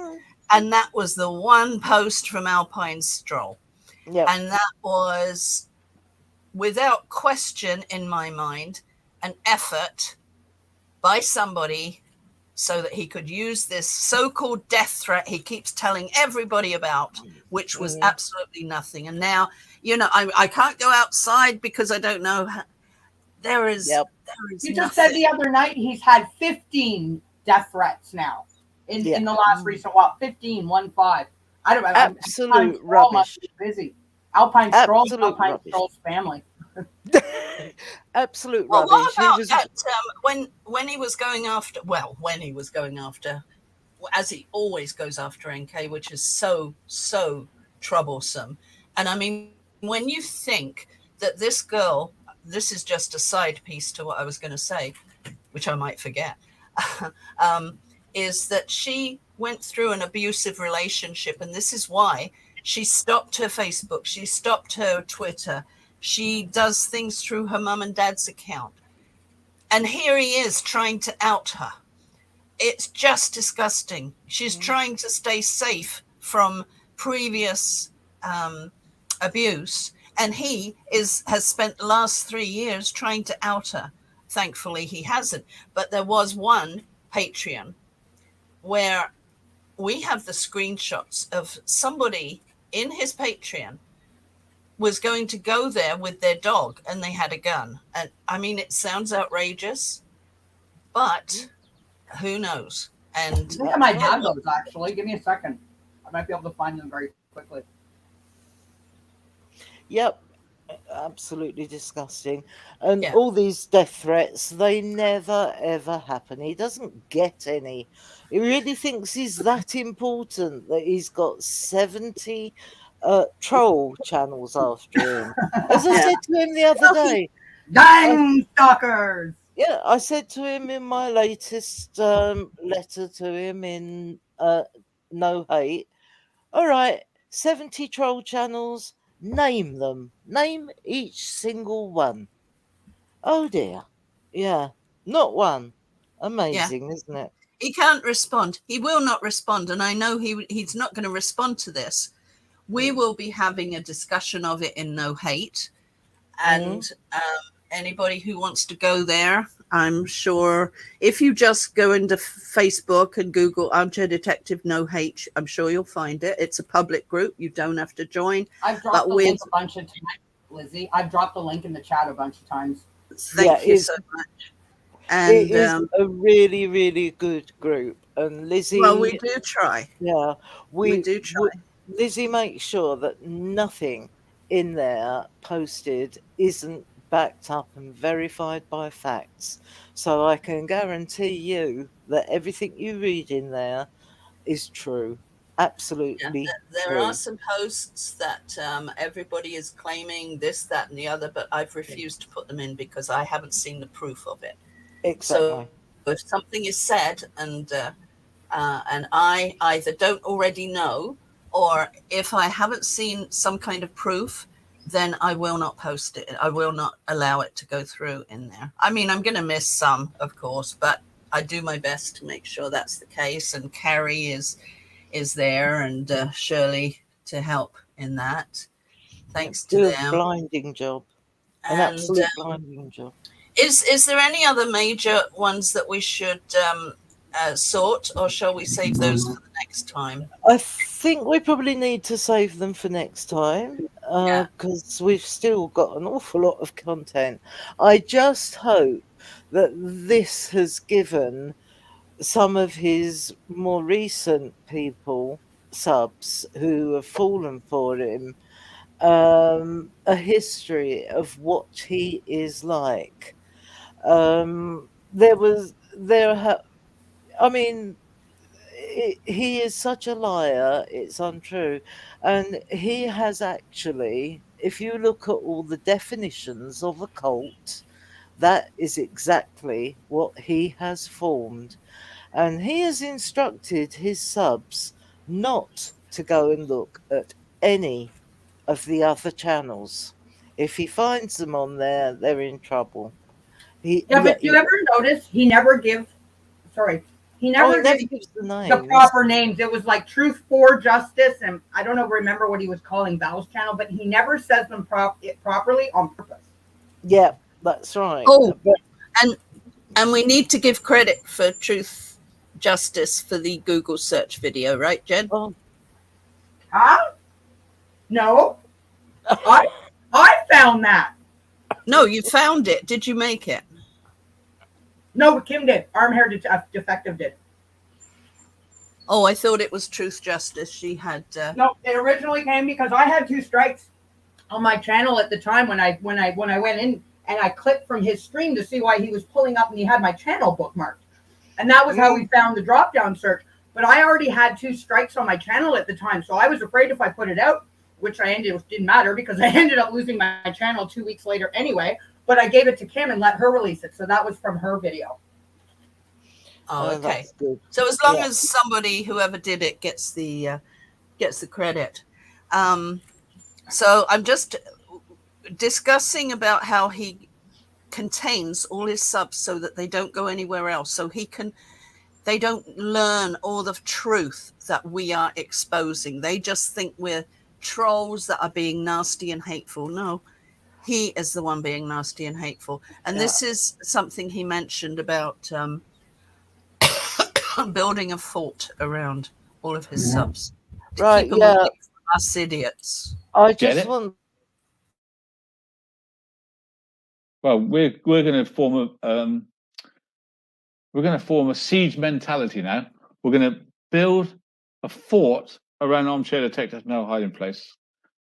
And that was the one post from Alpine Stroll. Yep. And that was, without question in my mind, an effort by somebody so that he could use this so-called death threat he keeps telling everybody about, which was absolutely nothing. And now, I can't go outside because I don't know. There is You just said the other night he's had 15 death threats now in the last recent while. 15, 1-5. I don't know. Absolute rubbish. Busy. Alpine Stroll's Absolute Alpine rubbish. Stroll's family. Absolute Well, rubbish. what He about was at, when he was going after? Well, when he was going after, as he always goes after NK, which is so troublesome. And I mean, when you think that this girl, this is just a side piece to what I was going to say, which I might forget, is that she went through an abusive relationship, and this is why she stopped her Facebook, she stopped her Twitter, she does things through her mum and dad's account. And here he is trying to out her. It's just disgusting. She's trying to stay safe from previous abuse, and he has spent the last 3 years trying to out her. Thankfully, he hasn't. But there was one Patreon where we have the screenshots of somebody in his Patreon was going to go there with their dog, and they had a gun. And I mean, it sounds outrageous, but who knows? And I think I might have those, actually. Give me a second. I might be able to find them very quickly. Yep, absolutely disgusting. And all these death threats, they never ever happen. He doesn't get any. He really thinks he's that important that he's got 70 troll channels after him. As I said to him the other day, gang stalkers. Yeah, I said to him in my latest letter to him in No Hate, all right, 70 troll channels, name them. Name each single one. Oh dear. Yeah, not one. Amazing, isn't it? He can't respond. He will not respond. And I know he's not going to respond to this. We will be having a discussion of it in No Hate. And anybody who wants to go there, I'm sure if you just go into Facebook and Google Armchair Detective No Hate, I'm sure you'll find it. It's a public group. You don't have to join. I've dropped the link a bunch of times, Lizzie. I've dropped the link in the chat a bunch of times. Thank you so much. And it is a really, really good group. And Lizzie... Well, we do try. Yeah. We do try. Lizzie makes sure that nothing in there posted isn't backed up and verified by facts. So I can guarantee you that everything you read in there is true. Absolutely There true. are some posts that everybody is claiming this, that, and the other, but I've refused to put them in because I haven't seen the proof of it. Exactly. So if something is said and I either don't already know, or if I haven't seen some kind of proof, then I will not post it. I will not allow it to go through in there. I mean, I'm going to miss some, of course, but I do my best to make sure that's the case. And Carrie is there, and Shirley to help in that. Thanks to them. A blinding job. An absolute blinding job. Is there any other major ones that we should sort, or shall we save those for the next time? I think we probably need to save them for next time because we've still got an awful lot of content. I just hope that this has given some of his more recent people, subs, who have fallen for him, a history of what he is like. He is such a liar, it's untrue. And he has actually, if you look at all the definitions of a cult, that is exactly what he has formed. And he has instructed his subs not to go and look at any of the other channels. If he finds them on there, they're in trouble. But you ever notice he never gives the proper names. It was like Truth for Justice, and I don't remember what he was calling Val's channel, but he never says them properly on purpose. Yeah, that's right. Oh, and we need to give credit for Truth Justice for the Google search video, right, Jen? Oh. Huh? No. I found that. No, you found it. Did you make it? No, Kim did. Armchair Defective did. Oh, I thought it was Truth Justice. She had... No, it originally came because I had 2 strikes. on my channel at the time when I went in and I clicked from his stream to see why he was pulling up and he had my channel bookmarked. And that was how we found the drop down search. But I already had 2 strikes on my channel at the time. So I was afraid if I put it out, which didn't matter because I ended up losing my channel 2 weeks later anyway. But I gave it to Kim and let her release it. So that was from her video. Oh, okay. So as long as somebody, whoever did it, gets the credit. So I'm just discussing about how he contains all his subs so that they don't go anywhere else. So they don't learn all the truth that we are exposing. They just think we're trolls that are being nasty and hateful. No, he is the one being nasty and hateful. And this is something he mentioned about building a fort around all of his subs. To keep them away from us idiots. I just want. Well, we're going to form a siege mentality now. We're going to build a fort around Armchair to take us no hiding place,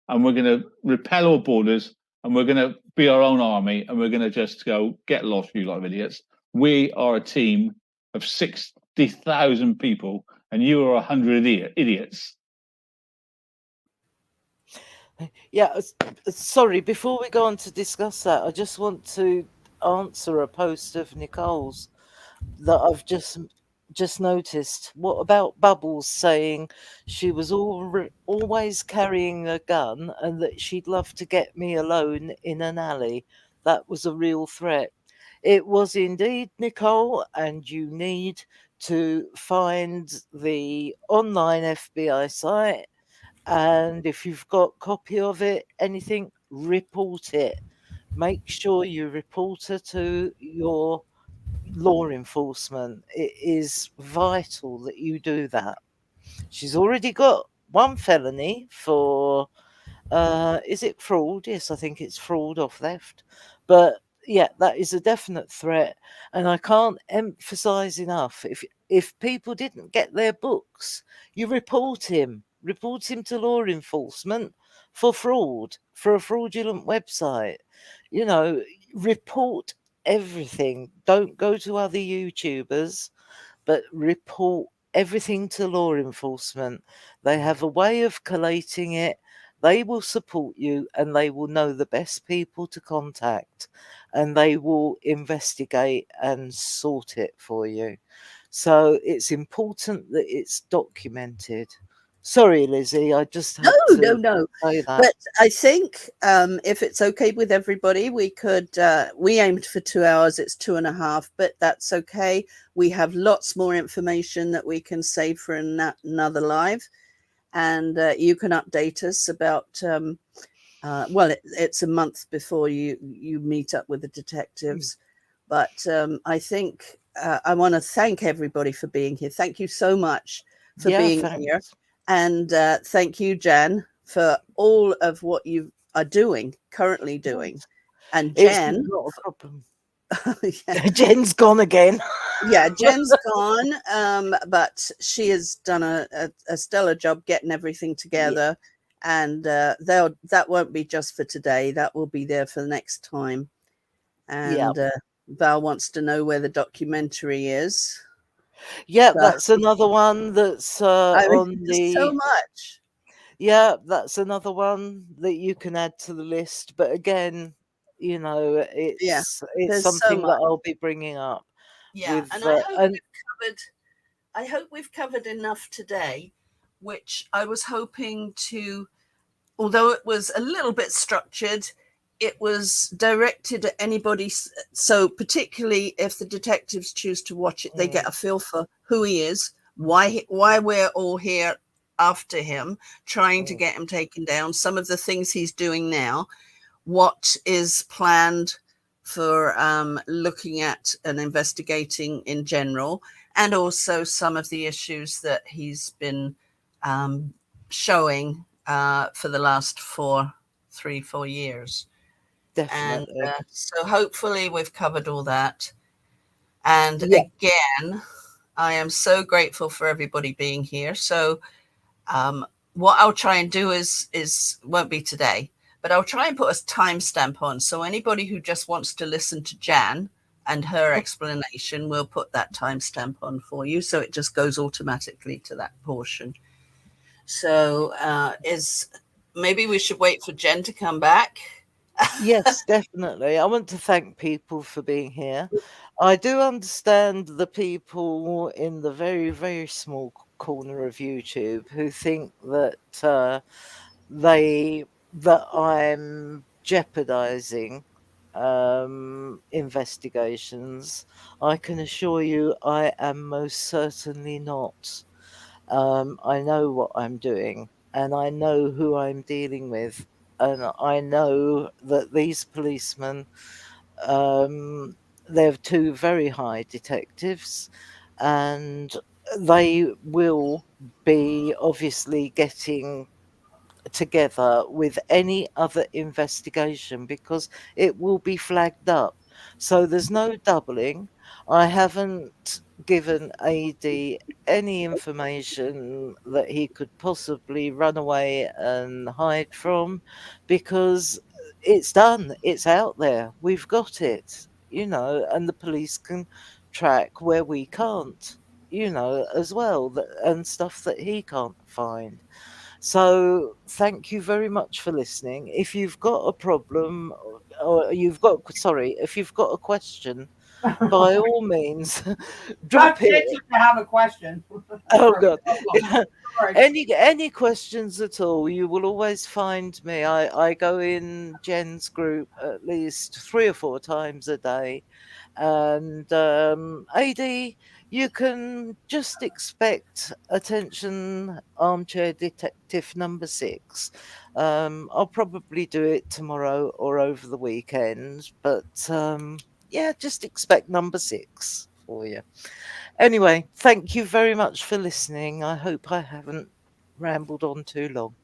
and we're going to repel all borders, and we're going to be our own army, and we're going to just go get lost, you lot of idiots. We are a team of 60,000 people, and you are 100 idiots. Yeah, sorry, before we go on to discuss that, I just want to answer a post of Nicole's that I've just noticed. What about Bubbles saying she was always carrying a gun and that she'd love to get me alone in an alley? That was a real threat. It was indeed, Nicole, and you need to find the online FBI site. And if you've got a copy of it, anything, report it. Make sure you report her to your law enforcement. It is vital that you do that. She's already got 1 felony for, is it fraud? Yes, I think it's fraud or theft. But yeah, that is a definite threat. And I can't emphasize enough, if people didn't get their books, you report him to law enforcement for fraud, for a fraudulent website. You know, report everything. Don't go to other YouTubers, but report everything to law enforcement. They have a way of collating it. They will support you and they will know the best people to contact and they will investigate and sort it for you. So it's important that it's documented. Sorry, Lizzie, I just had No. say that. But I think if it's okay with everybody, we could, we aimed for 2 hours, it's 2.5, but that's okay. We have lots more information that we can save for another live. And you can update us about, well, it's a month before you meet up with the detectives. But I think I want to thank everybody for being here. Thank you so much for being here. And thank you, Jan, for all of what you are currently doing. And Jan, it's not a problem. Jen's gone again. Yeah, Jen's gone, but she has done a stellar job getting everything together. And that won't be just for today. That will be there for the next time. And Val wants to know where the documentary is. Yeah, that's another one that's on the. So much. Yeah, that's another one that you can add to the list. But again, you know, it's something that I'll be bringing up. Yeah, and I hope we've covered enough today, which I was hoping to, although it was a little bit structured, it was directed at anybody. So particularly if the detectives choose to watch it, they get a feel for who he is, why we're all here after him, trying to get him taken down, some of the things he's doing now, what is planned for looking at and investigating in general, and also some of the issues that he's been showing for the last 4 years. Definitely. And so hopefully we've covered all that. And again, I am so grateful for everybody being here. So what I'll try and do is won't be today, but I'll try and put a timestamp on. So anybody who just wants to listen to Jan and her explanation, we'll put that timestamp on for you. So it just goes automatically to that portion. So maybe we should wait for Jen to come back. Yes, definitely. I want to thank people for being here. I do understand the people in the very, very small corner of YouTube who think that that I'm jeopardizing investigations. I can assure you I am most certainly not. I know what I'm doing, and I know who I'm dealing with, and I know that these policemen, they're two very high detectives, and they will be obviously getting together with any other investigation because it will be flagged up. So there's no doubling. I haven't given AD any information that he could possibly run away and hide from because it's done. It's out there. We've got it, and the police can track where we can't, as well, and stuff that he can't find. So thank you very much for listening. If you've got a problem or if you've got a question, by all means, drop it. To have a question. Oh God. Sorry. Any questions at all, you will always find me. I go in Jen's group at least 3 or 4 times a day. And AD, you can just expect attention Armchair Detective number 6. I'll probably do it tomorrow or over the weekend, but yeah, just expect number 6 for you. Anyway, thank you very much for listening. I hope I haven't rambled on too long.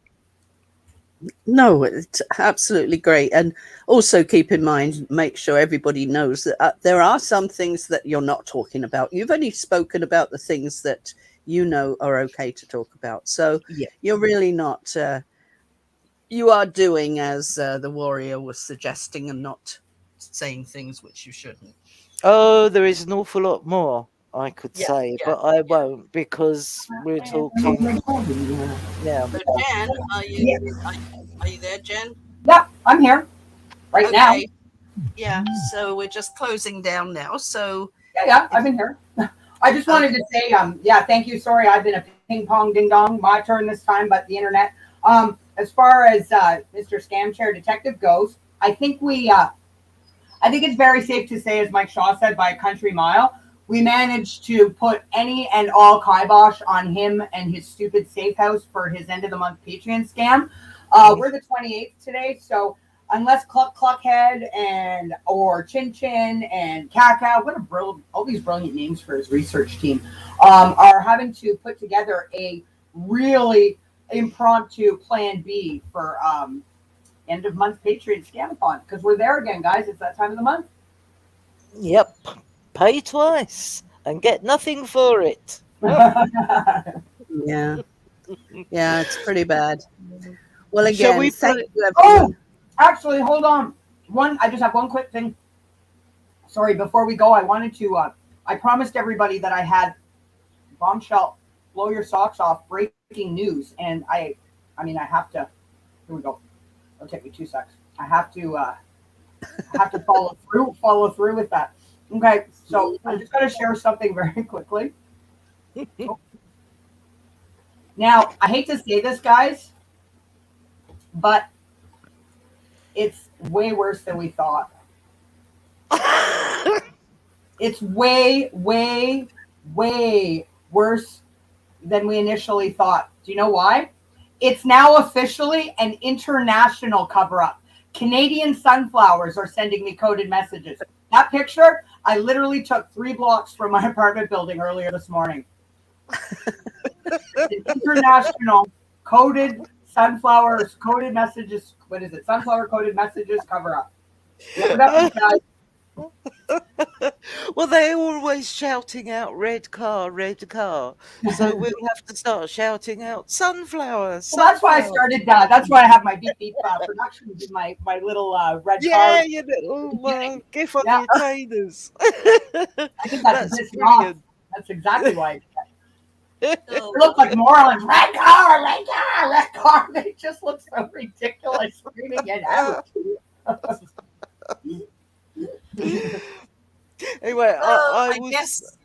No, it's absolutely great. And also keep in mind, make sure everybody knows that there are some things that you're not talking about. You've only spoken about the things that you know are okay to talk about. So you're really not, you are doing as the warrior was suggesting and not saying things which you shouldn't. Oh, there is an awful lot more I could say, but I won't because we're talking. Yeah. So Jen, are you there, Jen? Yeah, I'm here right now. Yeah, so we're just closing down now. So yeah, I've been here. I just wanted to say, thank you. Sorry, I've been a ping pong ding dong. My turn this time, but the internet. As far as Mr. Scam Chair Detective goes, I think it's very safe to say, as Mike Shaw said, by a country mile, we managed to put any and all kibosh on him and his stupid safe house for his end of the month Patreon scam. We're the 28th today, so unless Cluck Cluckhead or Chin Chin and Kaka, all these brilliant names for his research team, are having to put together a really impromptu plan B for end of month Patreon scamathon, because we're there again, guys. It's that time of the month. Yep. Pay twice and get nothing for it. Yeah, it's pretty bad. Well, again, shall we actually, hold on. I just have one quick thing. Sorry, before we go, I wanted to. I promised everybody that I had bombshell, blow your socks off, breaking news, and I have to. Here we go. It'll take me 2 seconds. I have to follow through with that. Okay, so I'm just going to share something very quickly. Now, I hate to say this, guys, but it's way worse than we thought. It's way, way, way worse than we initially thought. Do you know why? It's now officially an international cover-up. Canadian sunflowers are sending me coded messages. That picture, I literally took 3 blocks from my apartment building earlier this morning. International coded messages. What is it? Sunflower coded messages cover up. Look it up, guys. Well, they're always shouting out red car, so we'll have to start shouting out sunflower, Well, that's why I sunflower. started. That's why I have my beep beep productions in my little red car. Yeah, you little gif on Yeah. your trainers. I think that's That's piss me off. brilliant. That's exactly why. They look like morons. Red car, red car, red car. They just look so ridiculous screaming it out. Anyway, I guess.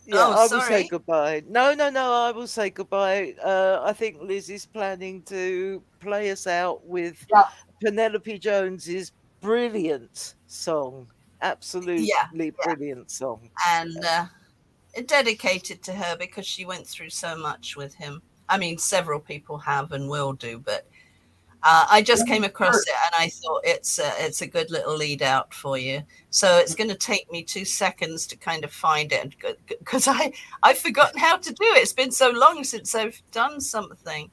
Yeah, Oh, I will say sorry. goodbye. No, I will say goodbye. I think Liz is planning to play us out with Penelope Jones's brilliant song. Absolutely brilliant song. And dedicated to her because she went through so much with him. I mean, several people have and will do, but I just came across it and I thought it's a good little lead out for you. So it's going to take me 2 seconds to kind of find it because I've forgotten how to do it. It's been so long since I've done something.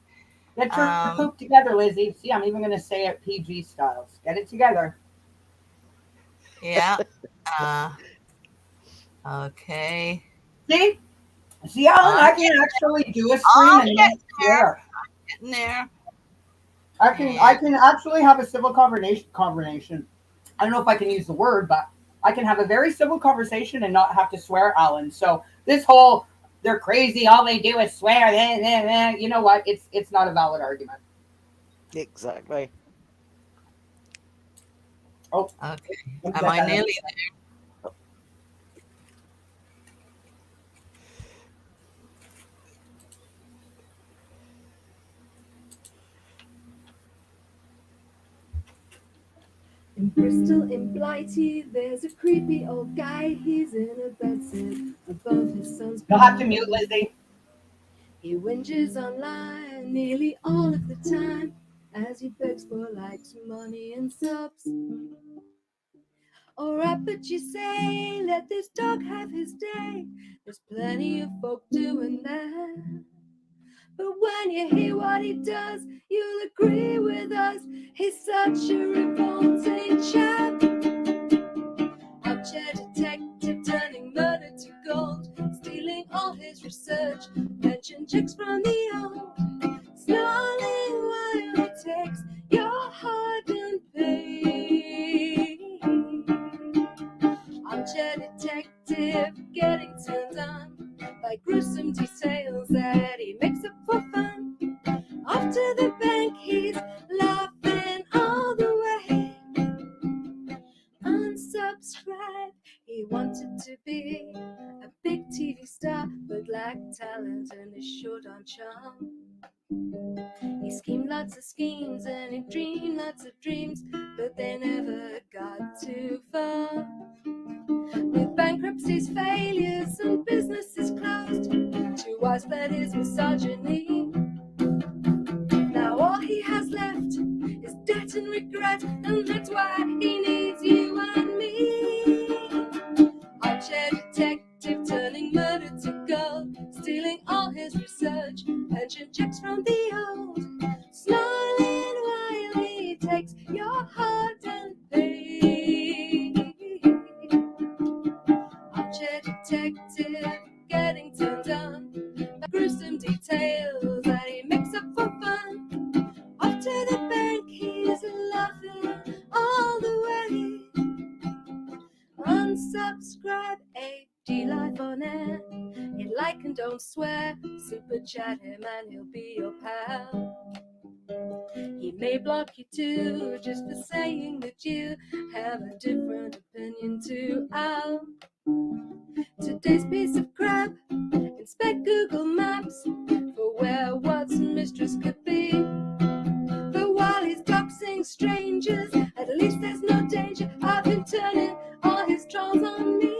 Get your poop together, Lizzie. See, I'm even going to say it PG styles. Get it together. Yeah. Okay. See, Alan, I can actually do a stream and there. Getting there. I can actually have a civil conversation. I don't know if I can use the word, but I can have a very civil conversation and not have to swear, Alan. So this whole they're crazy, all they do is swear, you know what? It's not a valid argument. Exactly. Oh, okay. Am I nearly there? In Bristol, in Blighty, there's a creepy old guy. He's in a bedsit above his son's bed. You'll have to mute, Lizzie. He whinges online nearly all of the time as he begs for likes, money, and subs. Alright, but you say, let this dog have his day. There's plenty of folk doing that. But when you hear what he does, you'll agree with us. He's such a revolting chap. Armchair detective turning murder to gold, stealing all his research, pension checks from the old, snarling while he takes your hard-earned pay. Armchair detective getting turned on by gruesome details that he makes up for fun. Off to the bank, he's laughing all the way. Unsubscribe, he wanted to be a big TV star, but lacked talent and is short on charm. He schemed lots of schemes and he dreamed lots of dreams, but they never got too far. With bankruptcies, failures, and businesses closed, 2 wives fled his misogyny. Now all he has left is debt and regret, and that's why he needs you and me. Armchair detective turning murder to gold, stealing all his research, pension checks from the old, snarling while he takes your heart and pay. Armchair detective getting turned on by gruesome details that he makes up for fun. Off to the bank, he's laughing all the way. Unsubscribe, AD Life on air. Hit like and don't swear, super chat him and he'll be your pal. He may block you too, just for saying that you have a different opinion to Al. Today's piece of crap, inspect Google Maps for where Watson mistress could be. But while he's doxing strangers, at least there's no danger of him turning all his trolls on me.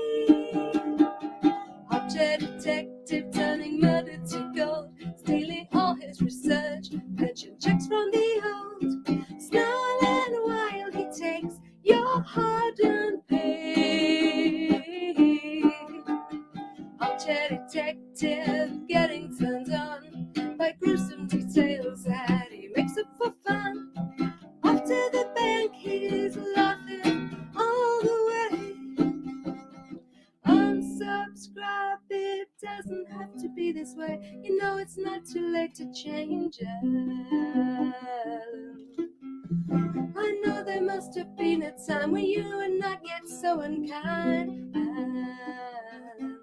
Armchair detective turning murder to gold, stealing all his research, pension checks from the old, snarling while he takes your hard-earned pay. Armchair detective getting turned on by gruesome details that he makes up for fun. Off to the bank, he's laughing all the way. this way. You know it's not too late to change, Alan. I know there must have been a time when you were not yet so unkind, Alan.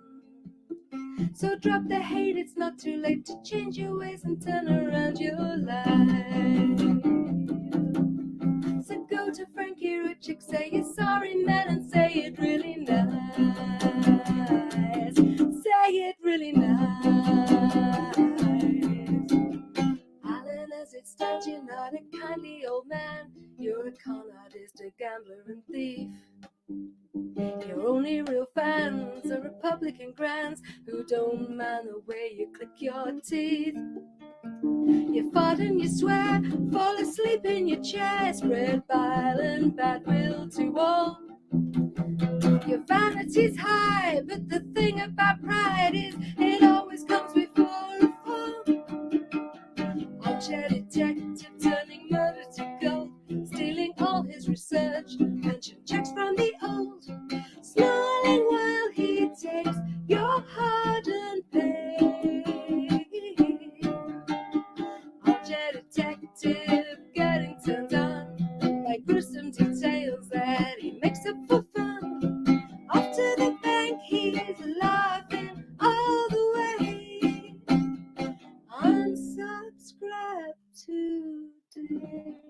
So drop the hate, it's not too late to change your ways and turn around your life. So go to Frankie Ruchik, say you're sorry, man, and say it really nice. Say it really nice. Alan, as it stands, you're not a kindly old man. You're a con artist, a gambler and thief. Your only real fans are Republican grands who don't mind the way you click your teeth. You fart and you swear, fall asleep in your chair, spread bile and bad will to all. Your vanity's high, but the thing about pride is it always comes before a fall. Armchair detective turning murder to gold, stealing all his research, pension checks from the old, smiling while he takes your hard-earned pay. Armchair detective getting turned on by gruesome details that he makes up for fun. Off to the bank, he's laughing all the way. Unsubscribe today.